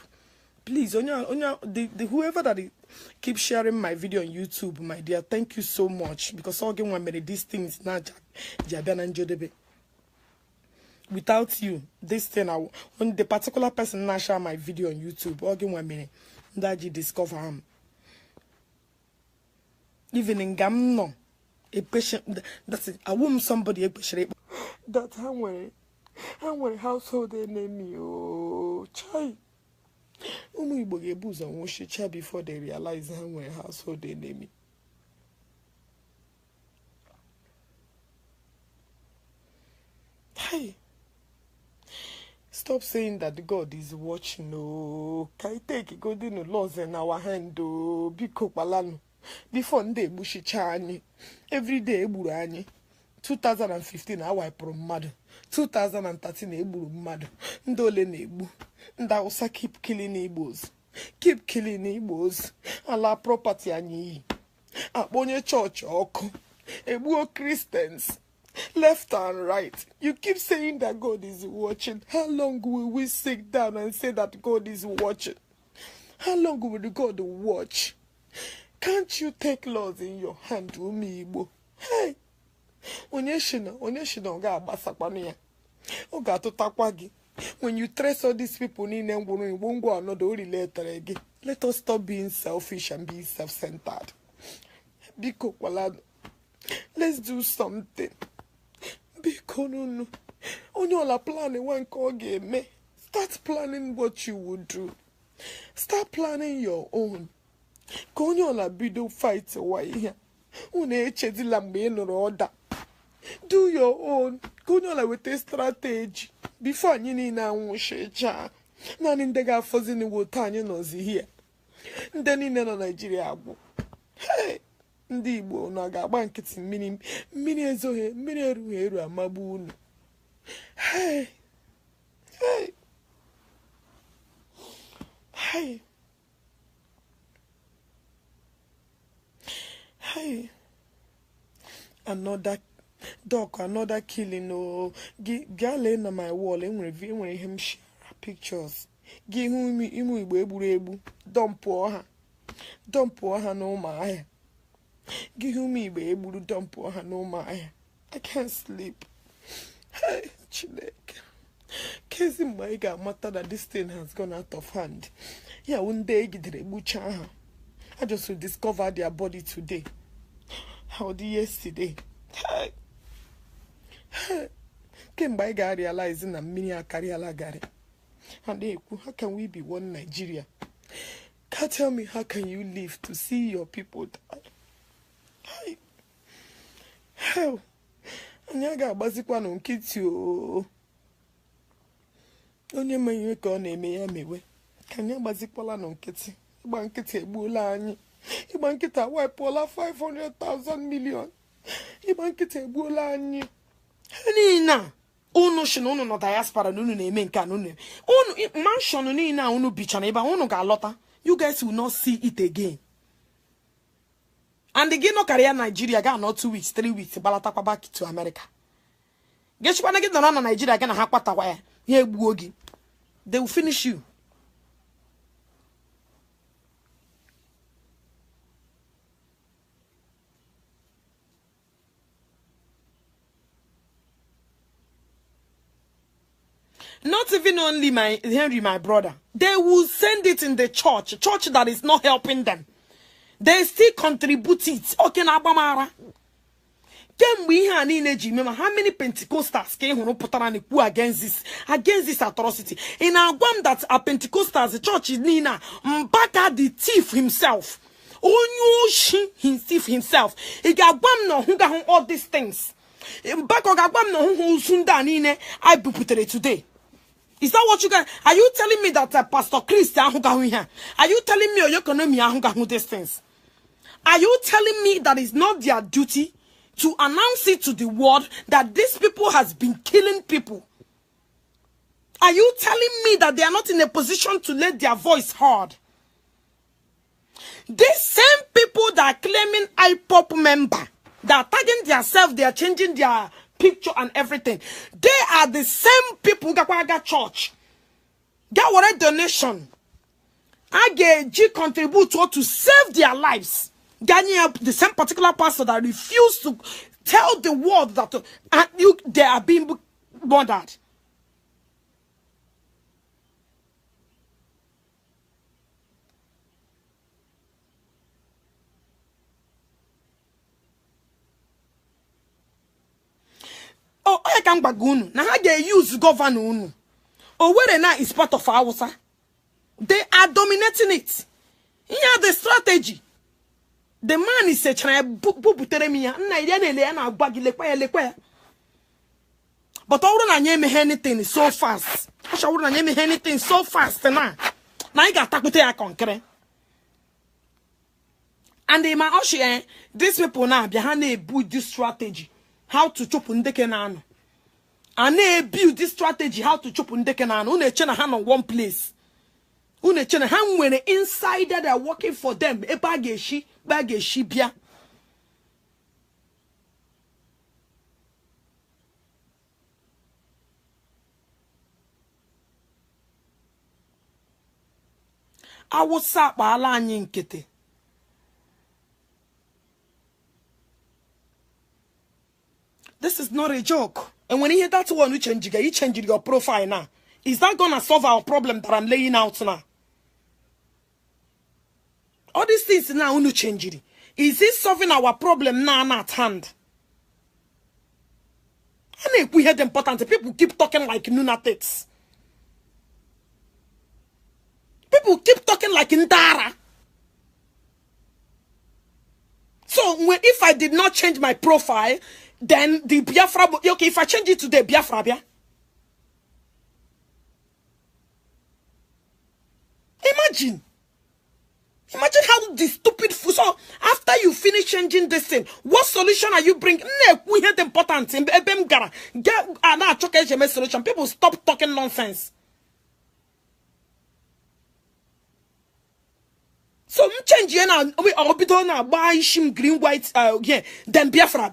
Please, whoever that keep sharing my video on YouTube, my dear, thank you so much. Because all game made these things now, without you, this thing, when the particular person now share my video on YouTube, all game minute that you discover him. Even in Gamno, a patient that's it. I want somebody a patient that I'm wearing household enemy. Oh, chai. Before they realize how we're household enemy. Hey, stop saying that God is watching. Oh, can I take it? God in laws in our hand. Oh, before they bushi chani every day burani. 2015 I wipe from mad. 2013 eburu mad. Ndole nebu. Ndausa keep killing Igbos. Keep killing Igbos. Allah property anyi. Abonye church oko. Ebuo Christians. Left and right. You keep saying that God is watching. How long will we sit down and say that God is watching? How long will God watch? Can't you take laws in your hand, Umi Igbo? Hey! Onyeshina ga abasakpanu ya. O ga atutakwa. When you trace all these people in related, let us stop being selfish and being self-centered. Let's do something. Onyola planning one call game. Start planning what you would do. Start planning your own. Konyola bido fight away here. Do your own. Konyola with a strategy. Before you need now, Shecha. None in the guy for the Wotanya knows here. Then in Nigeria. Hey, Ndibo Naga Bankets mini Zohe, Miniru Maboon. Hey, hey, hey, hey. Another dog, another killing. Oh, laying on my wall and reviewing him share pictures. Give me Igweocha. Don't pour her no my. Give me Igweocha. Don't pour her no my. I can't sleep. Hey, Chilek. Case in my matter that this thing has gone out of hand. Yeah, one day Igweocha. I just will discover their body today. How the yesterday? Hey. Came by guy realizing that many are carrier gari. And they, how can we be one Nigeria? Can't tell me how can you live to see your people die? Hey. Hell. And you got basic one on kids you. Only man you can name me. Can you basic one on kitty? Bankete bulani. Ibankita wipe all 500,000 million. Ibankite bulani. Nina. Uno shino no diaspora no name KANU. Uno mansion ni na uno bicha na iba uno ga lota. You guys will not see it again. And again no career Nigeria ga not 2 weeks, 3 weeks balata kwa back to America. Get you get na Nigeria ga na ha kwata wa ya. Here egbuogi. They will finish you. Not even only my Henry, my brother. They will send it in the church that is not helping them. They still contribute it. Okay, na Abamara. Can we have an energy? Remember how many Pentecostals came who put on against this atrocity? In our one that are Pentecostals, the church is Nina Mbaka the thief himself. Onyu he thief himself. He got one no who got all these things. Mbaka got one no who sunda nine I put it today. Is that what you got? Are you telling me that Pastor Christian who got here? Are you telling me or your economy who got these things? Are you telling me that it's not their duty to announce it to the world that these people has been killing people? Are you telling me that they are not in a position to let their voice heard? These same people that are claiming IPOP member, that are tagging themselves, they are changing their picture and everything. They are the same people that got church. Got what a donation. I get contribute to save their lives. The same particular pastor that refused to tell the world that they are being murdered. Oh, I can't bagunu. Now they use governor. Oh, where now is part of Hausa. They are dominating it. Here the strategy. The man is a child, but all I name anything so fast. I shall name anything so fast now. Now I got to conquer. And in my ocean, these people now behind a build this strategy. How to chop undekenano. And they build this strategy how to chop undekenano. Une chena hand on one place. Une chena hand when the insider they are working for them. E bageshi bia. I was sat by ala nkete. This is not a joke. And when you hear that one, you change your profile now. Is that gonna solve our problem that I'm laying out now? All these things now you change it. Is it solving our problem now at hand? And if we heard important, people keep talking like lunatics. People keep talking like Ndara. So if I did not change my profile, then the Biafra, okay, if I change it today, Biafra, Imagine how the stupid fool. So after you finish changing this thing, what solution are you bringing? We had important in get solution. People stop talking nonsense. So change now. We are now buy shim green white then Biafra.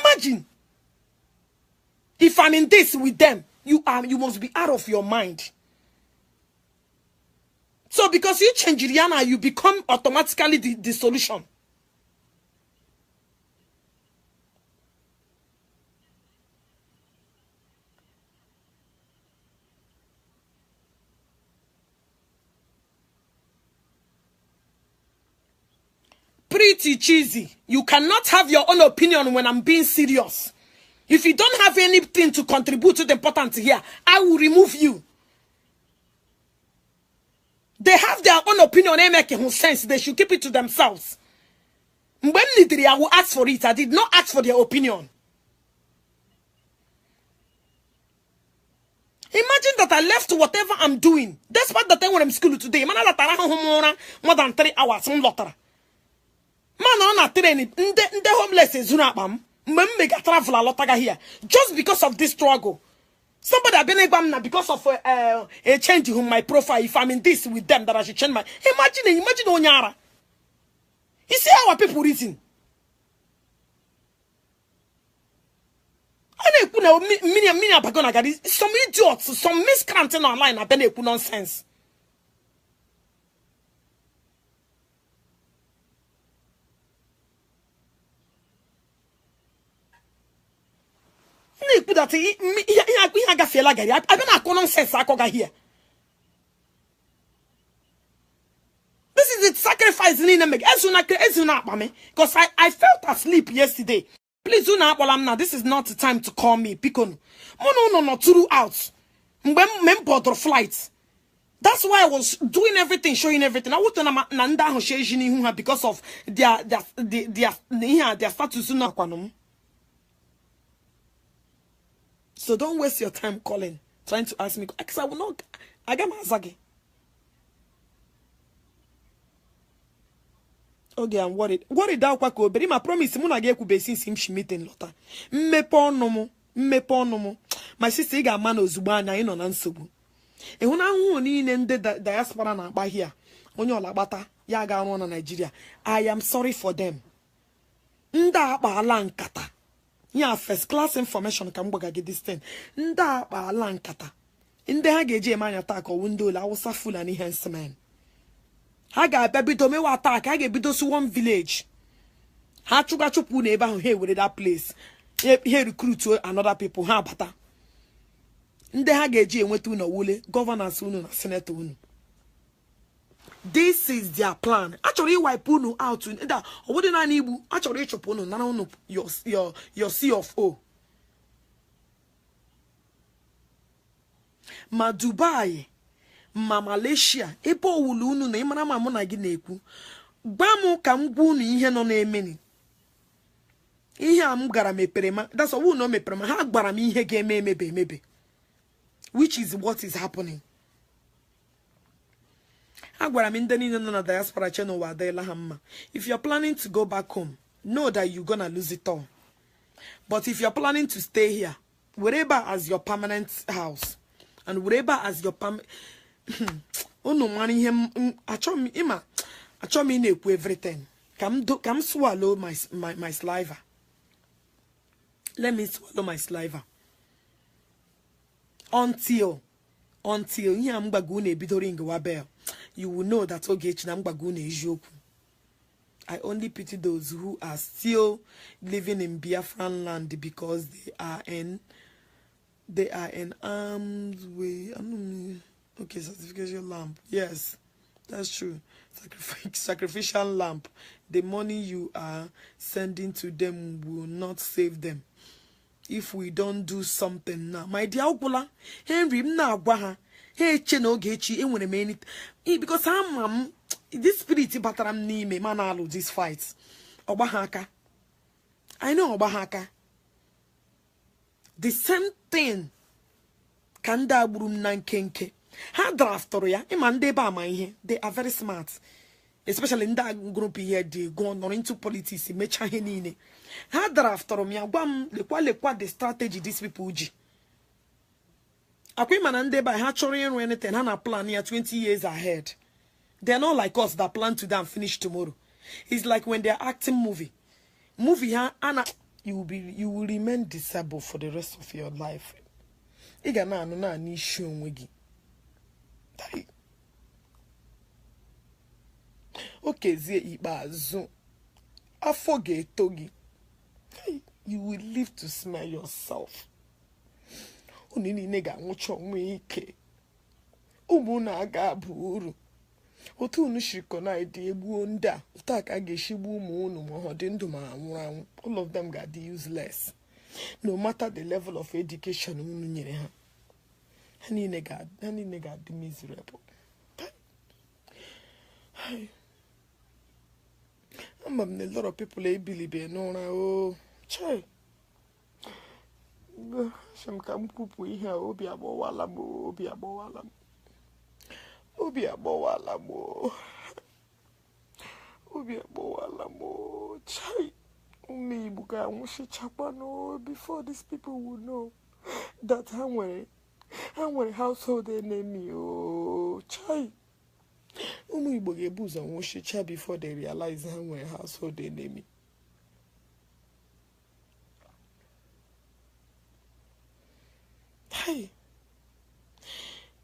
Imagine if I'm in this with them, you must be out of your mind. So because you change Rihanna, you become automatically the solution. Pretty cheesy. You cannot have your own opinion when I'm being serious. If you don't have anything to contribute to the important here, I will remove you. They have their own opinion. They make sense. They should keep it to themselves. When I will ask for it, I did not ask for their opinion. Imagine that I left whatever I'm doing. Despite the time when I'm in school today, more than 3 hours. Man, on a training, the homeless is Zunabam. Mega travel a lot here. Just because of this struggle. Somebody have been able because of a change in my profile. If I'm in this with them, that I should change my. Imagine Onyara. You see how our people reason. Some idiots, some miscreants online have been nonsense. people that I don't have nonsense here. This is the sacrifice in the make. Because I felt asleep yesterday. Please do not now. This is not the time to call me. Pikonu. No, throughout. Flights. That's why I was doing everything, showing everything. I want to because of their status. So don't waste your time calling, trying to ask me. Because I will not. I got my zagi. Okay, I'm worried. Worried that kwako. But my promise, muna get ku besin sim shimitin lota. Mmeponomo. My sister got man ozubana ino na nsogbu. Ehuna hu ni nde diaspora na agba here. Onye olagbata ya ga aru na Nigeria. I am sorry for them. Nda akpa ala nkata. Ya first class information ka mgbaga get this thing. Nda akpa ala nkata. Nde ha ga eji emanya attack o window la Hausa Fulani herdsmen. Ha ga bebido mewa attack, ha ga ebido su one village. Ha chuga chupu na ebe ahụ he were that place. He recruit another people ha bata. Nde ha ga-eji enweta unu wule, governors unu na senate unu. This is their plan. Actually, wipe unu out. That obodo na Igbo. Actually, chop unu na unu your CFO. Ma Dubai, ma Malaysia, ebe owulu unu na imara ma mụ na gị na-ekwu. Gba mụ ka m gwa unu ihe nọ na-emeni. Ihe a m gara mepere ma. That's all unu mepere ma. Ha gbara m ihe ga-eme emebe. Which is what is happening. If you're planning to go back home, know that you're gonna lose it all. But if you're planning to stay here, wherever as your permanent house, and wherever as your permanent, oh no money him. I show me everything. Come swallow my saliva. Let me swallow my saliva. Until you will know that I only pity those who are still living in Biafran land because they are in arms way. Okay, sacrificial lamp. Yes, that's true. Sacrificial lamp. The money you are sending to them will not save them. If we don't do something now, my dear Okula, Henry, na gwaha, hey cheno gechi, e wene many because I'm this spirit bataram ni me manalo these fights. Obahaka. I know Obahaka. The same thing. Kanda burum nan kenke. Ha draftoria, imande ba my they are very smart. Especially in that group here, they go on into politics, mecha henine. Ha drafter me agwam lekwa the strategy these people uji. Akwi manande by ha chori enwe anything ha na plan here 20 years ahead. They're not like us that plan to and finish tomorrow. It's like when they're acting movie ha ana you will remain disabled for the rest of your life. Iga na anu na ni issue onwe gi. Okay, zie ikpeazụ afọ ga-eto gị. You will live to smell yourself. Unu niile ga-anwụcha onwe ike. Ụmụ na-aga abụ uru. Otu unu shiriko na ide egbuo ndị a. Otu aka ga-eshigbu ụmụ unu ma ọ dị ndụ ma anwụrụ anwụ. All of them ga dị useless. No matter the level of education unu nyere ha. Ha niile ga dị miserable. A lot of people believe no oh chai. Sham kam pupu ihe obi agbowala mo chai. Me buga mushi chapano before these people would know that I'm a household enemy oh chai. Igbo ga-ebuzo nwụchicha before they realize ha nwere household enemy. Hey,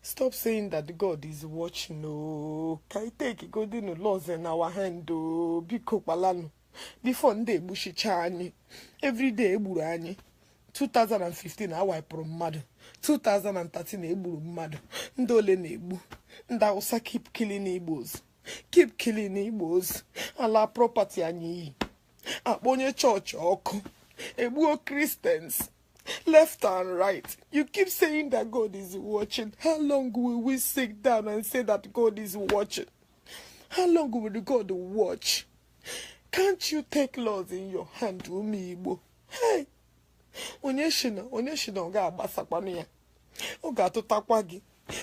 stop saying that God is watching. Oh, can I take God in laws in our hand? Oh, biko palano. Before they bushicha any every day burani. 2015 awipụrụ mmadụ, 2013 egburu mmadụ, ndị ole na-egbu, ndị Hausa keep killing Igbos, keep killing Igbos, ala property anyị iyi, akpọ onye chọọchị ọkụ, egbuo Christians left and right. You keep saying that God is watching. How long will we sit down and say that God is watching? How long will God watch? Can't you take laws in your hand, Umi Igbo? Hey! Onye shina ga agbasakwanụ ya. O ga-atụtakwa gị.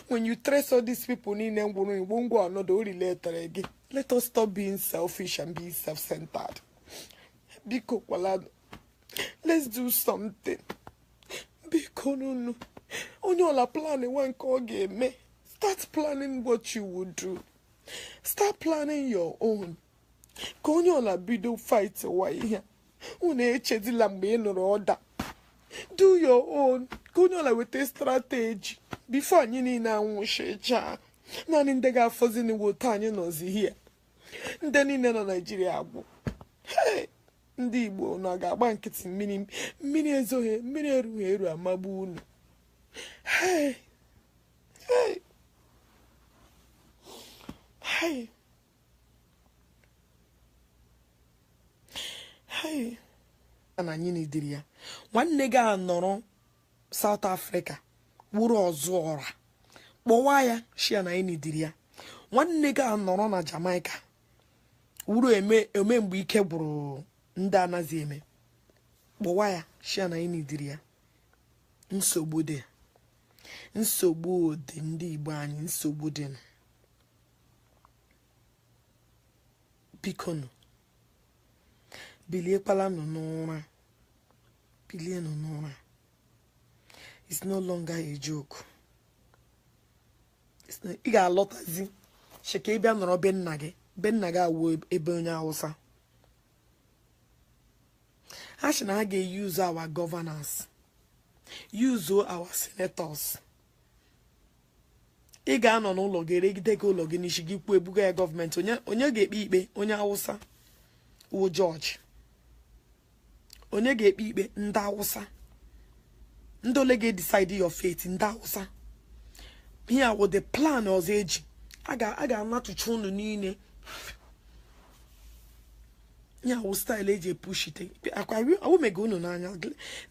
When you trace all these people niile ngwuru Igbo ngwa anọdụ related gị. Let us stop being selfish and be self-centered. Biko kwalado. Let's do something. Biko nunu. Onye ọla planning one nke ọ ga-eme. Start planning what you would do. Start planning your own. Ka onye ọla bido fight ụwa ihe. Unu echedila mgbe ị nụrụ ọda. Do your own. Ka onye ọla weta strategy. Before anyị niile anwụchicha. Naanị ndị ga-afọzi n'wotu anyị nọzi here. Ndị niile nọ Nigeria agwụ. Hey! Ndị Igbo na ga-agba nkịtị mmiri ezoghị, mmiri erughị eru amagbu unu. Hey! Hey! Hey! Hey! Na anyị n'idiri ya. Nwanne gị anọrọ South Africa wuru ọzụ ọra. Kpọwa ya shia na anyị n'idiri ya. Nwanne gị anọrọ na Jamaica wuru eme mgbe ike gwụrụ ndị anaghị eme. Kpọwa ya shia na anyị n'idiri ya. Nsogbu dị. Nsogbu dị ndị Igbo anyị, nsogbu dị. Biko nụ. Bilie kpala nọ n'ụra. Bilie nọ n'ụra. It's no longer a joke. Ị ga-alọtazi sheke ịbịa nọrọ be nna gị. Be nna gị awụ ebe onye Hausa. Ha sị na ha ga-use our governors. Use our senators. Ị ga-anọ n'ụlọ gị regide gị ụlọ gị n'isi gị kwuo ebuga ya gọọmenti. Onye ga-ekpe ikpe? Onye Hausa wụ George. Onye ga-ekpe ikpe? Ndị Hausa. Ndị ole ga-decide your fate? Ndị Hausa. Here with the plan ọzọ eji. A ga-anatụcha unu niile. Ya wụ style eji epushite. Awụmega unu n'anya.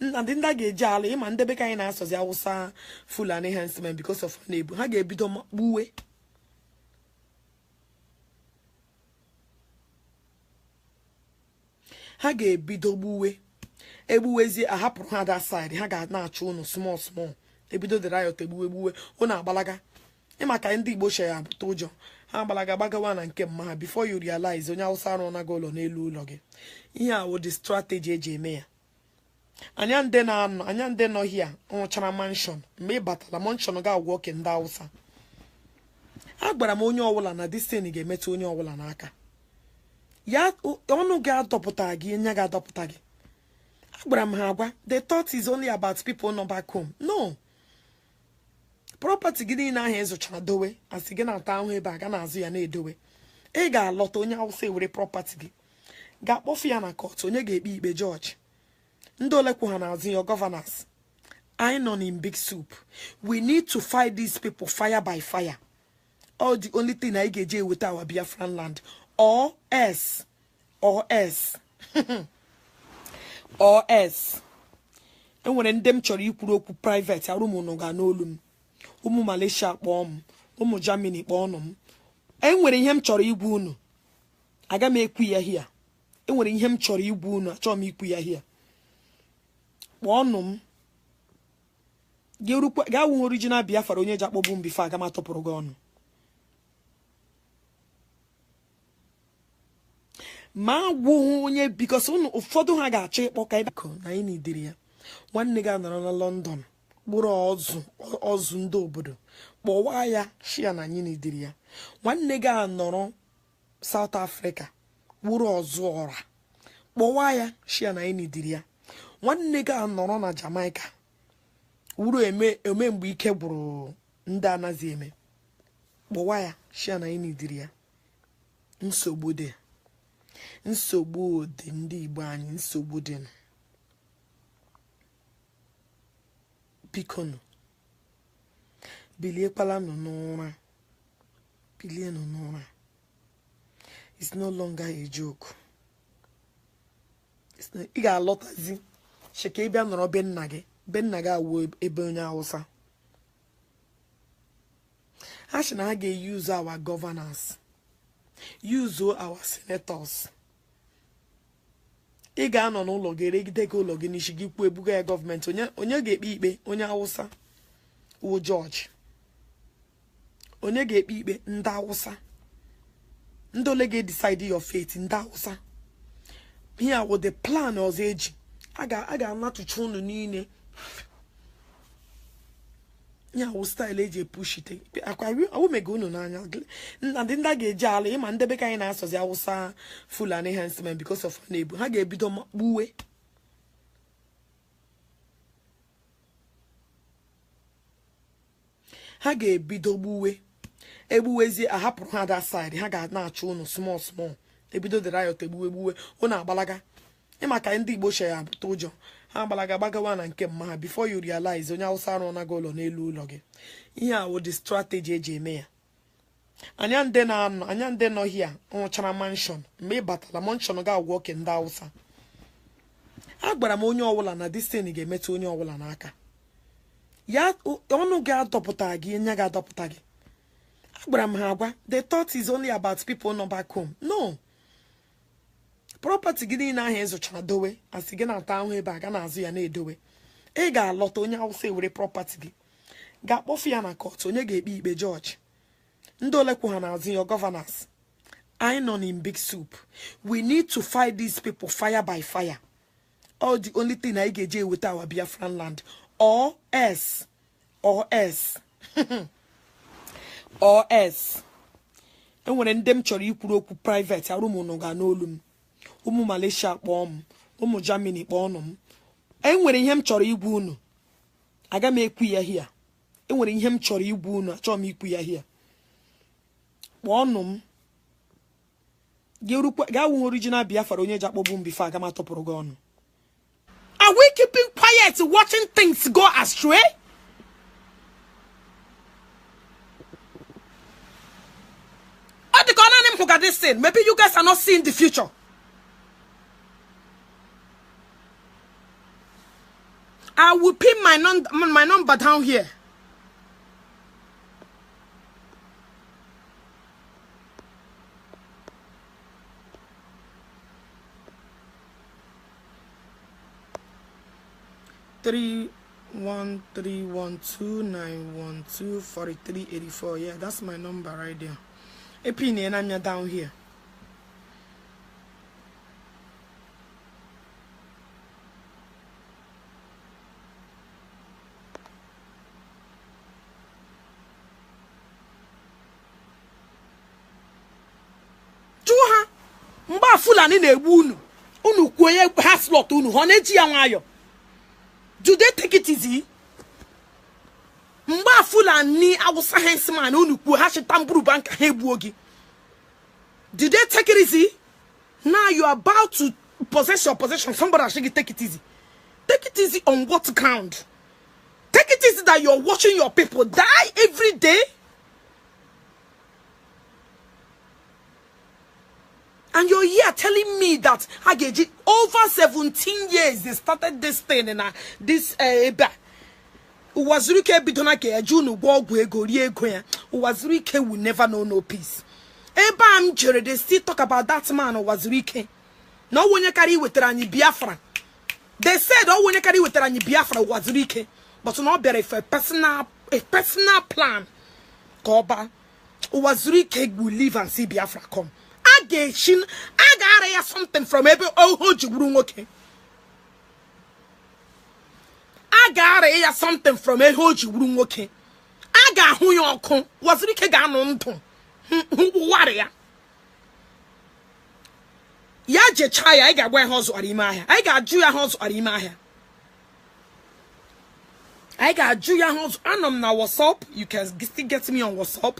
Ndị ga-eji ala ịma ndị be ka anyị na-asọzi Hausa Fulani herdsmen because of na-ebu. Ha ga-ebido gbuwe. Ha ga-ebido gbuwe. Egbuwezi ahapụrụ ha that side. Ha ga na-achụ unu small. Ebido the riot egbuwe. Unu agbalaga. Ịma ka ndị Igbo share abụta ụjọ. Ha agbalaga gbagawa na nke mma ha before you realize onye Hausa arụ na ụlọ n'elu ụlọ gị. Ihe a wụ the strategy eji eme ya. Anya ndị nọ here nwụchara mansion. Mgbe ị batala mansion ga-agwọ oke ndị Hausa. Agbara m onye ọwụla na this thing ga-emetụ onye ọwụla n'aka. Ya ọnụ ga-adọpụta gị, nya ga-adọpụta gị. Agbara m ha agwa. The thought is only about people not back home. No. Property gị niile ahụ ịzụchara dowe. Asị gị na-ata ahụ ebe a ga na-azụ ya na-edowe. Ị ga-alọta onye Hausa ewere property gị. Ga-akpọfu ya na court. Onye ga-ekpe ikpe George. Ndị olekwu ha na-azụ ya governors. I nọ in big soup. We need to fight these people fire by fire. All the only thing I get with our Biafran land. Or else. Enwere ndị m chọrọ ikwuru okwu private arụmụnụ ga n'olu m. Ụmụ Malaysia kpọọ m. Ụmụ Germany kpọọ m. Enwere ihe m chọrọ igwu unu. Aga m ekwu ya here. Enwere ihe m chọrọ igwu unu. Achọrọ m ikwu ya here. Kpọọnụ m. Ga-awụ original Biafra onye ji akpọgbu m bifo aga m atọpụrụ gị ọnụ. Ma gwuo onye because ụfọdụ ha ga-achọ ịkpọ ka ebe na anyị n'idiri ya. Nwanne gị anọrọ na London gburu ọzụ ndị obodo. Kpọwa ya shia na anyị n'idiri ya. Nwanne gị anọrọ South Africa gburu ọzụ ọra. Kpọwa ya shia na anyị n'idiri ya. Nwanne gị anọrọ na Jamaica wuru eme mgbe ike gwụrụ ndị anaghị eme. Kpọwa ya shia na anyị n'idiri ya. Nsogbu dị. Nsogbu dị ndị Igbo anyị, nsogbu dị. bikonu bilie kpala no n'ụra bilie no n'ụra. It's no longer a joke. It's not. You got a lot of zi. Sheke bia noro ben nage awo ebe onye Hausa. Ashina ha ga use our governors, use our senators. Ị ga anọ n'ụlọ gị regide ka ụlọ gị n'isi gị kwuo ebuga ya gọọmenti onye ga-ekpe ikpe onye Hausa wụ George. Onye ga-ekpe ikpe ndị Hausa. Ndị ole ga-decide your fate ndị Hausa. Here with the plan of age. I got not to chunu niile. Yeah, will style age push it. I will make go no na. And then that get jolly, man. The beka in answers. I was full and enhancement because of neighbor. I get bidom buwe. I get bidom buwe. Ebuwezi I happen on that side. I got na chunu small. Ebido the riot ebuwe ona abalaga. Ima ka ndị Igbo share tojo. Ha abalaga bagawa na nke mma before you realize onye Hausa arụ na golo n'elu ụlọ gị. Ihe a wo the strategy eji eme ya. Anya ndị nọ here onwechara mansion. Mgbe batala mansion ga agwọ ke ndị Hausa. Agbara m onye ọwụla na this thing ga-emetụ onye ọwụla n'aka. Ya ọnụ ga-adọpụta gị, nya ga-adọpụta gị. Agbara m ha agwa, the thought is only about people not back home. No. Property gị na ahụ ezochara dowe asị gị na-ata ahụ ebe a ga na-azụ ya na-edowe. Ị ga-alọta onye Hausa were property gị. Ga-akpọfu ya na court onye ga-ekpe ikpe George. Ndị olekwu ha na-azụ your governors. I nọ in big soup. We need to fight these people fire by fire. All the only thing I get with our Biafran land. Or else. Or else. And when them chori ikwu okwu private arumu no ga n'olu m. Umu Malaysia kpọọ m, umu Germany kpọọ m. Enwere ihe m chọrọ igwu unu. Aga m ekwu ya here. Enwere ihe m chọrọ igwu unu, achọ m ikwu ya here. Kpọọ m. Ga wu original Biafra onye ji akpọgbu m before aga m atọpụrụ gị ọnụ. Are we keeping quiet watching things go astray? This thing. Maybe you guys are not seeing the future. I will pin my number down here. Three 13129124384. Yeah, that's my number right there. A pin and I'm down here. Juha mba fulani na-egbu unu kwenye haslot unu honeji ya nwayo. Do they take it easy? Mba fulani awusa hensman unu kwe ha shitamburu banka hebu ogi. Did they take it easy? Now you are about to possess your possession. Somebody should take it easy. Take it easy on what count? Take it easy that you're watching your people die every day. And you're here telling me that Hageji, over 17 years they started this thing and this Uwazurike bidonake ajunu bogwe gorie goya. Uwazurike will never know no peace. Eba amjere they still talk about that man Uwazurike. No one carry with Rani Biafra. They said oh when you carry with Rani Biafra Uwazurike, but not better for a personal plan. Koba Uwazurike will leave and see Biafra come. I got something from every okay. I got something from a hoji room okay. I got who you come was Rike Ganon. Warrior. Yaje Chaya, I got where house or Imaya. I got Julia house or Imaya. I got Julia house. Anam now what's up? You can still get me on WhatsApp.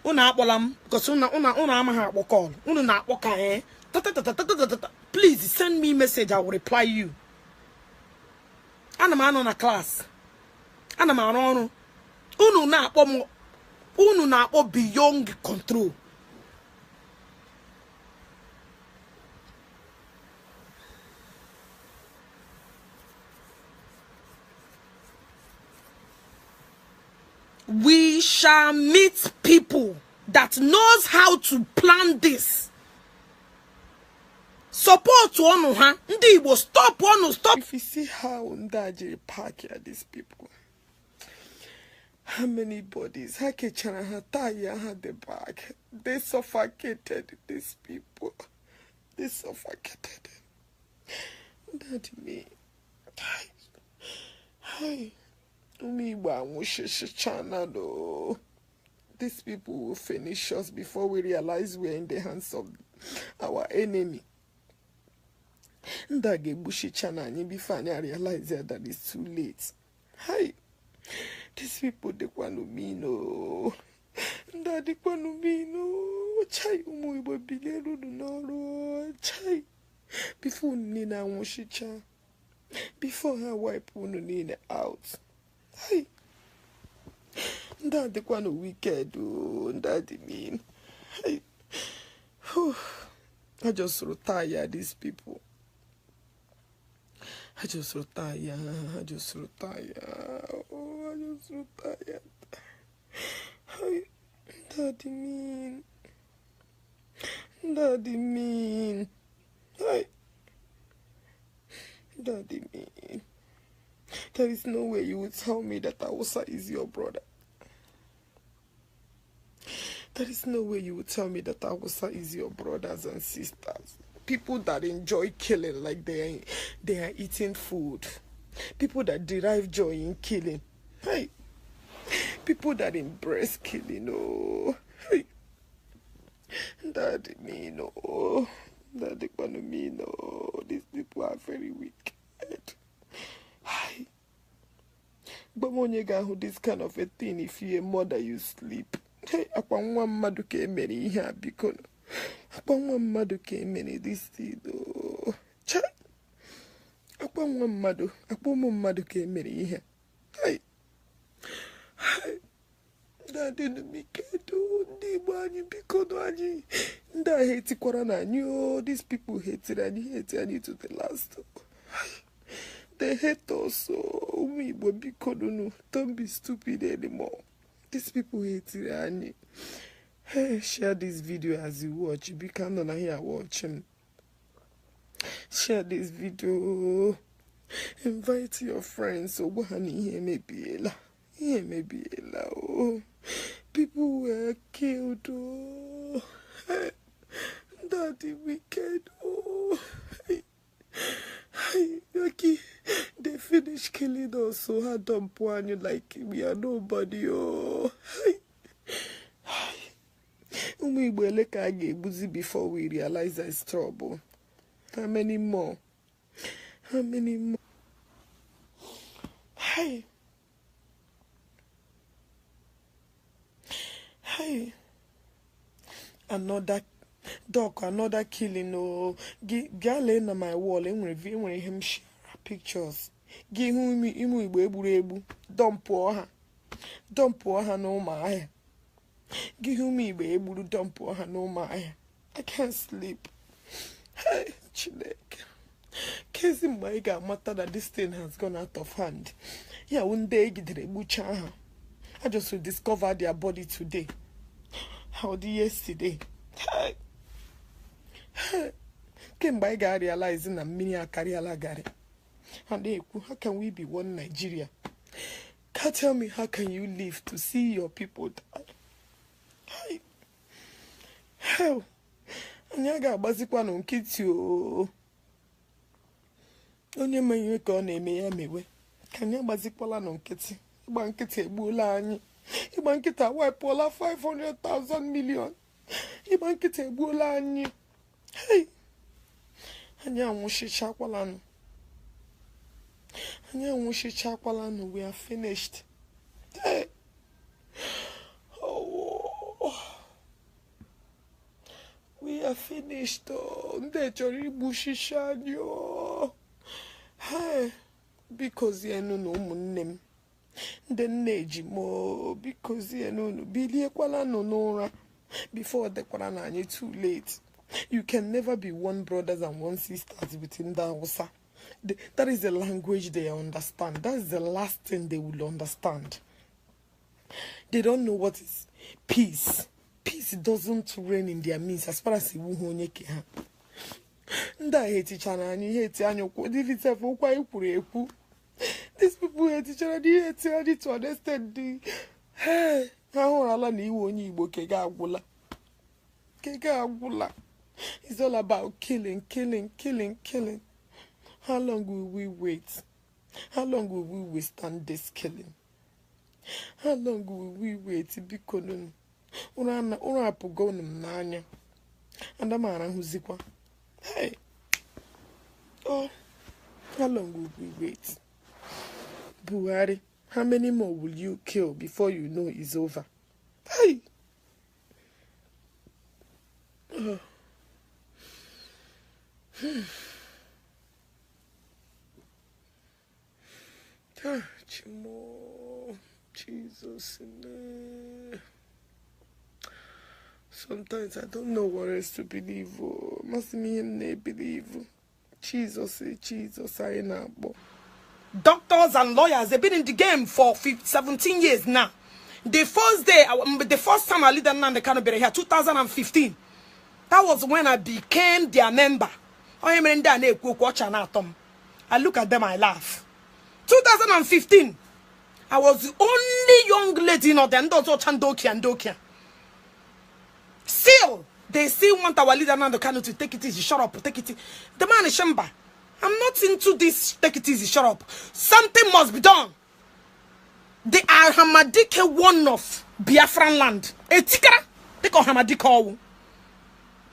Una bolam because una amaha call. Una na waka eh. Please send me message. I will reply you. And I'm on a class. ana m arụ ọrụ unu na-akpọ beyond control. We shall meet people that knows how to plan this. Support one, huh? Ndi will stop one, stop. If you see how Ndaji park here, these people, how many bodies, Hakechana Hataya had the back. They suffocated these people. They suffocated. That me. Hi. These people will finish us before we realize we're in the hands of our enemy. Before I realize that it's too late. Hi. These people, they want to me, no. They want to me, no. Chai, Chai. Before Nina Mushicha. Before her wipe Nina out. Hey, that the one wicked, that mean. Hey, I just so tired these people. I just so tired. I just so tired. Oh, I just so tired. Hey, that mean. That mean. Hey, that mean. There is no way you would tell me that Awusa is your brother. There is no way you would tell me that Awusa is your brothers and sisters. People that enjoy killing like they are eating food. People that derive joy in killing. Hey. People that embrace killing. Oh. Hey. Daddy me no. Daddy me no. These people are very wicked. Hi. But when you got this kind of a thing, if you're a mother, you sleep. Hey, upon one mother came many here because upon one mother came many this thing. Chai. Upon one mother came many here. Hey. Hi. That didn't make it. Because I hate Korana. These people hate it and hate it to the last. They hate us, so don't be stupid anymore. These people hate it. Hey, share this video as you watch. If you can't here watching, share this video. Invite your friends. So here may be Ella. Here may be Ella. Oh, people were killed. Oh, hey, Daddy wicked. Oh, hey. Hey, okay. They finish killing us, so I don't want you like we are nobody. Oh, hey. Before we realize there's trouble. How many more? How many more? Hey. Hey. Another killing. Oh, girl na my wall. I'm reviewing him share pictures. Give me ebu. Dump her no UMUAHIA. Give me ebu. Dump her no UMUAHIA. I can't sleep. Hey, Chilek. Case in my matter that this thing has gone out of hand. Yeah, one day I just discovered their body today. How the yesterday. Hey. Came by guy realizing a mini career gari. And they, how can we be one Nigeria? Can't tell me how can you live to see your people die? Hey. Hell. And you got basic one on kids you. Only man you can name me. Can you basic one on kitty? Bankete bulani. Ibankita wipe all 500,000 million. Ibankite bulani. Hey. Anya mushi chakwalanu. We are finished. Hey. Oh. We are finished. Ndechori bushi shanyo. Hey. Because you know no name. ndị nne ji mo because unu biliekwala nọ n'ụra before dekwara na anyị too late. You can never be one brothers and one sisters within the Hausa. That is the language they understand. That's the last thing they will understand. They don't know what is peace. Peace doesn't reign in their midst as far as Iwuhonyeke ha. Nda hate each other and hate anyoko. These people hate each other, they hate each to understand the hey, how ala ni Iwo Igbo kega agwula. Kega agwula. It's all about killing, killing, killing, killing. How long will we wait? How long will we withstand this killing? How long will we wait? Because una apugo nanya. And I'm huzikwa. Hey. Oh. How long will we wait? Buhari, how many more will you kill before you know it's over? Hey. Oh. Jesus. Sometimes I don't know what else to believe. Must me believe. Jesus, I know. Doctors and lawyers, they've been in the game for 17 years now. The first time I lead the KANU here, 2015. That was when I became their member. I look at them, I laugh. 2015, I was the only young lady in Chandokia. Still, they still want our leader now the KANU to take it easy, shut up, take it easy. The man is Shamba. I'm not into this, take it easy, shut up. Something must be done. They are Hamadike one of Biafran land. Etikara, they call Hamadike.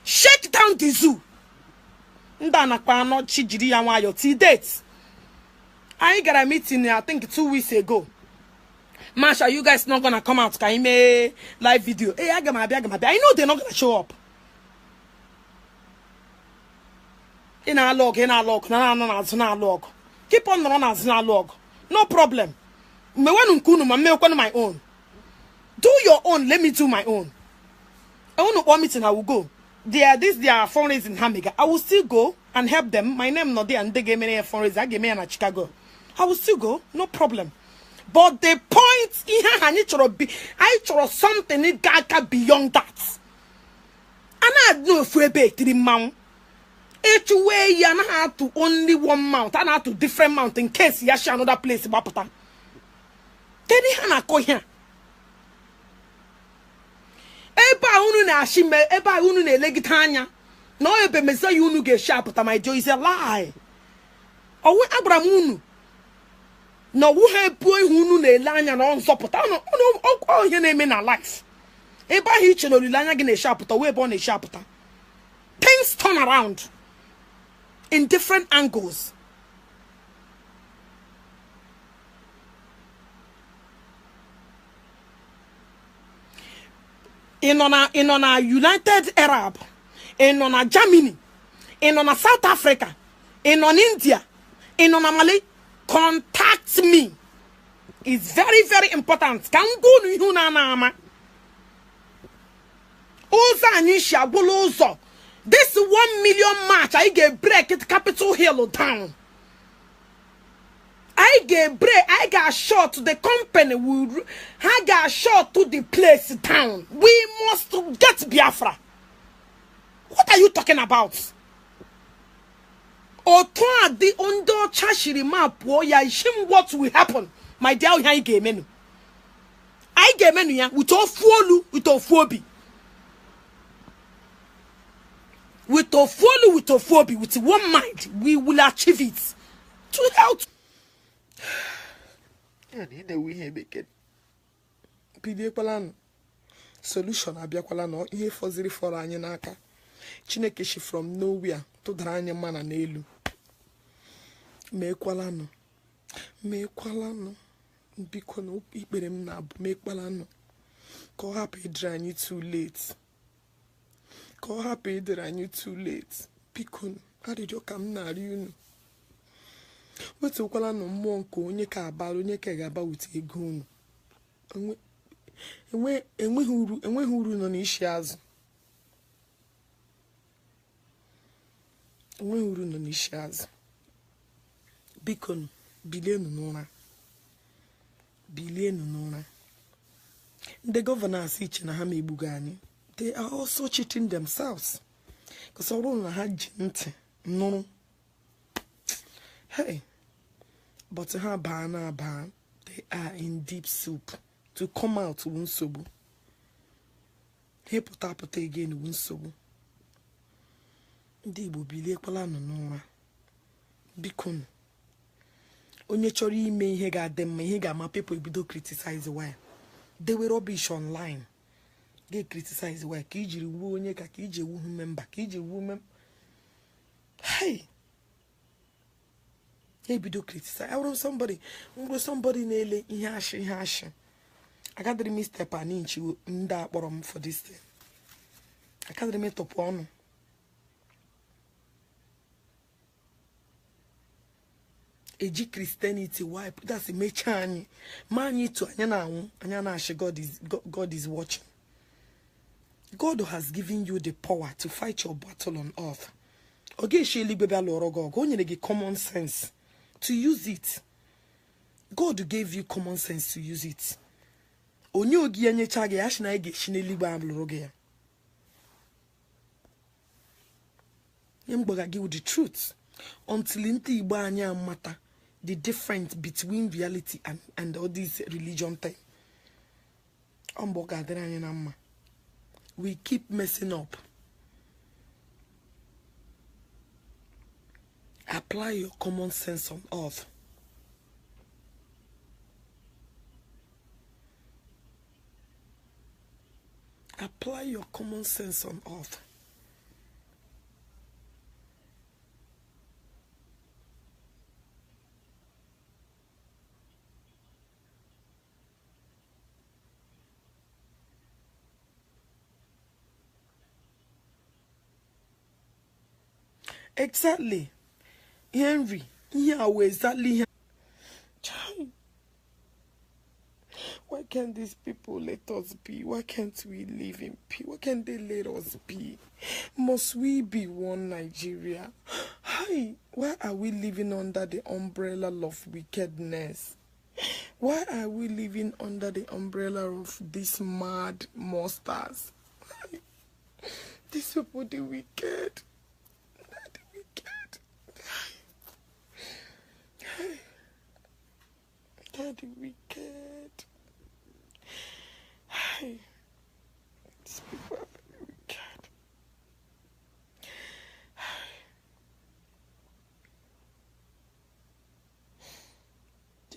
Shake down the zoo. Ndana kwa no chijiri ya wayo till date. I got a meeting, I think 2 weeks ago. Masha, you guys not gonna come out? Can you make live video? Hey, I know they're not gonna show up. In our log, log. Keep on running as na log. No problem. Me want my own. Do your own, let me do my own. I want one meeting, I will go. They are fundraising Hamiga. I will still go and help them. My name not there, and they gave me a fundraiser. I gave me a Chicago. I will still go, no problem. But the point here, I need to something it got beyond that. And I know if we be 3 mount. Each way you have to only one mount, and have to different mount in case you share another place. Bapata. Then he hana ko here. Eba unu na ashime, eba unu na elegitanya. No ebe mesa unu ge sharp, my joy is a lie. Or we Abraham unu. No, who have boy who knew the line and on support. I don't know all your name in our life. Eba hitch and Olilanya in a sharp, or we're born a sharp. Things turn around in different angles. In on a United Arab, in on a Germany, in on a South Africa, in on India, in on a Malay. Contact me. It's very, very important. Can go to nama. Oza anisha bolozo. This 1 million march, I get break at Capitol Hill down. I get break. I got shot to the company. I got shot to the place down. We must get Biafra. What are you talking about? Or the undo chashiri map ya shim what will happen. My dear, I gave menu. I gave menu ya with all follow with all phobia. With all follow with all phobia with one mind, we will achieve it. To help. We have it. Pidiepalan solution abiakwalano ihe foziri for anyị n'aka. Chineke shi from nowhere to dranya mana n'elu. Mekwalano biko no ikpere m na abu mekwalano. Ko happy idra anyị too late. Ko happy idra anyị too late. Biko arịrịọ ka m na-arịọ unu. wetukwala no mmụọ nke onye ka abara onye ka ga-aba wute ego unu enweghị uru nọ n'ishi azụ. Enweghị uru nọ n'ishi azụ. Biko bilienu n'ụra. Bilienu n'ụra. Ndị gọvanọs iche na ha megbugo anyị. They are also cheating themselves. Because ọ bụrụ na ha ji ntị nụrụ. Hey. But ha baa na aba. They are in deep soup. To come out wu nsogbu. He pụta again wu nsogbu. Ndị Igbo biliekwala nọ n'ụra. Biko onye chọrọ ime ihe ga-adị mma, ihe ga-ama people ebido criticize why. They were rubbish online. They criticize why. Ka ijiri wuo onye ka ije wu member, ka ije wu member. Hey. Hey, ebido criticize. I want somebody na-ele ihe ashi. I got the step an inch ndị akpọrọ m for this thing. I can't remember top ọnụ. Eji Christianity wipe. That's a mecha anyị. Ma anyị to anya na anwụ, anya na ashe God is watching. God has given you the power to fight your battle on earth. Oge sheli bebe aloro go. Go nyere gi common sense to use it. God gave you common sense to use it. Onye ogi anye chage ashi na ege shineli gba aloro ge ya. Yemgbaga give the truth until inti Igbo anya amata the difference between reality and all this religion thing. We keep messing up. Apply your common sense on earth. Apply your common sense on earth. Exactly. Henry, yeah, exactly. Why can't these people let us be? Why can't we live in peace? Why can't they let us be? Must we be one Nigeria? Hi, why are we living under the umbrella of wickedness? Why are we living under the umbrella of these mad monsters? These people, the wicked. They're the wicked. Hey, these people are very wicked.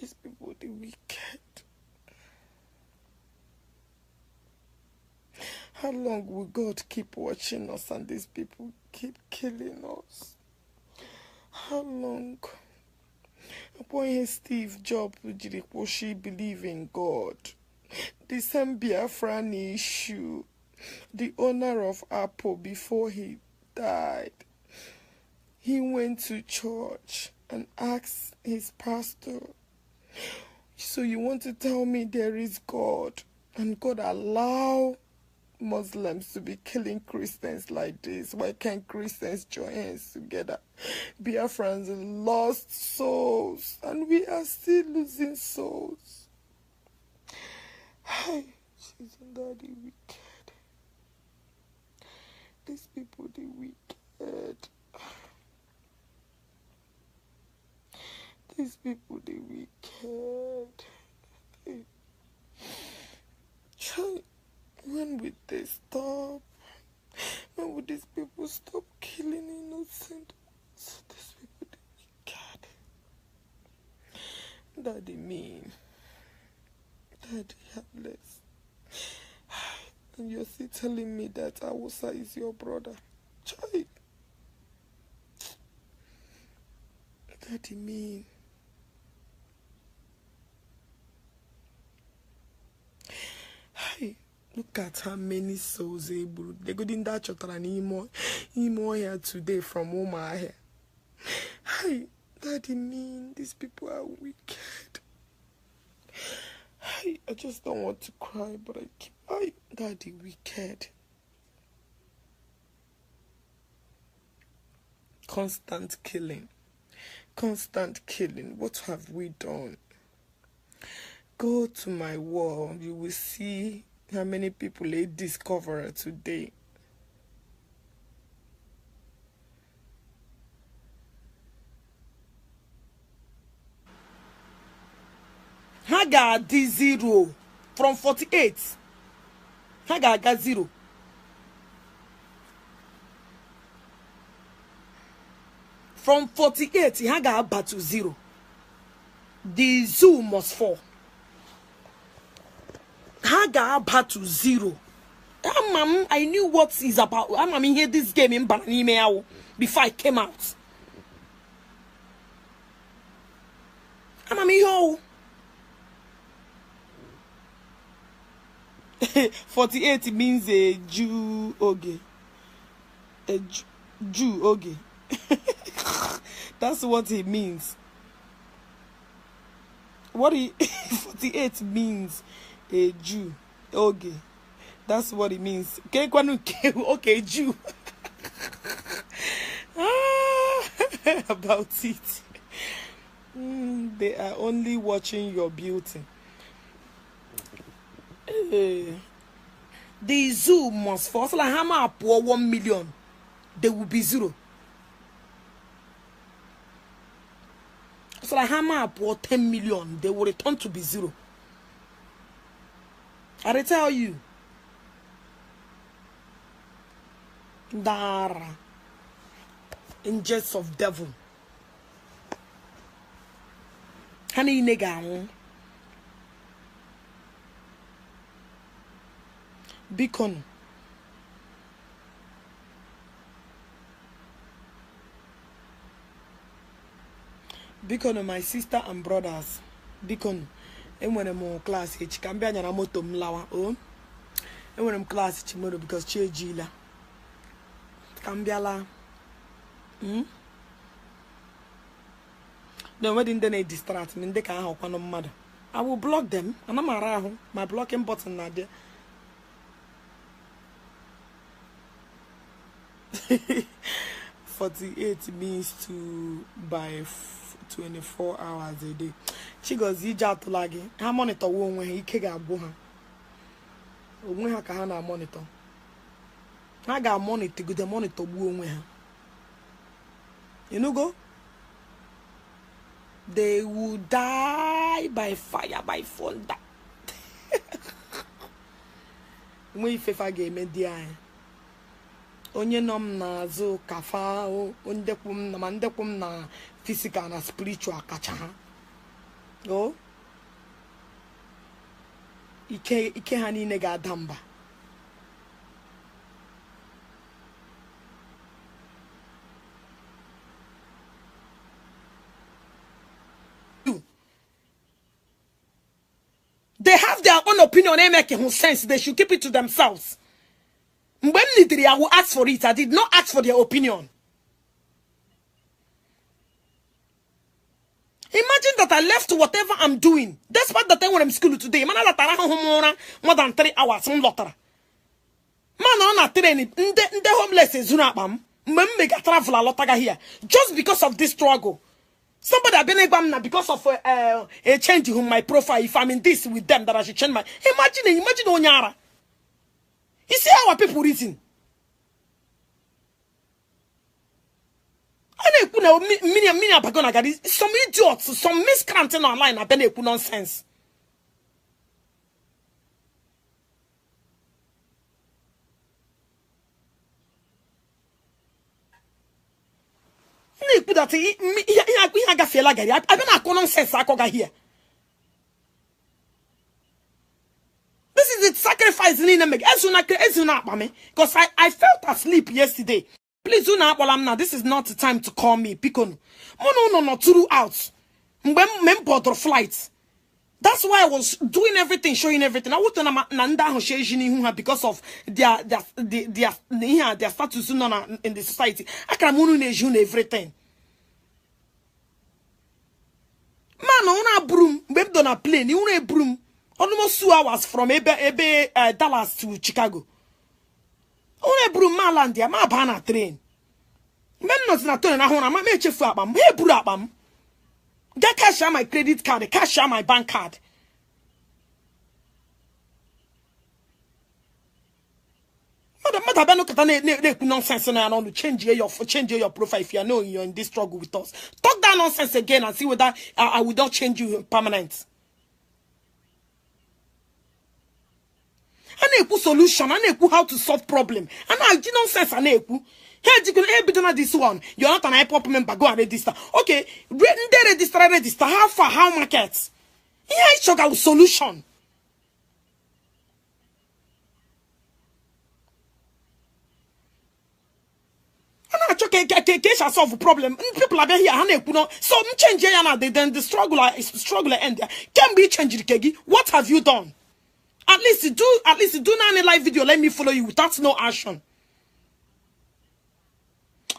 These people are the wicked. How long will God keep watching us and these people keep killing us? How long? Upon Steve Jobs, she believe in God. The same Biafra issue, the owner of Apple, before he died, he went to church and asked his pastor, so you want to tell me there is God, and God allow Muslims to be killing Christians like this? Why can't Christians join hands together? Biafrans lost souls, and we are still losing souls. Hi, she's under the wicked. These people, the wicked. These people, the wicked. When will they stop? When will these people stop killing innocent? These people, they wicked. Daddy mean. Daddy helpless. And you're still telling me that Awusa is your brother. Child. Daddy mean. Hi. Look at how many souls they brought. They go in that chapter and emo here today from UMUAHIA. Hi, Daddy mean. These people are wicked. I just don't want to cry, but Daddy wicked. Constant killing. Constant killing. What have we done? Go to my wall. You will see how many people they discover today. Haga D 0 from 48. Haga got 0. From 48, Haga back to 0. The zoo must fall. Haga back to 0. I knew what is about. I'm here this game in Banime before I came out. I'm here. 48 means a Jew oge. A Jew oge. That's what it means. 48 means a Jew oge. That's what it means. Okay, Jew. About it. They are only watching your beauty. The zoo must fall. So like how much poor 1 million, they will be 0. So like how much poor 10 million, they will return to be 0. I tell you, Dara, angels of devil, honey nigga. Beacon. Beacon, my sister and brothers. Beacon. And when I'm class H, can be a moto mlawa. Oh, and when I'm class Chimodo because Che Gila. Cambiala. Then when didn't they distract me? They can't help one mother. I will block them, and I'm around. My blocking button now there. 48 means to buy 24 hours a day. She goes, Ijatulagi. Her monitor won't when he kega boha. When her kahana monitor. I got monitor, good the monitor won't her. You know, go? They will die by fire, by thunder. When you fair game, media. Onye nom na zo kafa ondekum na mandekum na physical na spiritual kacha ha. Oh. Ike hani nega damba. They have their own opinion, they make sense. They should keep it to themselves. When I will ask for it, I did not ask for their opinion. Imagine that I left whatever I'm doing. Despite the time when I'm school today, man, more than 3 hours. Man, on a train, the homeless is Zunabam. Mega travel a lot here. Just because of this struggle. Somebody have been a because of a change in my profile. If I'm in this with them, that I should change my. Imagine Onyara. You see how our people reason. Some idiots, some miscreants online are being nonsense. I here. This is the sacrifice in because I felt asleep yesterday. Please do not now. This is not the time to call me. Pikonu. No, throughout. When flights. That's why I was doing everything, showing everything. I want to because of their status in the society. I can everything. on a plane, you want a broom almost 2 hours from Dallas to Chicago. On a broom, Malandia, my banner train. Men not in a turn, I want to make you for them. Hey, Brabam. Get cash on my credit card, cash on my bank card. Mother, nonsense and I want to change your profile if you know you're in this struggle with us. Talk that nonsense again and see whether I will not change you permanent. I need solution. I need how to solve problem. And I do nonsense. I need hey, you can be done this one. You're not an IPOP member. Go and register. Okay, register. How far? How markets? Yeah, I show a solution. I solve a problem. People are here. So change then the struggle end there. Can be changed. What have you done? At least do now a live video. Let me follow you without no action.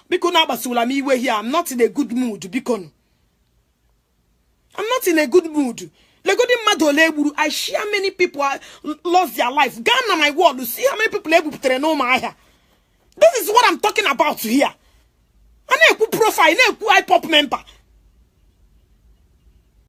Because now we're here. I'm not in a good mood. Because I'm not in a good mood. I share many people lost their life. Ghana my world. You see how many people able to NNAMDI. This is what I'm talking about here. I need a profile, I need a IPOP member.